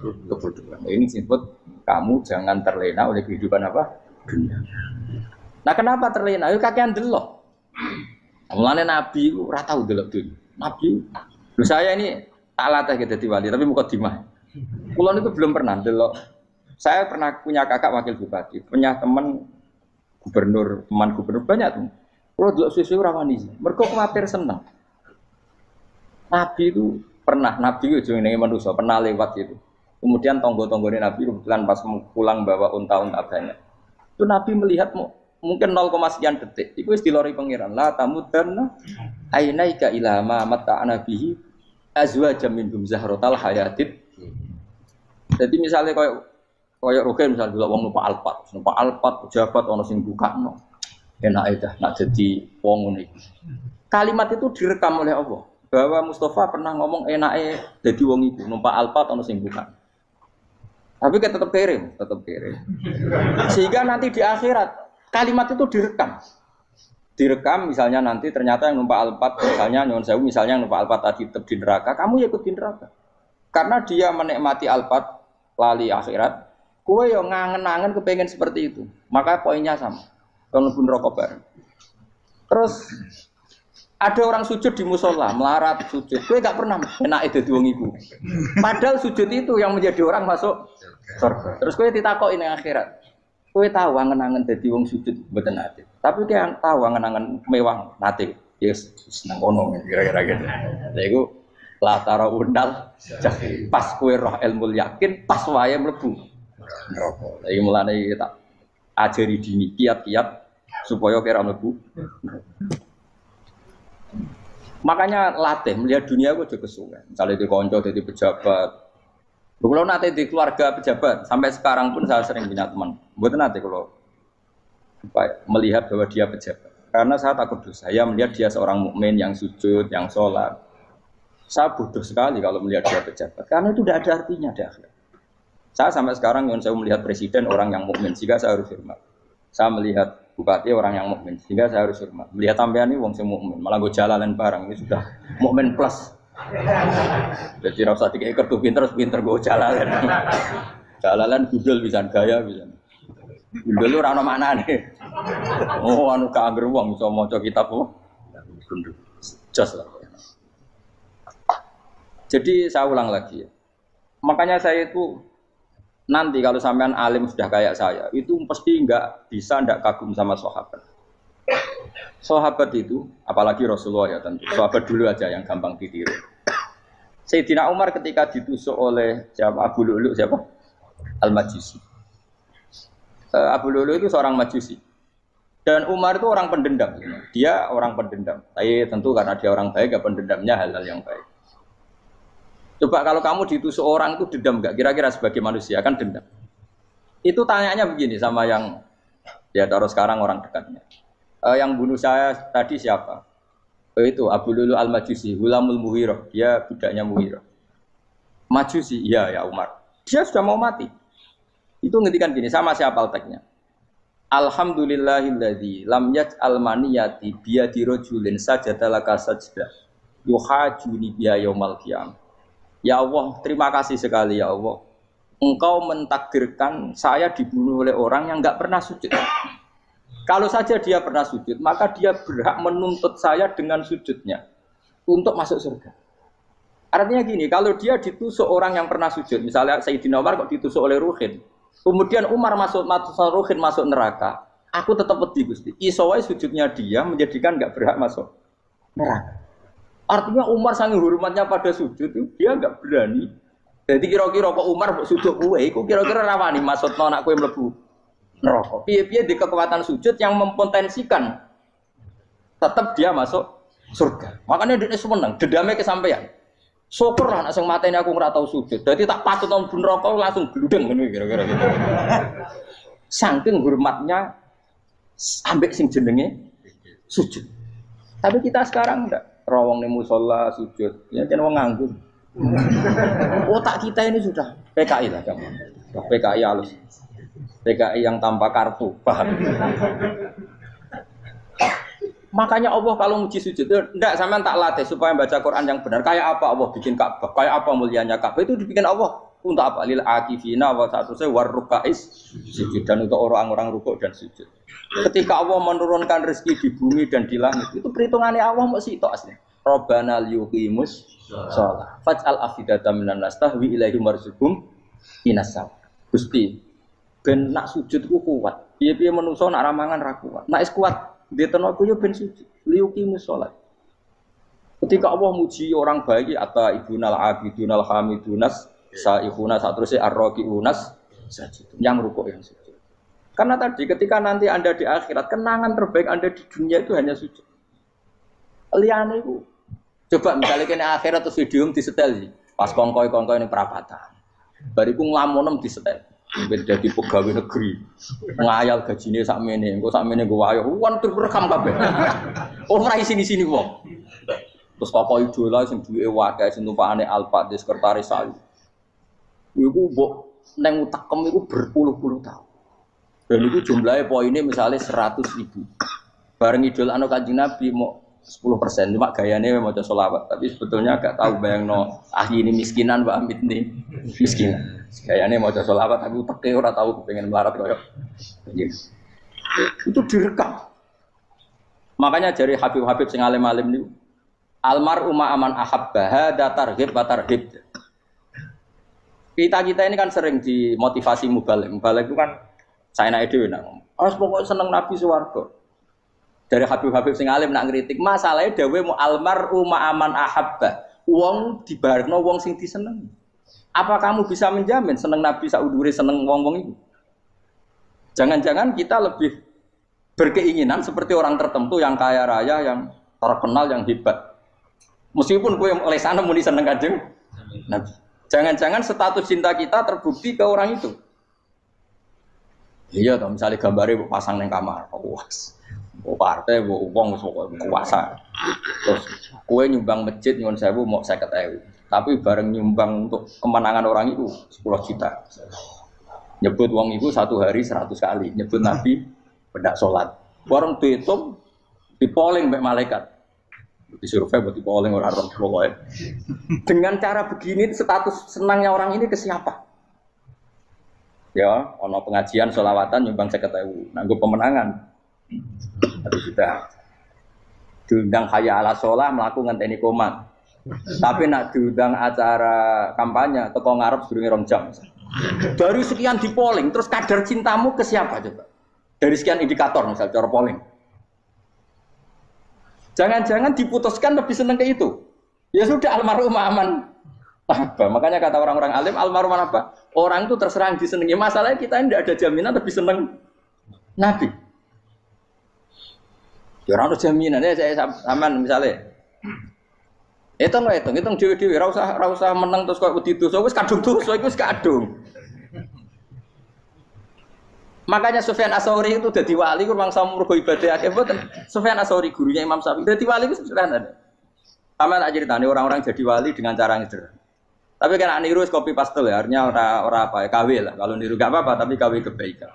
Kebodohan. Ini disebut kamu jangan terlena oleh kehidupan apa? Dunia. Nah kenapa terlena? Itu kakean delok. Mulane Nabi itu ora tau delok dunia. Nabi, saya ini tak latih gitu wali, tapi mukadimah. Kulon itu belum pernah delok. Saya pernah punya kakak wakil bupati, punya teman gubernur banyak tuh. Kalau dulu susu rawani, mereka khawatir senang. Nabi itu pernah, Nabi itu yang manusia pernah lewat itu. Kemudian tonggo-tonggonya Nabi kebetulan pas pulang bawa unta-unta banyak. Itu Nabi melihat mungkin 0, sekian detik. Itu istilori pangeran. La tamudanna ainaika ila ma mata'ana bihi azwajam minhum zahratal hayatid. Jadi misalnya kayak Rogen misalnya dulu wong numpak Alphard pejabat ono sing bukakno. Enak aja nak jadi wong ngene iki. Kalimat itu direkam oleh Allah bahwa Mustafa pernah ngomong enake dadi wong iku numpak Alphard ono sing bukan. Tapi kan tetap kirim. Sehingga nanti di akhirat kalimat itu direkam. Direkam misalnya nanti ternyata yang numpak Alphard misalnya nyuwun sewu misalnya yang numpak Alphard tadi tetap di neraka, kamu ya ikut di neraka. Karena dia menikmati Alphard lali akhirat. Kowe yo ngangen-angen kepengen seperti itu. Maka poinnya sama. Kalau pun rokok bareng. Terus ada orang sujud di musola, melarat sujud. Kowe gak pernah enak dadi wong iku. Padahal sujud itu yang menjadi orang masuk surga. Terus kowe ditakoki ning akhirat. Kowe tahu angen-angen dadi wong sujud mboten nate. Tapi kowe tahu angen-angen mewah nate. Yes, seneng kono kira-kira gitu. Lha iku latara undal pas kowe roh ilmu yakin pas wae mlebu neraka. Iki mulane tak ajari dini kiat-kiat supaya kira mlebu. Makanya latih melihat dunia gue juga kesuwen. Misalnya di konco jadi pejabat. Kalau nanti di keluarga pejabat sampai sekarang pun saya sering punya teman. Buat nanti kalau melihat bahwa dia pejabat. Karena saya takut dosa. Saya melihat dia seorang mukmin yang sujud, yang sholat. Saya bodoh sekali kalau melihat dia pejabat. Karena itu tidak ada artinya di akhirat. Saya sampai sekarang yang saya melihat presiden orang yang mukmin, sehingga saya harus hormat. Saya melihat bupati orang yang mukmin, sehingga saya harus hormat. Melihat sampean ini wong sing mukmin, malah gue jalalan barang ini sudah mukmin plus. Jadi rasa tiga ekor tuh pinter gue jalalan. Jalalan gudul bisa gaya bisa. Gudul lu rano mana nih? Oh anu kager wong bisa maca kitab oh. Just lah. Jadi saya ulang lagi ya. Makanya saya itu nanti kalau sampean alim sudah kayak saya, itu pasti nggak kagum sama sahabat. Sahabat itu, apalagi Rasulullah ya tentu. Sahabat dulu aja yang gampang ditiru. Sayyidina Umar ketika ditusuk oleh siapa? Abu Lu'lu siapa? Al-Majusi. Abu Lu'lu itu seorang Majusi. Dan Umar itu orang pendendam. Dia orang pendendam. Tapi tentu karena dia orang baik, ya pendendamnya hal-hal yang baik. Coba kalau kamu ditusuk orang itu dendam enggak? Kira-kira sebagai manusia kan dendam. Itu tanyanya begini sama yang ya taruh sekarang orang dekatnya. Yang bunuh saya tadi siapa? Itu Abu Lulu Al-Majusi, Hulamul Muhirah. Dia budaknya Muhirah. Majusi, iya ya Umar. Dia sudah mau mati. Itu ngendikan gini, sama siapa alteknya? Alhamdulillahilladzi lam yaj'al maniyati biyadi rajulin sajadalaka sajdah. Yuhajuni biya yaumal qiyamah. Ya Allah, terima kasih sekali ya Allah. Engkau mentakdirkan saya dibunuh oleh orang yang enggak pernah sujud. Kalau saja dia pernah sujud, maka dia berhak menuntut saya dengan sujudnya untuk masuk surga. Artinya gini, kalau dia ditusuk orang yang pernah sujud, misalnya Sayyidina Umar kok ditusuk oleh Ruhin, kemudian Umar masuk Ruhin masuk neraka, aku tetap pedih Gusti. Isowai sujudnya dia menjadikan enggak berhak masuk neraka. Artinya Umar sangat hormatnya pada sujud itu dia enggak berani. Jadi kira-kira kok Umar sujud kowe iku kira-kira rawani maksudno anak kowe mlebu neraka. Piye-piye di kekuatan sujud yang mempotensikan tetap dia masuk surga. Makanya dia seneng, dendamnya kesampaian. Syukur lah anak sing mateni aku ora tau sujud. Dadi tak patut nang neraka langsung gludeng ngene kira-kira gitu. Saking hormatnya ambek sing jenenge sujud. Tapi kita sekarang enggak. Rawang ning musala sujud, ya jeneng wong nganggur. Otak kita ini sudah PKI lah kamu. PKI halus. PKI yang tanpa kartu, paham? Makanya Allah kalau muji sujud, enggak sampean tak latih supaya baca Quran yang benar. Kayak apa Allah bikin Ka'bah? Kayak apa mulianya Ka'bah? Itu dibikin Allah untuk apa? Lil akifina wa satusai warrukais sujud, dan untuk orang-orang rukuk dan sujud. Ketika Allah menurunkan rezeki di bumi dan di langit, itu perhitungannya Allah masih itu asli. Rabbana liyuqimus shalah faj'al afidatan minan nas tahwi ilaihim warzuqhum inasam. Gusti ben nak sujud ku kuat. Piye-piye menungso nak ramangan ra kuat. Nak is kuat dia tenaga yo ben sujud, liyuqimus shalah. Ketika Allah muji orang baik, ata ibunal abidunal hamidunas saihuna satruse arraqiunas sajid. Yang rukuk yang sujud. Karena tadi ketika nanti Anda di akhirat, kenangan terbaik Anda di dunia itu hanya sujud. Liyane iku. Coba misalnya kene akhirat terus video disetel sih. Pas kongkoi-kongkoi ning perapatan. Bariku nglamunem disetel. Ben dadi pegawai negeri. Ngayal gajine sakmene, engko sakmene nggo wayo. Wan rekam kabeh. Ora sini-sini wong. Terus tokoh idola sing duwe wae sing tumpakane Alphard sekretaris saya. Iku mbok nang utakem iku berpuluh-puluh tahun. Dan itu jumlahnya poinnya misalnya 100.000. Bareng idolane Kanjeng Nabi mau 10%, cuma gayane maca selawat. Tapi sebetulnya agak tahu bayangno ini miskinan Mbak Amit nih. Miskinan. Gayane maca selawat aku teke ora tahu kepengin melarat koyo. Itu direkam. Makanya dari Habib-habib sing alim-alim niku almar'u ma'aman ahabba hada targhib wa tarhib. Kita ini kan sering dimotivasi mubaligh. Mubaligh itu kan saya naik dewe nak ngomong. Harus pokoknya seneng Nabi swarga. Dari Habib-habib sing alim nak ngritik, masalahnya dewe mu almar'u ma'aman ahabba. Wong dibarengno wong sing disenengi. Apa kamu bisa menjamin seneng Nabi saudure seneng wong-wong itu? Jangan-jangan kita lebih berkeinginan seperti orang tertentu yang kaya raya, yang terkenal, yang hebat. Meskipun kowe oleh sana muni seneng Kanjeng Nabi. Jangan-jangan status cinta kita terbukti ke orang itu. Iya toh, misalnya gambarnya pasang neng kamar, puas. Mau partai, mau uang, mau kuasa. Terus kue nyumbang masjid nyuwun sewu mau 50.000. Tapi bareng nyumbang untuk kemenangan orang itu 10 juta. Nyebut uang itu satu hari 100 kali. Nyebut Nabi bedak sholat. Warung dihitung, dipoling mbek malaikat. Disurvei buat dipoling orang pokoknya. Dengan cara begini status senangnya orang ini ke siapa? Ya, ono pengajian sholawatan nyumbang 50.000, nanggo pemenangan. Tapi sudah diundang hayya ala sholah melaku ngenteni komat. Tapi nak diundang acara kampanye teko ngarep sedurunge 2 jam. Dari sekian di polling, terus kadar cintamu ke siapa coba? Dari sekian indikator misal cara polling. Jangan-jangan diputuskan lebih seneng ke itu. Ya sudah almarhum aman. Apa? Makanya kata orang-orang alim almarhum apa? Orang itu terserang disenangi. Masalahnya kita tidak ada jaminan lebih senang Nabi. Ya orang ada jaminan ya saya aman misalnya. Hitung dewi-dewi. Rasa menang terus kau wedi dosa. Wes kadung dosa, wes kadung. Makanya Sufyan Ats-Tsauri itu jadi wali. Kurang sama mergo ibadah akeh boten. Sufyan Ats-Tsauri gurunya Imam Syafi'i. Jadi wali itu sederhana. Sama tak ceritanya orang-orang jadi wali dengan cara yang sederhana. Tapi kan niru copy paste ya, artinya orang apa ya, KW lah. Kalau niru gak apa-apa, tapi KW kebaikan.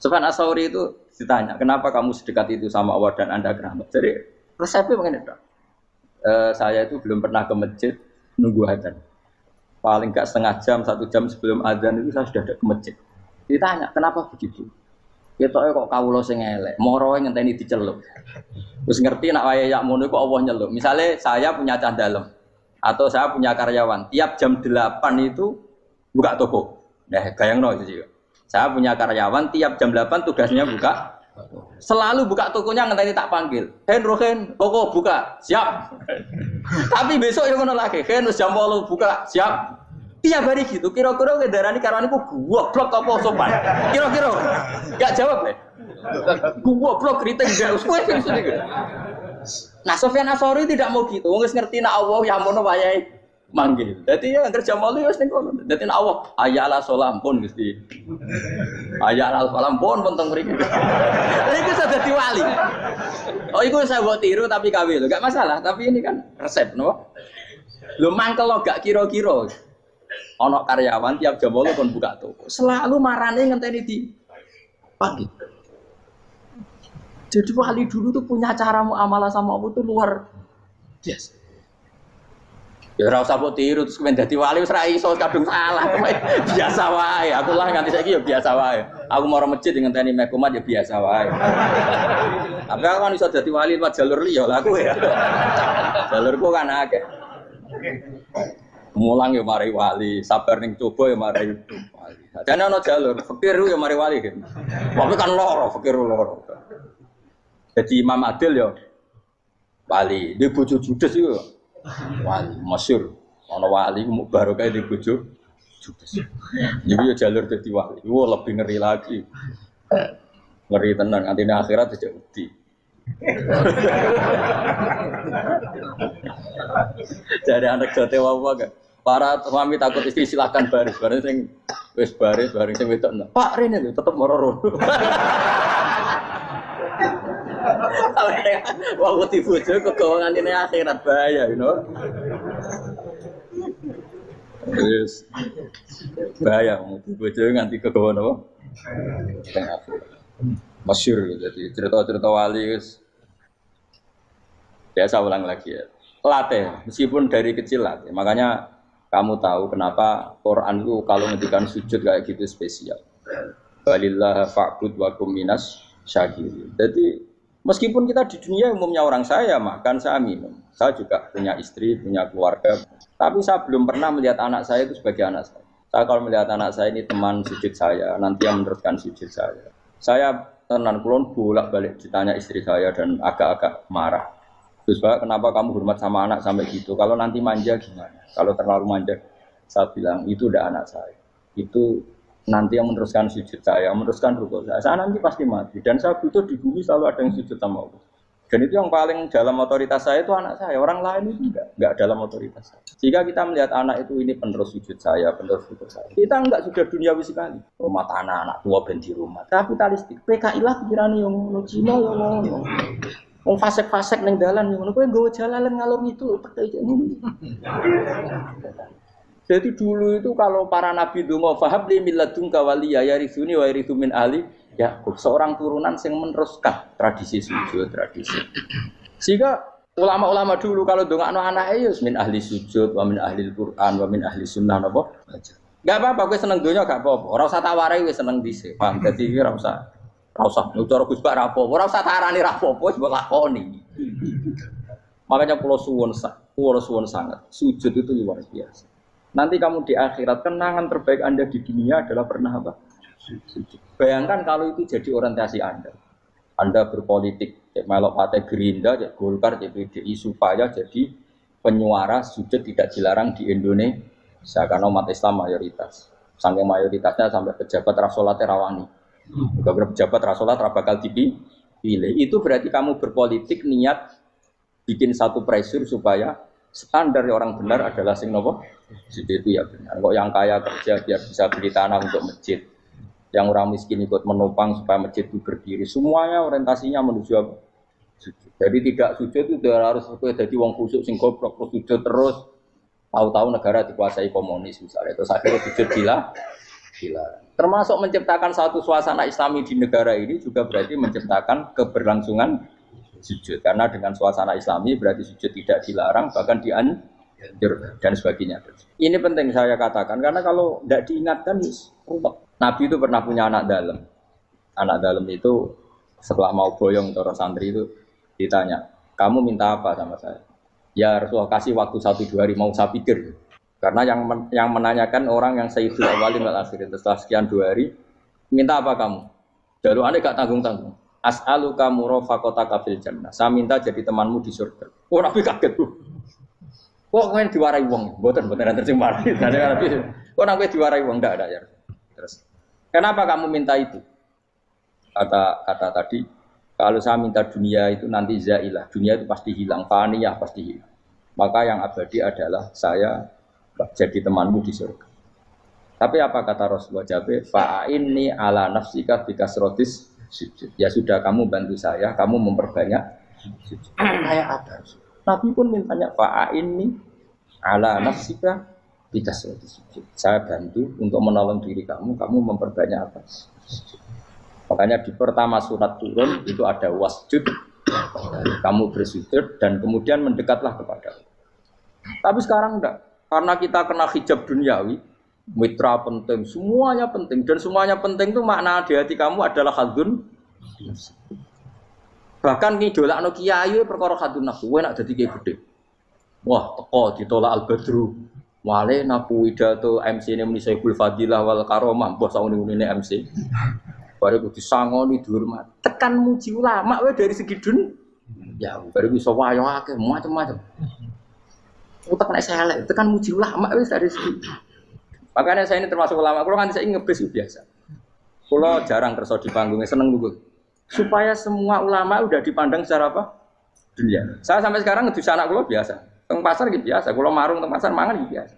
Sufyan Ats-Tsauri itu ditanya, kenapa kamu sedekat itu sama Allah dan Anda keramat? Jadi resepnya begini dok. Saya itu belum pernah ke masjid nunggu adzan. Paling gak setengah jam, 1 jam sebelum adzan itu saya sudah ada ke masjid. Ditanya, kenapa begitu? Ketoke kok kawula sing elek, moro ngenteni diceluk. Wis ngerti nak wayahe yak ngono kok Allah nyeluk. Misale saya punya cah dalem atau saya punya karyawan, tiap jam 8 itu buka toko. Nah, bayangno itu sih. Saya punya karyawan tiap jam 8 tugasnya buka. Selalu buka tokonya ngenteni tak panggil. Rohen, toko buka, siap. Tapi besok ya ngono lagi, wis jam 8 buka, siap. Tiap hari gitu, kira-kira ngendarani karyawanku goblok apa sopan? Kira-kira enggak jawab deh. Goblok kritik enggak usah gitu. Nah, Sufyan Ats-Tsauri tidak mau gitu. Wong wis ngerti nek Allah ya mono wayahe manggil. Dadi ya kerja malu wis ning kono. Dadi nek Allah hayya ala shalah pun Gusti. Hayya ala shalah pun teng mriki. Iku sudah dadi wali. Oh, iku saya buat tiru tapi KW lho, enggak masalah, tapi ini kan resep, no? Lho mangkel lo gak kira-kira. Ono karyawan tiap jam 8 kon buka toko. Selalu marane ngenteni di pagi. Jadi wali dulu tuh punya cara muamalah sama Allah tuh luar biasa. Ya ora usah mbok tiru terus kemen dadi wali wis ra iso kadung salah. Biasa wae. Aku lah nganti saiki ya biasa wae. Aku mau masjid ngenteni mekumat ya biasa wae. Tapi aku kan iso dadi wali lewat jalur liya lah aku ya. Jalurku kan akeh. Mulang ya mari wali, sabar ning coba ya mari wali. Dene ana jalur fikir ya mari wali kan. Tapi kan loro, fikir loro. Jadi Imam Adil ya wali, di bojo judes iku wali masyhur. Ana wali mu barokah di bojo judes. Jadi ya jalur dadi wali. Wah lebih ngeri lagi. Ngeri tenan antine akhirat aja wedi. Jadi anak jote wae gak. Para suami takut istri silakan baris, bareng sing wis baris, bareng sing wedok. Pak rene lho tetep moro-moro. Wah, wedi bojo kegawangan ini akhirat bahaya, you know. Terus bahaya wedi bojo nganti kegawan apa? Masyhur jadi cerita-cerita wali guys. Biasa ulang lagi ya. Latih, meskipun dari kecil latih. Makanya kamu tahu kenapa Quran itu kalau ngendikan sujud kayak gitu spesial. Walillah fa'bud wa kum minas syakirin. Jadi meskipun kita di dunia umumnya orang saya makan, saya minum. Saya juga punya istri, punya keluarga. Tapi saya belum pernah melihat anak saya itu sebagai anak saya. Saya kalau melihat anak saya ini teman sujud saya, nanti yang meneruskan sujud saya. Saya tenan kulon bolak-balik ditanya istri saya dan agak-agak marah. Terus Pak, kenapa kamu hormat sama anak sampai gitu? Kalau nanti manja gimana? Kalau terlalu manja, saya bilang itu udah anak saya. Itu nanti yang meneruskan sujud saya, meneruskan rukuk saya. Saya nanti pasti mati. Dan saya butuh di bumi selalu ada yang sujud sama Allah. Dan itu yang paling dalam otoritas saya itu anak saya. Orang lain itu enggak dalam otoritas saya. Jika kita melihat anak itu ini penerus sujud saya, penerus rukuk saya. Kita enggak sudah duniawi sekali. Rumah tanah anak tua ben di rumah. Kapitalistik. PKI lah pikirannya yang ngono Cina yang ngono. Wong fasek-fasek ning dalan ngono kowe nggawa jalalan ngalor itu petek ngono. Jadi dulu itu kalau para nabi donga fahab li milladunka waliya yarisuni wa yarithu min ahli Yakub, seorang turunan yang meneruskan tradisi sujud, tradisi. Sehingga ulama-ulama dulu kalau dongakno anake ya min ahli sujud, wa min ahli Al-Qur'an, wa min ahli sunnah napa? Enggak apa-apa kowe seneng donya gak apa-apa. Ora usah tak warai wis seneng dhisik. Paham? Dadi ora usah cara Gus Bak rapopo, ora usah tarani rapopo wis mbok lakoni. Makanya kula suwun sangat, sujud itu luar biasa. Nanti kamu di akhirat kenangan terbaik Anda di dunia adalah pernah apa? Sujud. Bayangkan kalau itu jadi orientasi Anda. Anda berpolitik, cek melok partai Gerindra, cek Golkar, cek PDI supaya jadi penyuara sujud tidak dilarang di Indonesia karena umat Islam mayoritas. Saking mayoritasnya sampai pejabat rasolat rawani. Beberapa pejabat rasolat bakal dipilih. Itu berarti kamu berpolitik niat bikin satu pressure supaya standar orang benar adalah sing nopo. Jadi itu ya benar. Kok yang kaya kerja biar bisa beli tanah untuk masjid. Yang orang miskin ikut menopang supaya masjid itu berdiri. Semuanya orientasinya menuju apa? Sujud. Jadi tidak sujud itu harus jadi wong khusyuk sing goblok sujud terus. Tahu-tahu negara dikuasai komunis misalnya. Terus akhirnya sujud gila. Termasuk menciptakan satu suasana Islami di negara ini juga berarti menciptakan keberlangsungan sujud. Karena dengan suasana Islami berarti sujud tidak dilarang bahkan dianjur dan sebagainya. Ini penting saya katakan karena kalau tidak diingatkan ruwet. Nabi itu pernah punya anak dalam. Anak dalam itu setelah mau boyong orang santri itu ditanya, kamu minta apa sama saya? Ya Rasulullah kasih waktu 1-2 hari mau saya pikir. Karena yang menanyakan orang yang sayyidul awwalin wal akhirin setelah sekian 2 hari, minta apa kamu? Jalur Anda gak tanggung-tanggung. As'aluka murafaqataka fil jannah. Saya minta jadi temanmu di surga. Oh Nabi kaget tuh. Kok kalian diwarai wong? Mboten nanti sing mari. Kok Nabi diwarai wong ndak ada ya. Terus kenapa kamu minta itu? Kata tadi, kalau saya minta dunia itu nanti zailah. Dunia itu pasti hilang, faniyah pasti hilang. Maka yang abadi adalah saya jadi temanmu di surga. Tapi apa kata Rasulullah Jabe? Fa'inni ala nafsika bikasrotis sujud. Ya sudah kamu bantu saya, kamu memperbanyak sujud. Kayak apa? Nabi pun mintanya fa'inni ala nafsika Tidak seperti sujud. Saya bantu untuk menolong diri kamu memperbanyak apa? Makanya di pertama surat turun itu ada wasjud, kamu bersujud dan kemudian mendekatlah kepada Allah. Tapi sekarang enggak, karena kita kena hijab duniawi, mitra penting, semuanya penting dan semuanya penting itu makna di hati kamu adalah hadun. Bahkan ngidolakno kiai perkara hadun nafsu, kowe nak dadi kiai gede. Wah, teko ditolak Al-Badru. Wale napu pidato MC ini muni Saiful Fadilah wal Karomah, mbah sauni-unine MC. Baru disangoni dihormat. Tekan muji ulama wae dari segi ya baru bisa wayo akeh macam-macam. Utak nek elek, tekan muji ulama wis dari segi. Makanya saya ini termasuk ulama, kalau kan saya ngebes biasa. Kalau jarang kerso di panggungnya seneng dulu. Supaya semua ulama udah dipandang secara apa? Dunia. Saya sampai sekarang ngedus anak kula biasa. Teng pasar gitu biasa. Kalau marung teng pasar mangan gitu biasa.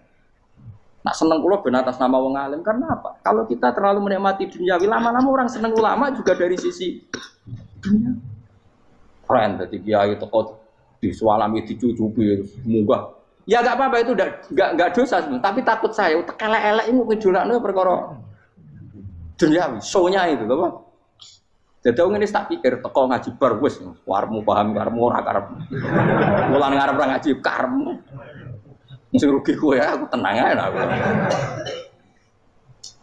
Nak seneng kula ben atas nama wong alim karena apa? Kalau kita terlalu menikmati dunia, lama-lama orang seneng ulama juga dari sisi dunia. Keren tadi kiai teko disualami dicucupi munggah. Ya enggak apa-apa itu enggak dosa sebenarnya, tapi takut saya utek elek-elek ini ngidolakno perkara duniawi, show-nya itu apa? Jadi orang ini tak pikir teko ngaji bar wis warmu paham karmu ora karep. Mulan ngarep ora ngaji karmu. Sing rugi kowe ya aku tenang ae aku.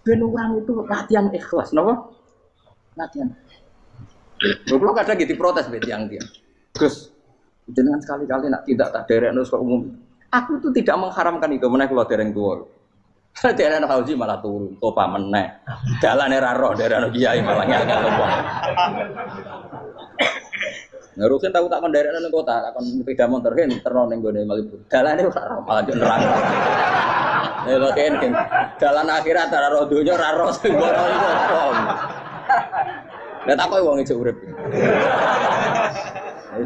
Ben orang itu latihan ikhlas, napa? Latihan. Kalau kadang gitu protes mbek tiang-tiang. Gus, jenengan sekali-kali nak tidak tak derekno kok umum. Aku itu tidak mengharamkan itu meneh kula dereng tuwa. Dereng haji malah turun, topa meneh. Dalane ra roh dereng kiai malah ngel topa. Ngarusin tahu tak mendarekno ning kota, takon sepeda motor kan terno ning gone Malibu. Dalane ora roh malah yo nerang. Lha kan dalan akhirat ora roh donya ora roh sing ora iku apa. Lah tak kowe wong ijo urip.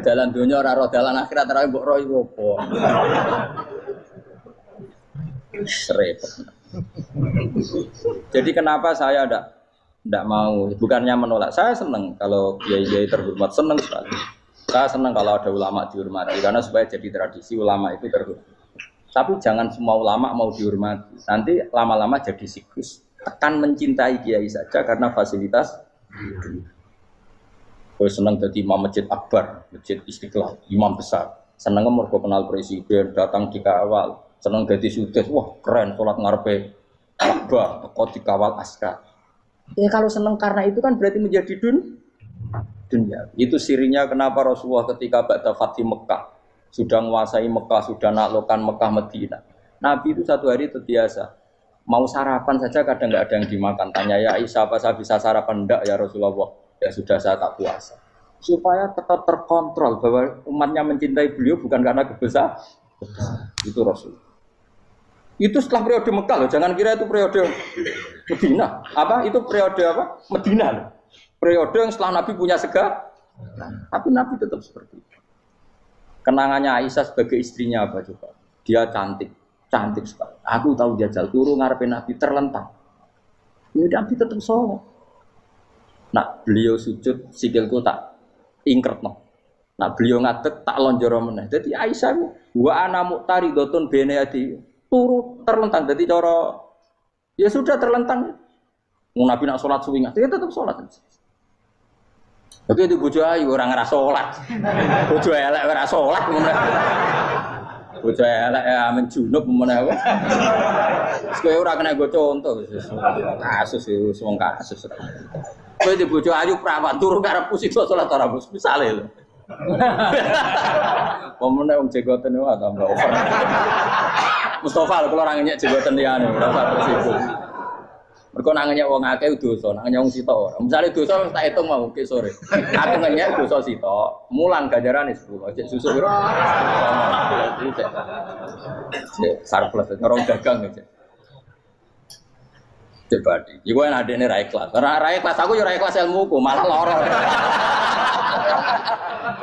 Dalan donya ora roh dalan akhirat ora mbok roh iku apa. Repot. Jadi kenapa saya tidak mau, bukannya menolak, saya senang kalau kiai-kiai terhormat, senang sekali. Saya senang kalau ada ulama dihormati, karena supaya jadi tradisi ulama itu terhormat. Tapi jangan semua ulama mau dihormati, nanti lama-lama jadi siklus. Tekan mencintai kiai saja karena fasilitas. Saya senang jadi imam masjid akbar, masjid Istiqlal, imam besar. Senang mergo kenal presiden, datang dikawal. Senang jadi sudes, wah keren, sholat ngarepe Ka'bah, kok dikawal askar. Ya kalau senang karena itu kan berarti menjadi dunia. Itu sirinya kenapa Rasulullah ketika ba'da Fathi Mekah sudah menguasai Mekah, sudah naklukkan Mekah Madinah. Nabi itu satu hari terbiasa mau sarapan saja kadang nggak ada yang dimakan. Tanya ya Aisyah apa saya bisa sarapan? Enggak ya Rasulullah. Ya sudah saya tak puasa. Supaya tetap terkontrol bahwa umatnya mencintai beliau bukan karena kebesaran. Itu Rasul. Itu setelah periode Mekah loh, jangan kira itu periode Medina. Apa? Itu periode apa? Medina loh. Periode yang setelah Nabi punya segala. Tapi Nabi tetap seperti itu. Kenangannya Aisyah sebagai istrinya apa coba? Dia cantik, cantik sekali. Aku tahu dia jal turu ngarepin Nabi terlentang. Ya Nabi tetap sholat. Nak beliau sujud sikilku tak ingkretno. Nak beliau ngadeg tak lonjoro meneh. Jadi Aisyah wa ana muqtaridotun bene adi turu terlentang, jadi cara ya sudah terlentang. Nabi nak sholat suwingat, dia tetap sholat. Tapi itu bojo ayu orang ngerasa sholat, bojo elek ngerasa sholat, bojo elek ya menjunub menawa. Sekali orang kena gue contoh, kasus itu semua kasus. Kau itu bojo ayu perawan turu karena pusing sholat orang bos misalnya lo. Pemenang wong jegoten wae tambah over. Mustafa kalau orang nyek jegoten liyane ora usah tersinggung. Mergo nang nyek wong akeh dosa, nang nyek wong sitok ora. Misale dosa tak hitung mau ke sore. Aku nyek dosa sitok, mulang ganjarane 10. Cek susu piro? Cek surplus ngerong dagang cek. Cek badi. Iku enak adene ra ikhlas. Ora ikhlas aku yo ora ikhlas ilmuku, malah lara.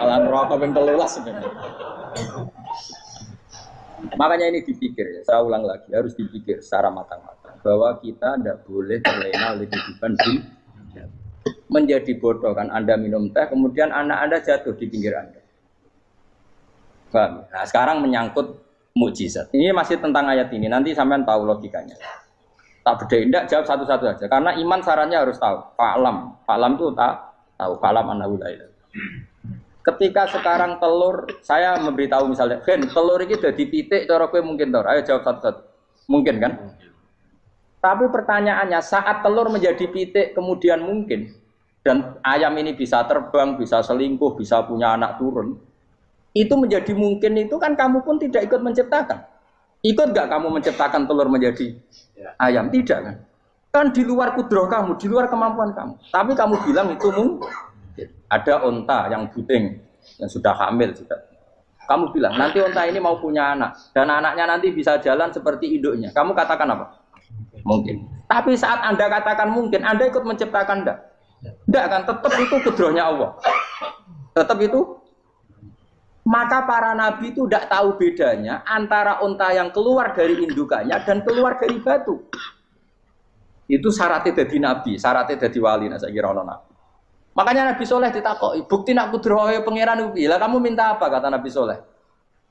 Kalau rokok yang telulas sebenarnya. Makanya ini dipikir ya, saya ulang lagi harus dipikir secara matang-matang bahwa kita tidak boleh terlena oleh kehidupan dunia. Menjadi bodoh kan Anda minum teh, kemudian anak Anda jatuh di pinggir Anda. Paham? Nah sekarang menyangkut mukjizat. Ini masih tentang ayat ini. Nanti sampean tahu logikanya. Tak bedain, tidak jawab satu-satu aja. Karena iman syaratnya harus tahu. Fa'lam itu tak tahu. Fa'lam annahu la ilaha. Ketika sekarang telur, saya memberitahu misalnya, Ben, telur ini udah dipitik, cara kowe mungkin tor. Ayo jawab satu-satu. Mungkin kan? Tapi pertanyaannya, saat telur menjadi pitik kemudian mungkin, dan ayam ini bisa terbang, bisa selingkuh, bisa punya anak turun, itu menjadi mungkin itu kan kamu pun tidak ikut menciptakan. Ikut gak kamu menciptakan telur menjadi ayam? Tidak kan? Kan di luar kudroh kamu, di luar kemampuan kamu. Tapi kamu bilang itu mungkin. Ada onta yang buding, yang sudah hamil sudah. Kamu bilang nanti onta ini mau punya anak dan anaknya nanti bisa jalan seperti induknya. Kamu katakan apa? Mungkin. Tapi saat Anda katakan mungkin, Anda ikut menciptakan enggak? Enggak kan? Tetap itu kudrohnya Allah. Tetap itu. Maka para nabi itu tidak tahu bedanya antara onta yang keluar dari indukannya dan keluar dari batu. Itu syaratnya jadi nabi, syaratnya jadi wali. Nah, saya kira ono nabi. Makanya Nabi Soleh ditakoki, bukti nak kudrohe pangeran itu. Lah kamu minta apa kata Nabi Soleh?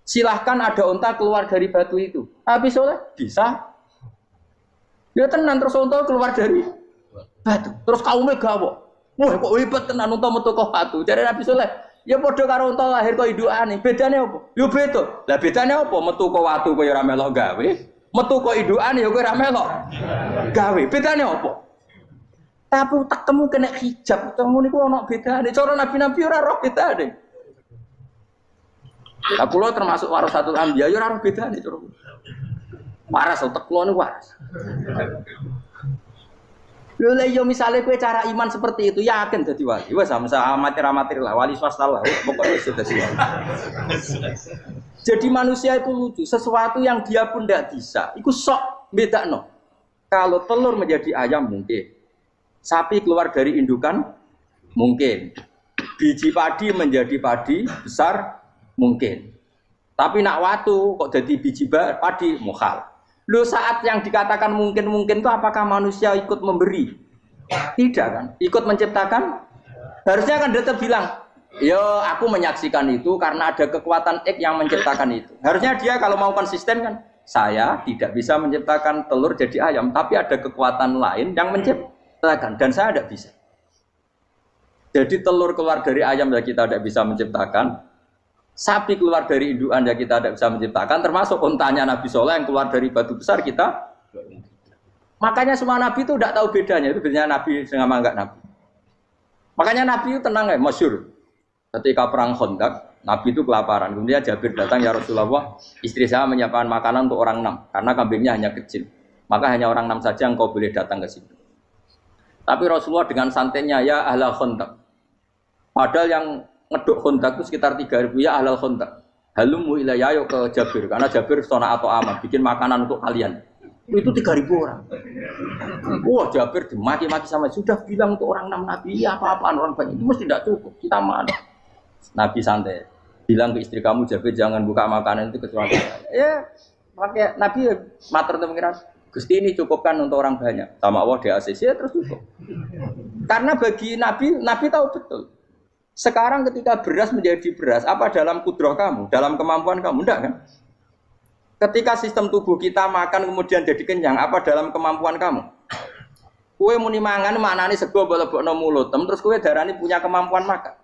Silahkan ada unta keluar dari batu itu. Nabi Soleh bisa. Ya tenan terus unta keluar dari batu. Terus kaumnya gawo. Wah kok hebat tenan unta metu kok batu. Jadi Nabi Soleh, ya padha karo unta lahir kok indukane. Bedane apa? Yo beda. Lah bedane apa? Metu kok watu kok ya ora melok gawe. Metu kok indukane ya kok ora melok gawe. Bedane apa? Tapi utakmu kena hijab, kamu niku ana bedane. Cara nabi-nabi ora roh bedane. Lah kula termasuk warasatul anbiya ya ora roh bedane cara. Waras utek kula niku waras. Lho lha yo misale kowe cara iman seperti itu yakin dadi wali. Wes sampe amatir-amatir lah wali swasta lah. Pokoke wis dadi wali. Jadi manusia itu lucu, sesuatu yang dia pun tidak bisa. Iku sok bedakno. Kalau telur menjadi ayam mungkin. Sapi keluar dari indukan mungkin, biji padi menjadi padi besar mungkin, tapi nak watu kok jadi biji padi mukhal. Lu saat yang dikatakan mungkin itu apakah manusia ikut memberi? Tidak kan? Ikut menciptakan? Harusnya kan tetap bilang, yo aku menyaksikan itu karena ada kekuatan X yang menciptakan itu. Harusnya dia kalau mau konsisten kan, saya tidak bisa menciptakan telur jadi ayam, tapi ada kekuatan lain yang menciptakan. Dan saya tidak bisa. Jadi telur keluar dari ayam ya kita tidak bisa menciptakan. Sapi keluar dari indukan ya kita tidak bisa menciptakan. Termasuk untanya Nabi Soleh yang keluar dari batu besar kita. Makanya semua Nabi itu tidak tahu bedanya. Itu bedanya Nabi sama enggak Nabi. Makanya Nabi itu tenang ya, masyhur. Ketika perang Khandaq, Nabi itu kelaparan. Kemudian Jabir datang, ya Rasulullah, istri saya menyiapkan makanan untuk orang 6. Karena kambingnya hanya kecil. Maka hanya orang 6 saja yang kau boleh datang ke situ. Tapi Rasulullah dengan santainya, ya ahlal Khandaq. Padahal yang ngeduk Khandaq itu sekitar 3.000, ya ahlal Khandaq. Halumu ilayya yuk ke Jabir. Karena Jabir sona atau aman, bikin makanan untuk kalian. Itu 3.000 orang. Wah Jabir dimaki-maki sama, sudah bilang untuk orang 6 Nabi, ya apa-apaan orang banyak. Itu mesti tidak cukup, kita mana. Nabi santai. Bilang ke istri kamu, Jabir jangan buka makanan itu kecuali. Ya, pakai Nabi matur untuk mengira. Gusti ini cukupkan untuk orang banyak. Sama Allah di ACC ya terus cukup. Karena bagi Nabi tahu betul. Sekarang ketika beras menjadi beras, apa dalam kudroh kamu? Dalam kemampuan kamu? Enggak kan? Ketika sistem tubuh kita makan kemudian jadi kenyang, apa dalam kemampuan kamu? Kue muni mangan maknane sego bolebokno mulut, terus kue darani punya kemampuan makan.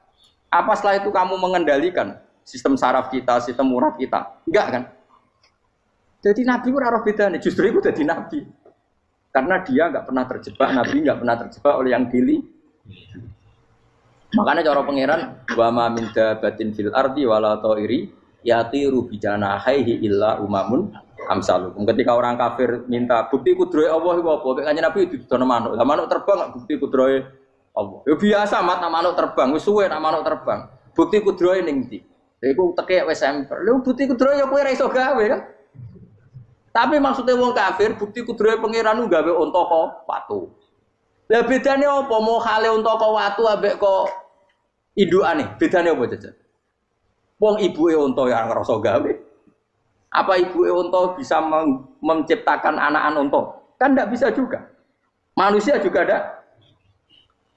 Apa setelah itu kamu mengendalikan sistem saraf kita, sistem urat kita? Enggak kan? Jadi Nabi ora roh bedane, justru itu jadi Nabi. Karena dia enggak pernah terjebak, Nabi enggak pernah terjebak oleh yang dili. Makanya cara pangeran wa ma min dabatin fil ardi wala ta'iri yatiru bijanahihi illa umamun amsalukum. Ketika orang kafir minta bukti kudrohe Allah iku apa? Kanjeng Nabi didono manuk. Lah manuk terbang bukti kudrohe Allah. Ya biasa mat manuk terbang, wis suwe nak manuk terbang. Bukti kudrohe ning ndi? Iku tekek wis semper. Lha bukti kudrohe ya kowe ora iso gawe kan? Tapi maksudnya wong kafir bukti kudrohe pangeran gawe unta kok watu. Lah bedane apa? Mau khale unta kok watu ambek kok indukane? Bedane apa jajan? Wong ibuke unta ya ngrasa gawe. Apa ibuke unta bisa menciptakan anakan unta? Kan enggak bisa juga. Manusia juga ada.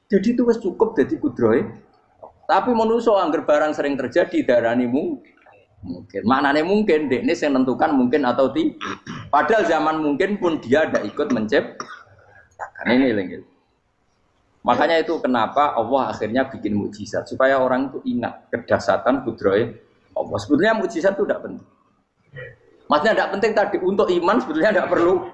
Jadi itu wis cukup dadi kudrohe. Tapi manusa angger barang sering terjadi darani Mungkin. Maknanya mungkin, ini yang menentukan mungkin atau tidak. Padahal zaman mungkin pun dia tidak ikut menciptakan. Ini lagi. Makanya itu kenapa Allah akhirnya bikin mukjizat supaya orang itu ingat kedahsyatan kudroy Allah. Sebetulnya mukjizat itu tidak penting. Maksudnya tidak penting tadi untuk iman sebetulnya tidak perlu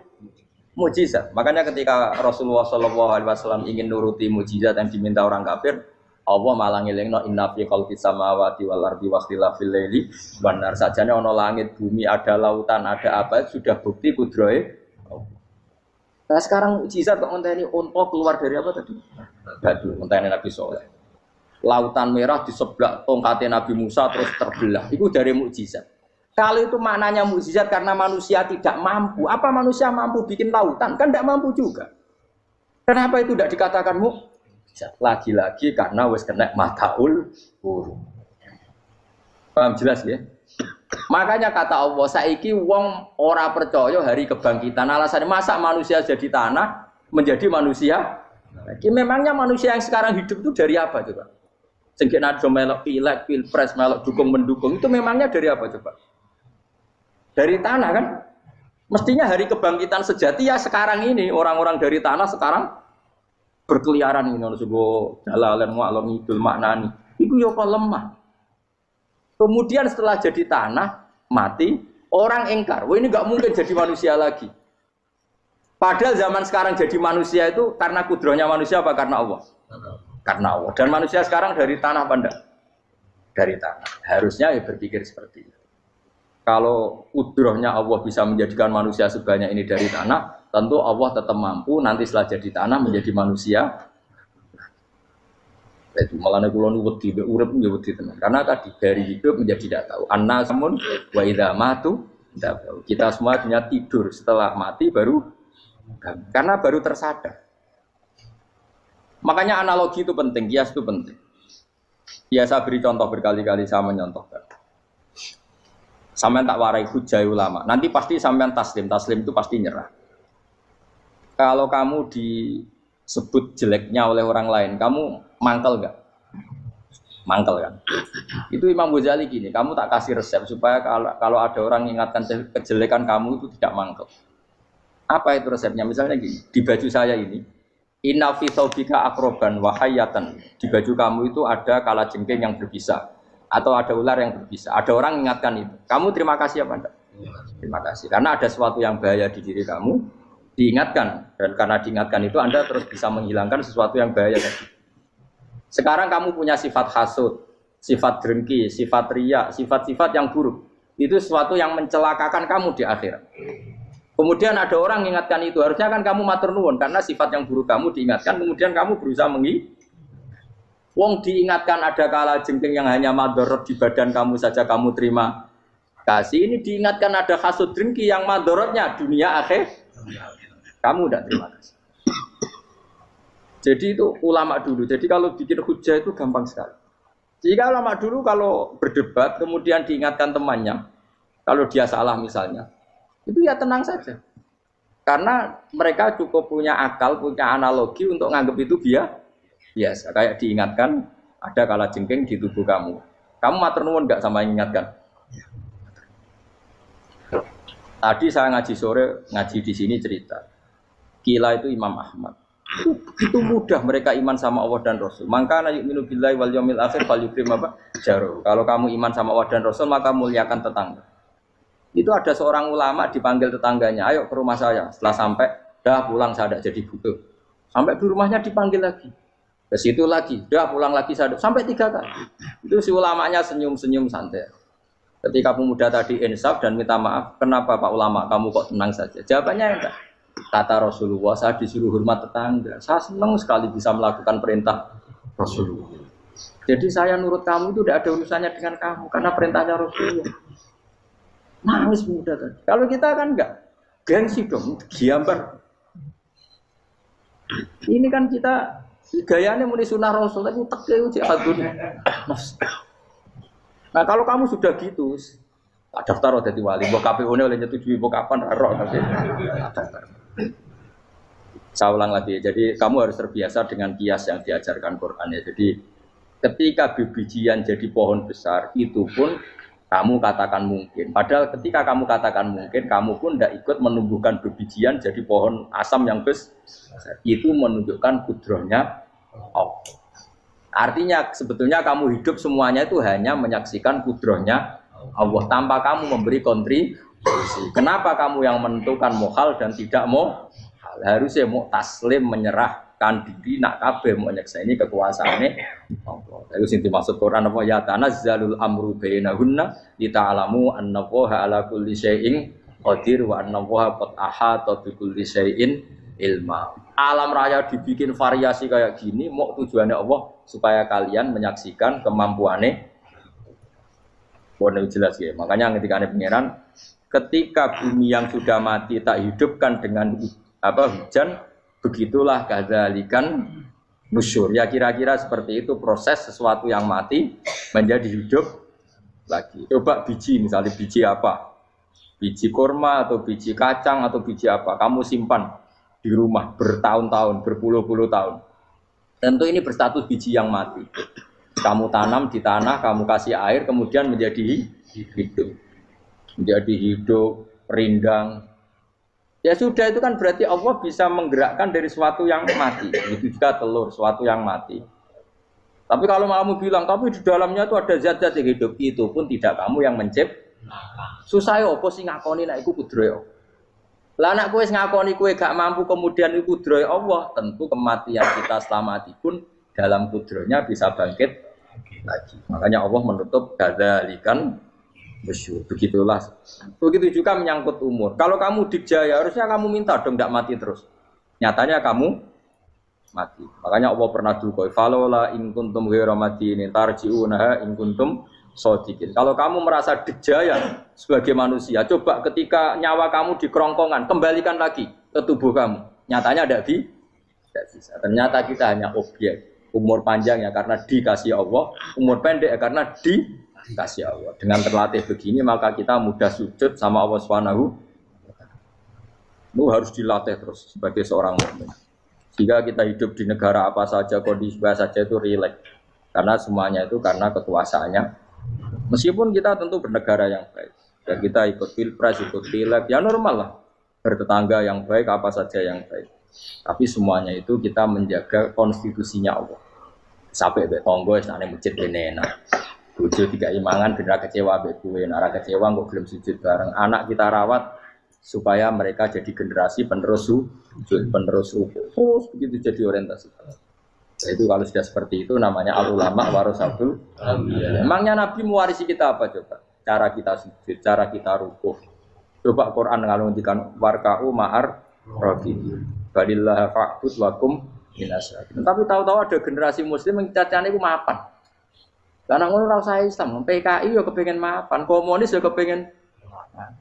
mukjizat. Makanya ketika Rasulullah SAW ingin nuruti mukjizat yang diminta orang kafir, Allah malah ngelingno inna fi khalqis samawati wal ardi wa ikhtilafil laili wan nar. Sajane ana langit, bumi, ada lautan, ada apa sudah bukti kudroy. Nah sekarang mukjizat kok ngenteni unta keluar dari apa tadi? Batu, ngenteni Nabi Soleh. Lautan merah di sebelah tongkatnya Nabi Musa terus terbelah. Itu dari mukjizat. Kalau itu maknanya mukjizat karena manusia tidak mampu. Apa manusia mampu bikin lautan? Kan tidak mampu juga. Kenapa itu tidak dikatakan mukjizat? Lagi-lagi karena wis kena mataul huruf. Paham jelas ya? Makanya kata Allah, saiki wong ora percaya hari kebangkitan. Alasannya masa manusia jadi tanah menjadi manusia? Memangnya manusia yang sekarang hidup itu dari apa coba? Sengke nado melok pilek, pilpres, melok dukung mendukung itu memangnya dari apa coba? Dari tanah kan? Mestinya hari kebangkitan sejati ya sekarang ini orang-orang dari tanah sekarang berkeliaran ini ono sugo dalalan walam idul maknani. Iku yo kok lemah. Kemudian setelah jadi tanah, mati, orang engkar. Wah ini nggak mungkin jadi manusia lagi. Padahal zaman sekarang jadi manusia itu karena kudrohnya manusia apa karena Allah? Karena Allah. Dan manusia sekarang dari tanah apa enggak? Dari tanah. Harusnya ya berpikir seperti itu. Kalau kudrohnya Allah bisa menjadikan manusia sebanyak ini dari tanah, tentu Allah tetap mampu nanti setelah jadi tanah menjadi manusia. Itu malah kula nu wedi urip nggih wedi tenan. Karena tadi dari hidup menjadi tidak tahu. Annasamun wa idza matu tahu. Kita semua hanya tidur setelah mati baru karena baru tersadar. Makanya analogi itu penting, kias itu penting. Biasa beri contoh berkali-kali saya menyontohkan. Sampean tak warai hujah ulama. Nanti pasti sampean taslim itu pasti nyerah. Kalau kamu disebut jeleknya oleh orang lain, kamu mangkel enggak? Mangkel kan? Itu Imam Ghazali gini, kamu tak kasih resep supaya kalau ada orang mengingatkan kejelekan kamu itu tidak mangkel. Apa itu resepnya? Misalnya gini, di baju saya ini, inna fi thawbika akroban wa hayatan. Di baju kamu itu ada kalajengking yang berbisa atau ada ular yang berbisa. Ada orang mengingatkan itu. Kamu terima kasih apa enggak? Terima kasih. Karena ada sesuatu yang bahaya di diri kamu, diingatkan. Dan karena diingatkan itu Anda terus bisa menghilangkan sesuatu yang bahaya tadi. Sekarang kamu punya sifat hasud, sifat dengki, sifat riya, sifat-sifat yang buruk. Itu sesuatu yang mencelakakan kamu di akhirat. Kemudian ada orang mengingatkan itu. Harusnya kan kamu matur nuwun karena sifat yang buruk kamu diingatkan. Kemudian kamu berusaha Wong diingatkan ada kalajengking yang hanya madorot di badan kamu saja kamu terima kasih. Ini diingatkan ada hasud dengki yang madorotnya dunia akhir. Kamu tidak terima kasih. Jadi itu ulama dulu. Jadi kalau bikin hujah itu gampang sekali. Jika ulama dulu kalau berdebat kemudian diingatkan temannya, kalau dia salah misalnya, itu ya tenang saja. Karena mereka cukup punya akal, punya analogi untuk nganggap itu biasa. Kayak diingatkan ada kalajengking di tubuh kamu. Kamu matur nuwun enggak sama ingatkan? Tadi saya ngaji sore, ngaji di sini cerita. Kila itu Imam Ahmad. Itu mudah mereka iman sama Allah dan Rasul. Maka yu'minu billahi wal yaumil akhir falyukrim apa? Jaru. Kalau kamu iman sama Allah dan Rasul maka muliakan tetangga. Itu ada seorang ulama dipanggil tetangganya, ayo ke rumah saya. Setelah sampai, dah pulang saya tidak jadi butuh. Sampai di rumahnya dipanggil lagi. Ke situ lagi, dah pulang lagi saya sampai 3 kali. Itu si ulamanya senyum-senyum santai. Ketika pemuda tadi insaf dan minta maaf, kenapa Pak Ulama kamu kok tenang saja? Jawabannya enggak. Kata Rasulullah, saya disuruh hormat tetangga. Saya senang sekali bisa melakukan perintah Rasulullah. Jadi saya nurut kamu itu tidak ada urusannya dengan kamu, karena perintahnya Rasulullah. Nangis muda tadi. Kalau kita kan enggak, gengsi dong, giambar. Ini kan kita gayanya muni sunnah Rasul, tapi tekeu jihadun. Nah kalau kamu sudah gitu, daftar jadi wali, mbok KPU-ne oleh nyetujui mbok kapan roh nanti. Saya ulang lagi, jadi kamu harus terbiasa dengan kias yang diajarkan Quran ya. Jadi ketika bibijian jadi pohon besar, itu pun Kamu katakan mungkin. Padahal ketika kamu katakan mungkin, kamu pun tidak ikut menumbuhkan bebijian jadi pohon asam yang besar. Itu menunjukkan kudrohnya Allah. Artinya sebetulnya kamu hidup semuanya itu hanya menyaksikan kudrohnya Allah tanpa kamu memberi kontribusi. Kenapa kamu yang menentukan mohal dan tidak mau? Harusnya mau taslim menyerahkan diri nak kabeh mau nyekseni kekuasaane Allah. Itu sing dimaksud Quran apa ya tanazzalul amru bainahunna lita'lamu annallaha ala kulli syai'in qadir wa annallaha qad ahata bi kulli syai'in ilma. Alam raya dibikin variasi kayak gini mau tujuannya Allah supaya kalian menyaksikan kemampuannya. Boleh jelas ya. Makanya ketika ada pangeran, ketika bumi yang sudah mati tak hidupkan dengan hujan, begitulah kadzalikan nusyur. Ya kira-kira seperti itu proses sesuatu yang mati menjadi hidup lagi. Coba biji, misalnya biji apa? Biji kurma atau biji kacang atau biji apa? Kamu simpan di rumah bertahun-tahun, berpuluh-puluh tahun. Tentu ini berstatus biji yang mati. Kamu tanam di tanah, kamu kasih air, kemudian menjadi hidup. Menjadi hidup, rindang. Ya sudah, itu kan berarti Allah bisa menggerakkan dari sesuatu yang mati. Itu juga telur, sesuatu yang mati. Tapi kalau kamu bilang, tapi di dalamnya itu ada zat-zat yang hidup, itu pun tidak kamu yang menciptakan. Susah ya, apa sih ngakoni nak iku kudroyo. Lah anak kowe ngakoni kowe gak mampu kemudian iku kudrohe Allah, tentu kematian kita setelah mati pun dalam kudrohnya bisa bangkit lagi. Makanya Allah menutup kadzalikan nusyur. Begitulah. Begitu juga menyangkut umur. Kalau kamu dijaya harusnya kamu minta dong tidak mati terus. Nyatanya kamu mati. Makanya Allah pernah duga falola in kuntum ghairu madinin tarji'unaha in kuntum shodiqin. Kalau kamu merasa dijaya sebagai manusia, coba ketika nyawa kamu di kerongkongan, kembalikan lagi ke tubuh kamu. Nyatanya tidak bisa. Ternyata kita hanya objek. Umur panjang ya karena dikasih Allah, umur pendek ya karena dikasih Allah. Dengan terlatih begini maka kita mudah sujud sama Allah Subhanahu. Itu harus dilatih terus sebagai seorang mukmin. Jika kita hidup di negara apa saja, kondisi apa saja itu rileks. Karena semuanya itu karena kekuasaannya. Meskipun kita tentu bernegara yang baik, dan kita ikut pilpres, ikut pileg, ya normal lah. Bertetangga yang baik, apa saja yang baik. Tapi semuanya itu kita menjaga konstitusinya Allah. Sampai be tonggo, istilahnya masjid benena. Bojo tiga imangan, benar kecewa be kue, nara kecewa nggak belum sujud bareng. Anak kita rawat supaya mereka jadi generasi penerus sujud, penerus ruku. Terus begitu jadi orientasi. Nah, itu kalau sudah seperti itu namanya al-ulama warasatul anbiya. Emangnya Nabi mewarisi kita apa coba? Cara kita sujud, cara kita rukuk. Coba Quran ngaluntikan warka'u ma'ar rakiin. Balillah fa'bud wakum minasyakirin. Tapi tahu-tahu ada generasi muslim yang cacane iku mapan. Karena ngono ora usah Islam, PKI yo kepengin mapan, komunis yo kepengin mapan.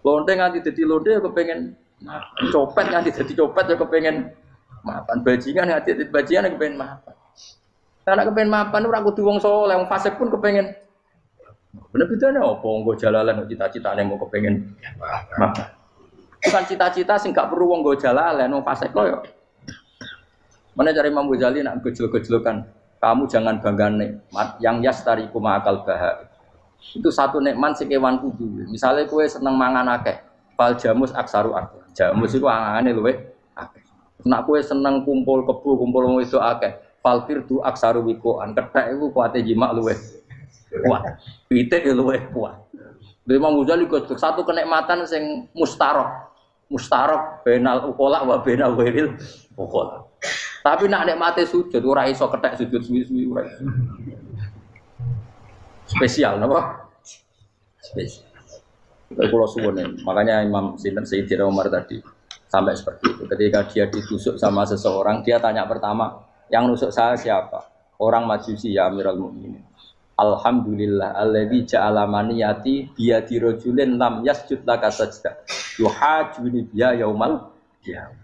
Lonte nganti dadi lonte yo kepengin mapan. Copet nganti dadi copet yo kepengin mapan, bajingan hati bajingan kepengen mapan. Karena kepengen mapan ora kudu wong saleh, wong fasik pun kepengen. Bener bedane apa nggo jalalan cita-citane mau kepengen mapan. Bukan cita-cita sing gak perlu wong nggo jalalan, wong fasik kok yo. Mana cari Imam Ghazali nak gejol-gejolokan, kamu jangan bangga nikmat yang yastariku ma'akal baha. Itu satu nikmat sing kewan kudu. Misale kowe seneng mangan akeh, fal jamus aksaru akeh. Jamus iku angane luwih akeh. Nak kowe seneng kumpul kebo, kumpul wong wedok akeh. Falfir tu aksaru wikoan. Kethek iku kuwate jimak luwih kuat. Pitik luwih kuat. Dari Imam Ghazali kok satu kenikmatan sing mustarok. Mustarok benal ukola wa benal wiril ukola. Tapi nak nikmate sujud ora iso kethek sujud suwi-suwi ora. Spesial napa? Spesial. Kalau suwun makanya Imam Sayyidina Umar tadi sampai seperti itu. Ketika dia ditusuk sama seseorang, dia tanya pertama, yang nusuk saya siapa? Orang Majusi ya Amirul Mukminin. Alhamdulillah alladzi ja'ala maniyati biyadi rajulin lam yasjud laka sajdah. Yuhajuni biya yaumal qiyamah.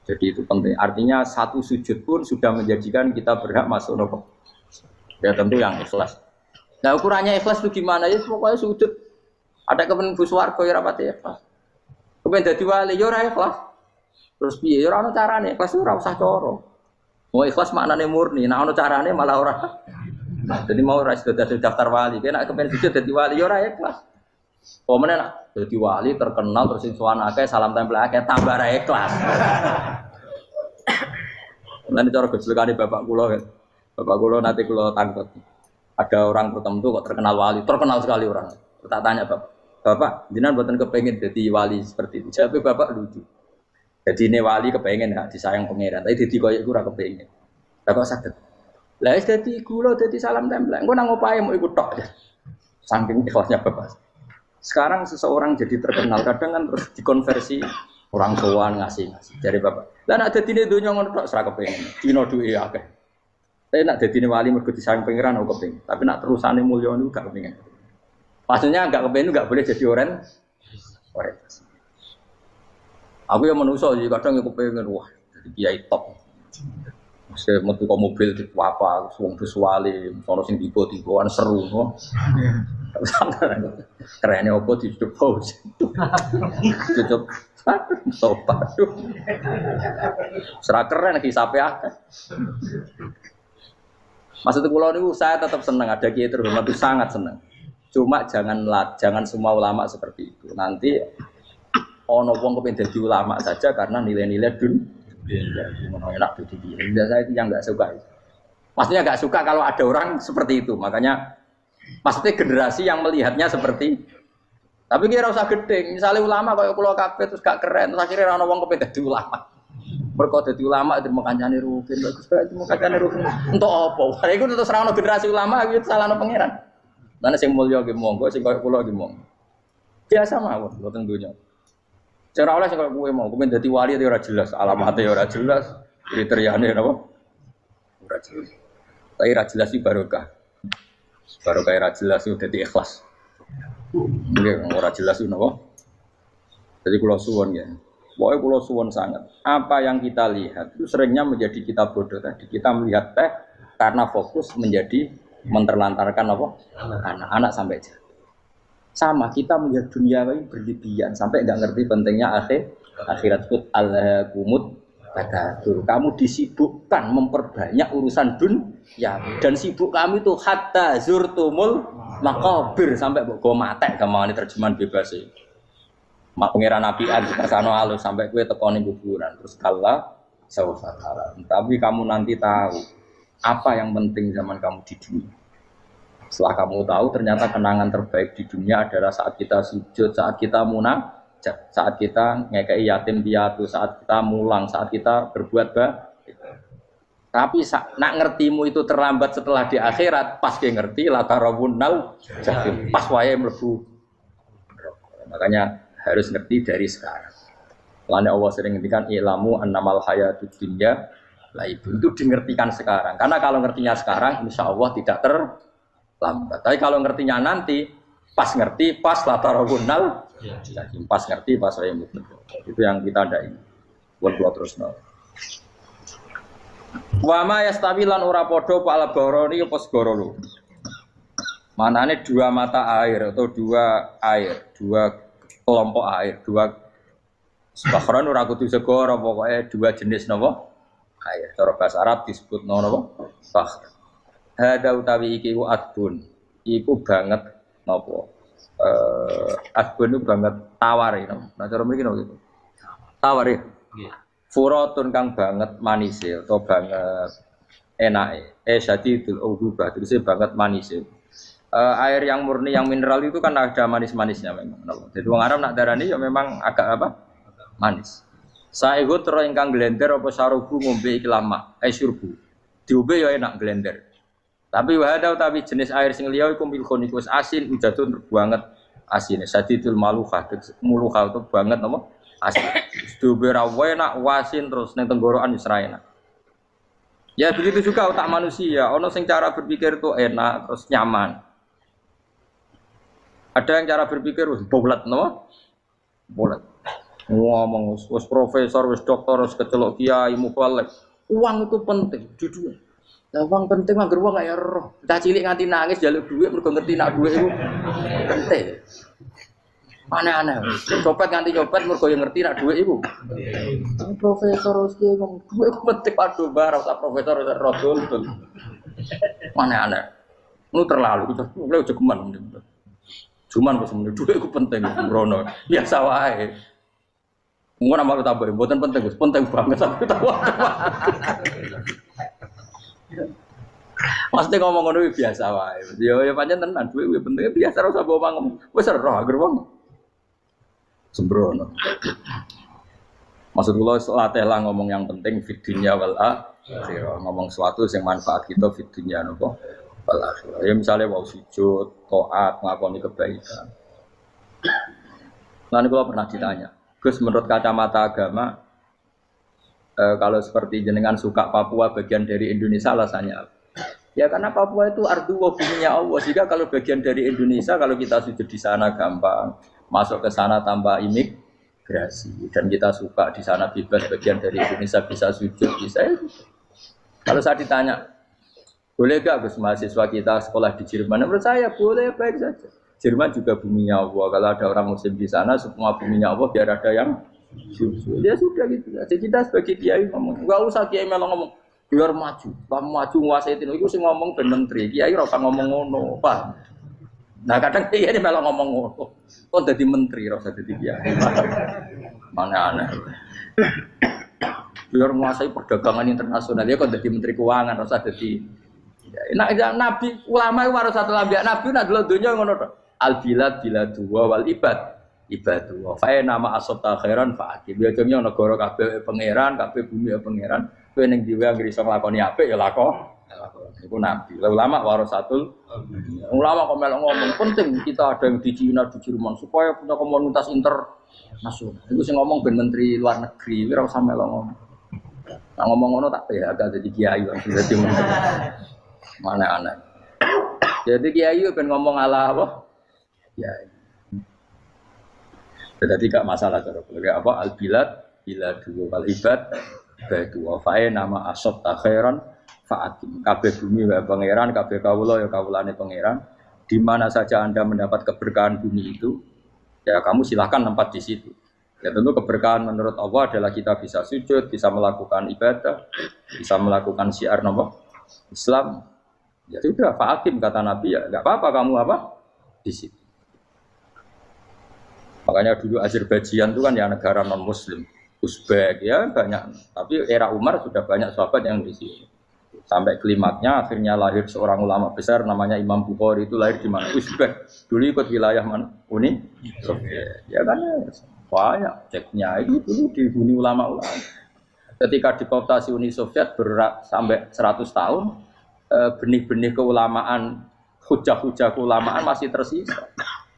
Jadi itu penting. Artinya satu sujud pun sudah menjadikan kita berhak masuk neraka. Ya tentu yang ikhlas. Nah ukurannya ikhlas itu gimana? Ya pokoknya sujud. Ada kepen buswarga ya rapati ikhlas. Kepen dadi wali ya ora ikhlas. Terus piye ya ora ono carane, ikhlas ora usah cara. Mau ikhlas maknane murni, nek ono carane malah ora Jadi mau ora daftar wali, kena kepen sujud dadi wali ya ora ikhlas. Pomene nak dadi wali terkenal terus sing sowan akeh salam tempel akeh tambah ra ikhlas. Lan cara gejolakane bapak kula kan. Bapak kula nanti kula tangkep. Ada orang tertentu kok terkenal wali, terkenal sekali orang. Tak tanya bapak, jenengan mboten kepengin dadi wali seperti itu. Jawab bapak lucu. Jadi ini wali kepengen gak disayang pangeran, tapi dadi koyo iku ora kepengin. Lah kok saged. Lah wis dadi kula dadi salam tempel. Engko nang opahe mau ikut tok. Saking ikhlasnya bapak. Sekarang seseorang jadi terkenal, kadang kan terus dikonversi orang sowan ngasih. Dari bapak. Lah nek dadine donya ngono tok ora kepengin. Dino duwe akeh. Tapi nak dadine wali mergo disayang pangeran aku kepengin. Tapi nak terusane mulya niku gak kepengin. Maksudnya gak kepengin gak boleh jadi orang. Aku yang manusia jadi kadang aku pengen wah jadi kiai top. Saya metu ke mobil di apa, wong visuale, sono sing tiba-tibaan seru, no. Kerennya apa di cukup, cukup, sopan, serak keren lagi sampai akeh. Maksudnya pulau ini saya tetap senang ada kiai terhormat itu sangat senang. Cuma jangan semua ulama seperti itu. Nanti ono wong kepen dadi ulama saja karena nilai-nilai enak jadi dia. Saya itu yang nggak suka. Maksudnya nggak suka kalau ada orang seperti itu. Makanya maksudnya generasi yang melihatnya seperti. Tapi kira usah gede. Misalnya ulama kayak pulau kabeh terus gak keren. Terus akhirnya ono wong kepen dadi ulama. Mergo dadi ulama itu mekancane rukin. Bagus banget mekancane rukin. Untuk apa? Wah iku terus ra ono generasi ulama iki salahno pangeran. Lan sing mulya ki monggo, sing koyo kula ki monggo. Biasa mawon mboten dunya. Cara oleh sing koyo kowe mau, kowe dadi wali ora jelas, alamate ora jelas, kriteriane napa? Ora jelas. Tapi ora jelas iki barokah. Barokah ora jelas itu dadi ikhlas. Nggih, ora jelas itu napa? Jadi kula suwun ya. Pokoknya kula suwun sangat. Apa yang kita lihat itu seringnya menjadi kita bodoh tadi. Kita melihat teh karena fokus menjadi menterlantarkan apa? Anak-anak sampai jatuh. Sama kita melihat dunia ini berlebihan sampai nggak ngerti pentingnya akhirat pun alhaqumut takatsur. Kamu disibukkan memperbanyak urusan dunia dan sibuk kami itu hatta zurtumul maqabir sampai mbok mate gamane terjemahan bebas e. Mak pangeran nabian dikasano alus sampai kowe teko ning kuburan terus kala sawfara. Tapi kamu nanti tahu apa yang penting zaman kamu di dunia. Setelah kamu tahu ternyata kenangan terbaik di dunia adalah saat kita sujud, saat kita munajat, saat kita ngekei yatim piatu, saat kita mulang, saat kita berbuat baik. Tapi nak ngertimu itu terlambat setelah di akhirat, pas dia ngerti latarawunnal jahim, pas wae mlebu. Makanya harus ngerti dari sekarang. Lainnya Allah sering ngertikan ilamu annamal hayatud dunya laibun, itu dingertikan sekarang. Karena kalau ngertinya sekarang, insya Allah tidak terlambat. Tapi kalau ngertinya nanti, pas ngerti, pas latarawunnal, pas ngerti, pas saya betul. Itu yang kita ada ini. Buat terus no. Wama yastawilan ora podo pala boroni apa segorolo. Manane dua mata air atau dua air, dua kelompok air, dua bahron ora kudu segoro, pokoknya dua jenis napa? Air. Cara bahasa Arab disebut napa? Bahr. Hada utawi iki ku adbun. Iku banget napa? Adbun itu banget tawar ya. Nah cara mriki napa gitu. Tawar ya. Nggih. Furatun kang banget manis atau banget enake. Syadidul ubah terus banget manis. Air yang murni yang mineral itu kan ada manis-manisnya memang. Jadi wong Arab nak darani ya memang agak apa? Manis. Saegot ro ingkang glender apa sarubu ngombe iki lama, syurbu. Diombe ya enak glender. Tapi wahada utawi jenis air sing liya iku milkhonikus asin ujatun banget asine. Sadidul maluha, muluha itu banget apa? Asin. Diombe ra enak wasin terus ning tenggorokan wis ra enak. Ya begitu juga otak manusia, ono sing cara berpikir itu enak terus nyaman. Ada yang cara berpikir wis bolet no? Bolet. Ngomong wis profesor, wis doktor, wis kecelok kiai mubalik. Uang itu penting di dunia. Lah uang penting mangger wong kaya roh. Cah cilik nganti nangis njaluk dhuwit mergo ngerti nak dhuwit iku penting. Aneh-aneh. Copet nganti copet mergo yang ngerti nak dhuwit iku. Profesor wis ngomong dhuwit iku penting padha bareng sak profesor rodol. Aneh-aneh. Lu terlalu, lu cegeman. Cuman kok sebenarnya duit itu penting, Brono. Biasa wae. Mungkin nama lu tambah, buatan penting banget aku tahu. Pasti ngomong ngono biasa wae. Ya pancen tenan duit penting biasa ora usah bawa ngomong. Wis ora agar wong. Sembrono. Maksud kula latih lah ngomong yang penting fid dunya wal akhirah. Ngomong sesuatu yang manfaat kita fid dunya napa? Wal akhirah. Ya misalnya wau sujud, taat, ngakoni kebaikan. Nanti kula pernah ditanya, Gus menurut kacamata agama kalau seperti jenengan suka Papua bagian dari Indonesia alasannya apa? Ya karena Papua itu ardu wa buminya Allah. Jika kalau bagian dari Indonesia kalau kita sujud di sana gampang, masuk ke sana tanpa imigrasi dan kita suka di sana bebas bagian dari Indonesia bisa sujud bisa ya. Kalau saya ditanya boleh gak Gus mahasiswa kita sekolah di Jerman? Menurut saya boleh baik saja. Jerman juga buminya Allah. Kalau ada orang muslim di sana semua buminya Allah biar ada yang sujud. Ya sudah gitu. Jadi kita sebagai kiai ngomong enggak usah kiai malah ngomong biar maju, kamu maju nguasai itu sih ngomong ben menteri, kiai ora usah ngomong ngono, Pak. Nah kadang kiai ini malah ngomong ngono, kok jadi menteri ora usah jadi kiai. Mana aneh. Biar menguasai perdagangan internasional, ya kok jadi menteri keuangan, ora usah jadi. Nah nabi ulama itu harus satu nabi nak dulu dunia ngono to. Al bilad biladu wal ibadu. Fa nama asota khairan fa akib. Biasanya negara kabeh pangeran, kabeh bumi pangeran. Kowe ning dhewe anggere iso nglakoni apik ya lakon. Iku nabi. Ulama warasatul ulama kok melok ngomong penting kita ada yang di Cina, di Jerman supaya punya komunitas internasional. Iku sing ngomong ben menteri luar negeri, ora usah melok ngomong. Nah ngomong ngono tak ya agak jadi kiai wong dadi menteri. Mana aneh. Jadi kiai ben ngomong ala apa? Kiai. Jadi gak masalah cara apa al bilad biladu wal ibad baitu wa fae nama asab takhiran faatim kabeh bumi wa pangeran kabeh kawula ya kawulane pangeran di mana saja Anda mendapat keberkahan bumi itu ya kamu silahkan tempat di situ ya tentu keberkahan menurut Allah adalah kita bisa sujud bisa melakukan ibadah bisa melakukan syiar nama Islam ya sudah faatim kata Nabi ya enggak apa-apa kamu apa di situ makanya dulu Azerbaijan itu kan ya negara non muslim Uzbek ya banyak, tapi era Umar sudah banyak sahabat yang di sini. Sampai klimaknya akhirnya lahir seorang ulama besar namanya Imam Bukhari itu lahir di mana? Uzbek. Dulu ikut wilayah mana? Uni Soviet. Ya kan banyak ceknya itu dulu dihuni ulama-ulama. Ketika dikooptasi Uni Soviet berat sampai 100 tahun, benih-benih keulamaan, hujah-hujah keulamaan masih tersisa.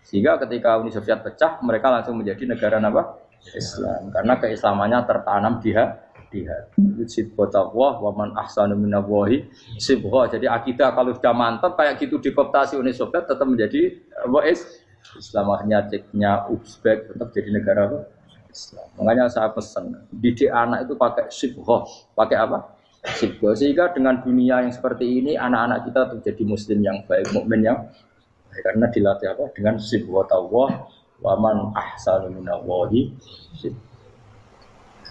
Sehingga ketika Uni Soviet pecah, mereka langsung menjadi negara apa? Islam karena keislamannya tertanam di hati. Sibghatullah wa man ahsanu minallahi sibghah. Jadi akidah kalau sudah mantap kayak gitu dikooptasi Uni Soviet tetap menjadi Islam akhirnya ceknya Uzbek tetap jadi negara Islam. Makanya saya pesan didik anak itu pakai sibghah. Pakai apa? Sibghah. Sehingga dengan dunia yang seperti ini anak-anak kita menjadi muslim yang baik, mukmin yang baik karena dilatih apa? Dengan sibghatullah waman ahsanu minallahi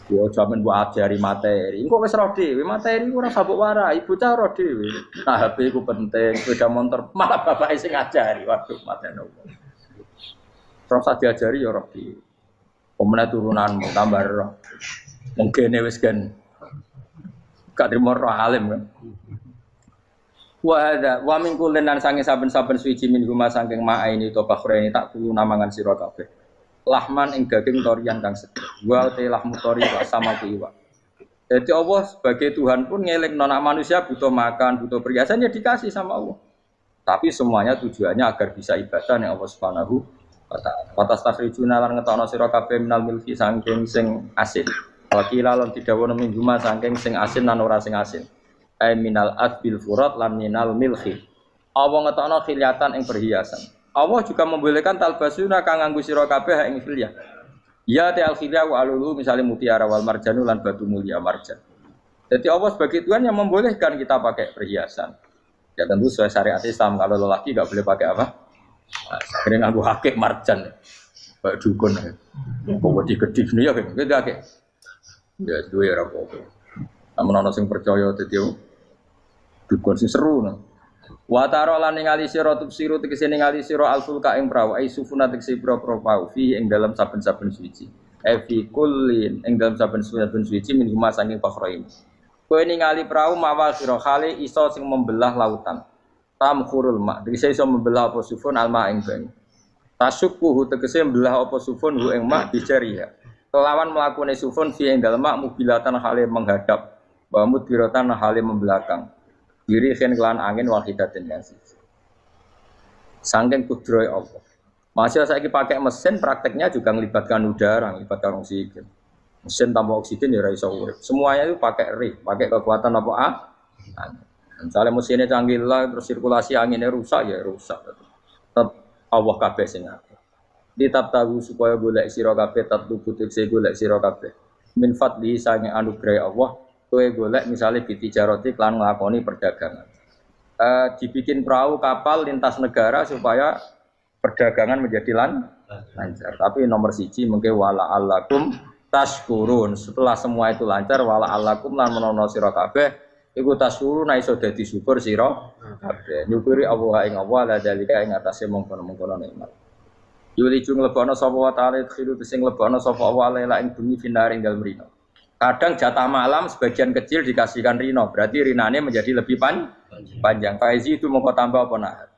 yo jaman buat ajari materi engko wis ro dhewe materi ora sabuk warai bocah ro dhewe nah HP ku penting sepeda motor malah bapake sing ngajari waduh mateni opo terus diajari yo ro dhewe pemene turunanmu tambah ro mungkin wis gen gak trimo ro alim kan wa min kullin lan sange saben-saben suci min huma saking ma'aini to bakhreni tak kulo namangan sira kabeh lahman ing daging torian kang sedhek wa te lahmu tori wa sama iwa jadi Allah sebagai Tuhan pun ngelingno nek manusia butuh makan butuh perhiasan ya dikasih sama Allah tapi semuanya tujuannya agar bisa ibadah ning Allah Subhanahu wa taala watas takhrijuna lan ngetokno sira kabeh minal milki saking sing asin wakila lan didhawuhna min huma saking sing asin lan ora sing asin ay minal adbil furat lan minal milhi. Allah ngetokno khiliatan ing perhiasan. Allah juga membolehkan talbasuna kang nganggo sira kabeh ing khiliyah. Ya ta'al khiliyah wa alulu misalnya mutiara wal marjanu lan batu mulia marjan. Jadi Allah sebagai Tuhan yang membolehkan kita pakai perhiasan. Ya tentu sesuai syariat Islam kalau lelaki enggak boleh pakai apa? Akhirnya nganggo hakik marjan. Kayak dukun. Kok digedhi ya gitu akeh. Ya duwe ora apa-apa. Namun ana sing percaya dadi dukun sing seru nah. Wa taro lan ningali sira tubsiru tegese ningali sira alfulka ing prau ai sufuna tegese pro prau fi ing dalam saben-saben suci. Fi kullin ing dalam saben-saben suci min huma sanging bakhrain. Kowe ningali prau mawal sira khali iso sing membelah lautan. Tamkhurul ma tegese iso membelah apa sufun alma ing banyu. Tasukkuhu tegese membelah apa sufun hu ing ma bijariya. Kelawan mlakune sufun fi ing dalem mak mubilatan hale menghadap wa mudbiratan hale membelakang. Diri khen kelan angin wahidatin yang siji. Saking kudrohe Allah. Masih saiki pakai mesin prakteknya juga melibatkan udara, melibatkan oksigen. Mesin tanpa oksigen ya ora iso urip. Semuanya itu pakai pakai kekuatan apa angin. Misalnya mesinnya canggih lah terus sirkulasi anginnya rusak ya rusak. Tetap Allah kabeh sing ngatur. Ditab tahu supaya golek sira kabeh tatlubu tekse golek sira kabeh. Min fadli sange anugerah Allah. Kowe golek misalnya bitijaroti lan nglakoni perdagangan. Dibikin perahu kapal lintas negara supaya perdagangan menjadi lancar. Tapi nomor siji mungkin wala allakum tashkurun. Setelah semua itu lancar wala allakum lan menono sira kabeh iku tashkurun iso dadi syukur sira kabeh. Nyukuri Allah ing Allah la dalika ing atase mongkon-mongkon nikmat. Yuli jung lebono sapa wa ta'ala khiru sing lebono sapa wa laila ing bumi finaring dalem rino. Kadang jatah malam sebagian kecil dikasihkan rino, berarti rinane menjadi lebih panjang. Faizi itu mongko tambah apa nahar.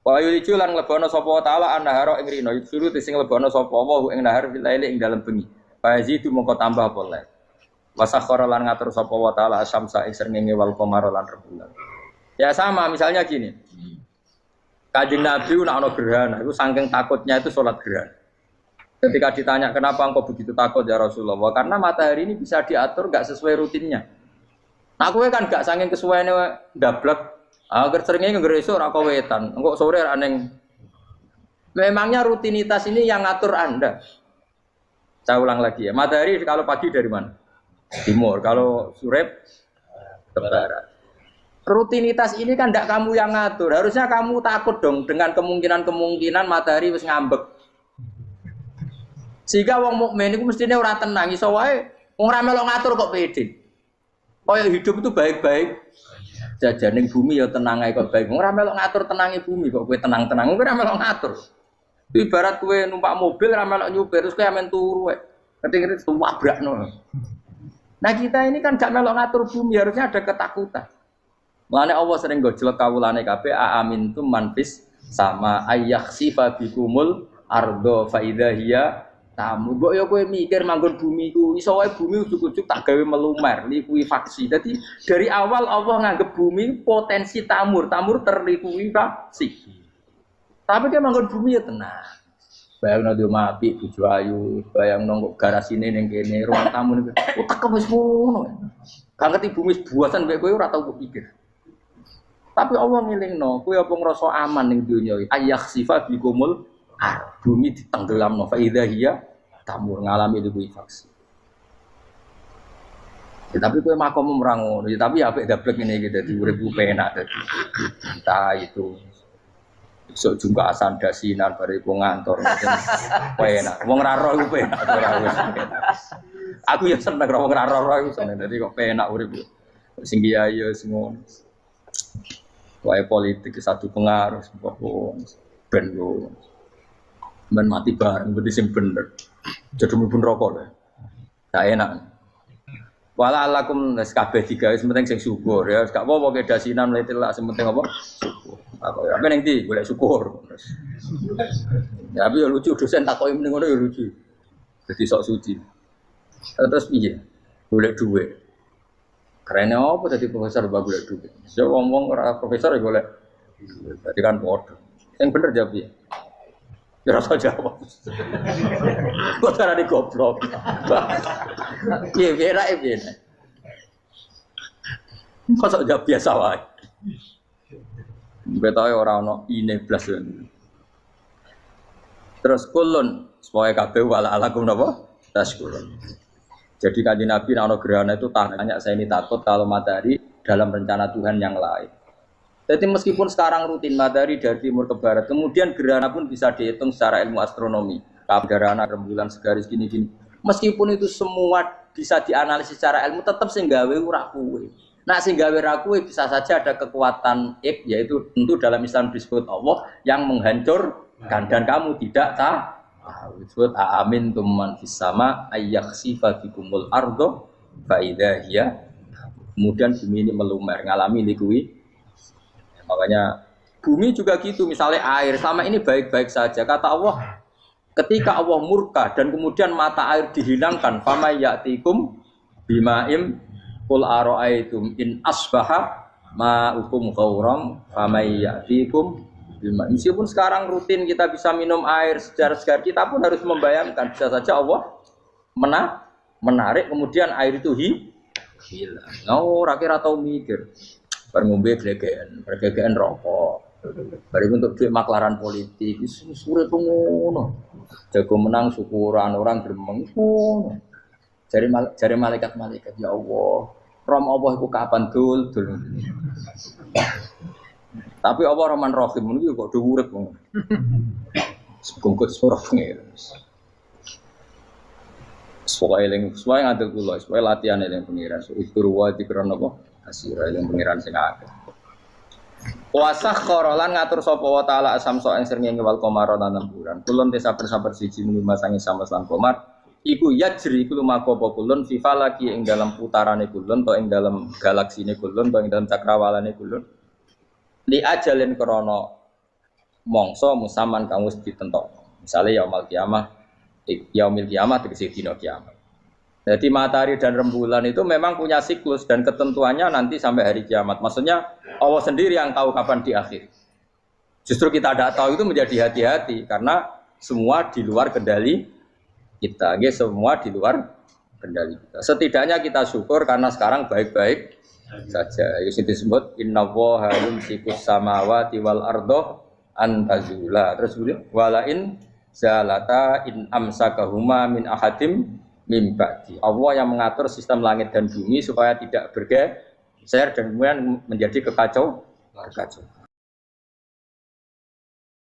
Wa yulicu lan lebono sapa taala annahara ing rino, yusuru sing lebono sapa wa ing nahar filaili ing dalem bengi. Faizi itu mongko tambah apa lae. Wasakhara lan ngatur sapa wa taala asyamsa ing srengenge wal qamara lan rembulan. Ya sama misalnya gini. Kanjeng Nabi nek ana gerhana, itu saking takutnya itu salat gerhana. Ketika ditanya kenapa engkau begitu takut ya Rasulullah, karena matahari ini bisa diatur gak sesuai rutinnya. Nah kowe kan gak saking kesuwaine ndablek, agar seringnya nggereso ora wetan, engko sore ra ning. Memangnya rutinitas ini yang ngatur Anda. Saya ulang lagi ya, matahari kalau pagi dari mana? Timur, kalau sore ke barat. Rutinitas ini kan ndak kamu yang ngatur, harusnya kamu takut dong dengan kemungkinan matahari wis ngambek. Sehingga wong mukmin iku mestine ora tenang, iso wae wong ora melok ngatur kok pede. Kaya hidup itu baik-baik. Jajaning bumi ya tenang ae kok baik. Wong ora melok ngatur tenange bumi kok kowe tenang-tenang. Kowe ora melok ngatur. Ibarat kowe numpak mobil ora melok nyupir terus kowe amen turu wae. Keting-keting tuwabrakno. Nah kita ini kan gak melok ngatur bumi, harusnya ada ketakutan. Mulane Allah sering gojlek kawulane kabeh aamintum manfis sama ayyakhsifa bikumul ardo fa idza hiya tamu. Mbok ya kowe mikir manggon bumi ku iso wae bumi ujug-ujug tak gawe melumer, likuifaksi. Jadi dari awal Allah nganggep bumi potensi tamur terlikuifaksi. Tapi kan manggon bumi ya tenang. Bayangno di omah apik bojo ayu, bayangno kok garasine ning kene, ruang tamu niku. Utek wis ngono. Gak ngerti bumi wis buasan mek kowe ora tau pikir. Tapi Allah ngilingno, kowe apa ngrasa aman ning donya iki? Ayakhsifa bikumul bumi ditenggelamno fa idza hiya tamur ngalami likuifaksi. Ya, tapi kowe makom ora ngono, ya, tapi apik dablek ngene iki dadi urip penak dadi. Entah itu besok jumpa asan dasinan bariku ngantor penak. Wong ora roh iku penak ora wis. Aku ya seneng wong ora roh iku seneng dadi kok penak urip. Sing kiai ya semua. Wae politik satu pengaruh sebab ben yo men mati bareng berarti sing bener. Jadi mlebu neraka lho. Gak enak. Wala alakum kabeh digawe penting sing syukur ya. Gak apa-apa ke dasinan mletilak penting apa? Syukur. Apa ning ndi golek syukur. Ya tapi yo lucu dosen takoki mending ngono yo lucu. Dadi sok suci. Terus piye? Golek dhuwit. Karena apa tadi profesor bagus golek duit. Saya ngomong ora profesor ya golek. Berarti kan bodoh. Yang bener jawab ya. Ya rasa jawab. Kok cara di goblok. Iya, biar. Kok sok jawab biasa wae. Betawe ora ono ine blas. Terus kulun supaya kabeh wala alakum napa? Taskulun. Jadi kanjeng Nabi ana gerhana itu tanya saya ini takut kalau matahari dalam rencana Tuhan yang lain. Jadi meskipun sekarang rutin matahari dari timur ke barat, kemudian gerhana pun bisa dihitung secara ilmu astronomi. Gerhana rembulan segaris gini-gini. Meskipun itu semua bisa dianalisis secara ilmu, tetap sing gawe ora kuwe. Nak sing gawe ra kuwi bisa saja ada kekuatan yaitu tentu dalam Islam disebut Allah yang menghancurkan dan kamu tidak tahu. Disebut amin tumman fis sama ayyakhsifa bikumul ardo fa idza hiya. Kemudian bumi ini melumer ngalami likui. Makanya bumi juga gitu, misalnya air selama ini baik-baik saja. Kata Allah, ketika Allah murka dan kemudian mata air dihilangkan, fama ya'tikum bima'im qul ara'aitum in asbaha ma'ukum ghauram fama ya'tikum bima. Meskipun sekarang rutin kita bisa minum air segar-segar, kita pun harus membayangkan bisa saja Allah menarik kemudian air itu hilang. Ora kira tau mikir. Bar ngombe glegeken rokok. Bari untuk duit maklaran politik, urip ngono. Jago menang syukuran orang gremeng ngono. Jare malaikat-malaikat, ya Allah, rom Allah iku kapan dul. Tapi Allah Rahman Rahim niku kok dhuwurip ngono. Sebungkut surah ngene. Supaya ngadil kula, supaya latihan eling pengiran. Ikur wa dikron apa? Asira eling pengiran sing akeh. Wasakhkhara lan ngatur sapa wa taala asamso ing srengenge wal qamara lan bulan. Kulun te saben-saben siji mung masangi sama lan qamar. Iku yajri iku lumaku apa kulun fi falaki ing dalam putarane kulun to ing dalam galaksine kulun to ing dalam cakrawalane kulun. Li ajalin krana mangsa musaman kang wis ditentokno. Misale yaumul kiamah tegese dina kiamat. Jadi matahari dan rembulan itu memang punya siklus dan ketentuannya nanti sampai hari kiamat. Maksudnya Allah sendiri yang tahu kapan di akhir. Justru kita tidak tahu itu menjadi hati-hati karena semua di luar kendali kita. Semua di luar kendali kita. Setidaknya kita syukur karena sekarang baik-baik saja. Itu disebut innallaha yumsikus samawati wal ardo an tazula. Terus walain zalata in amsakahuma min ahadim mimba'di. Allah yang mengatur sistem langit dan bumi supaya tidak bergeser dan kemudian menjadi kekacauan.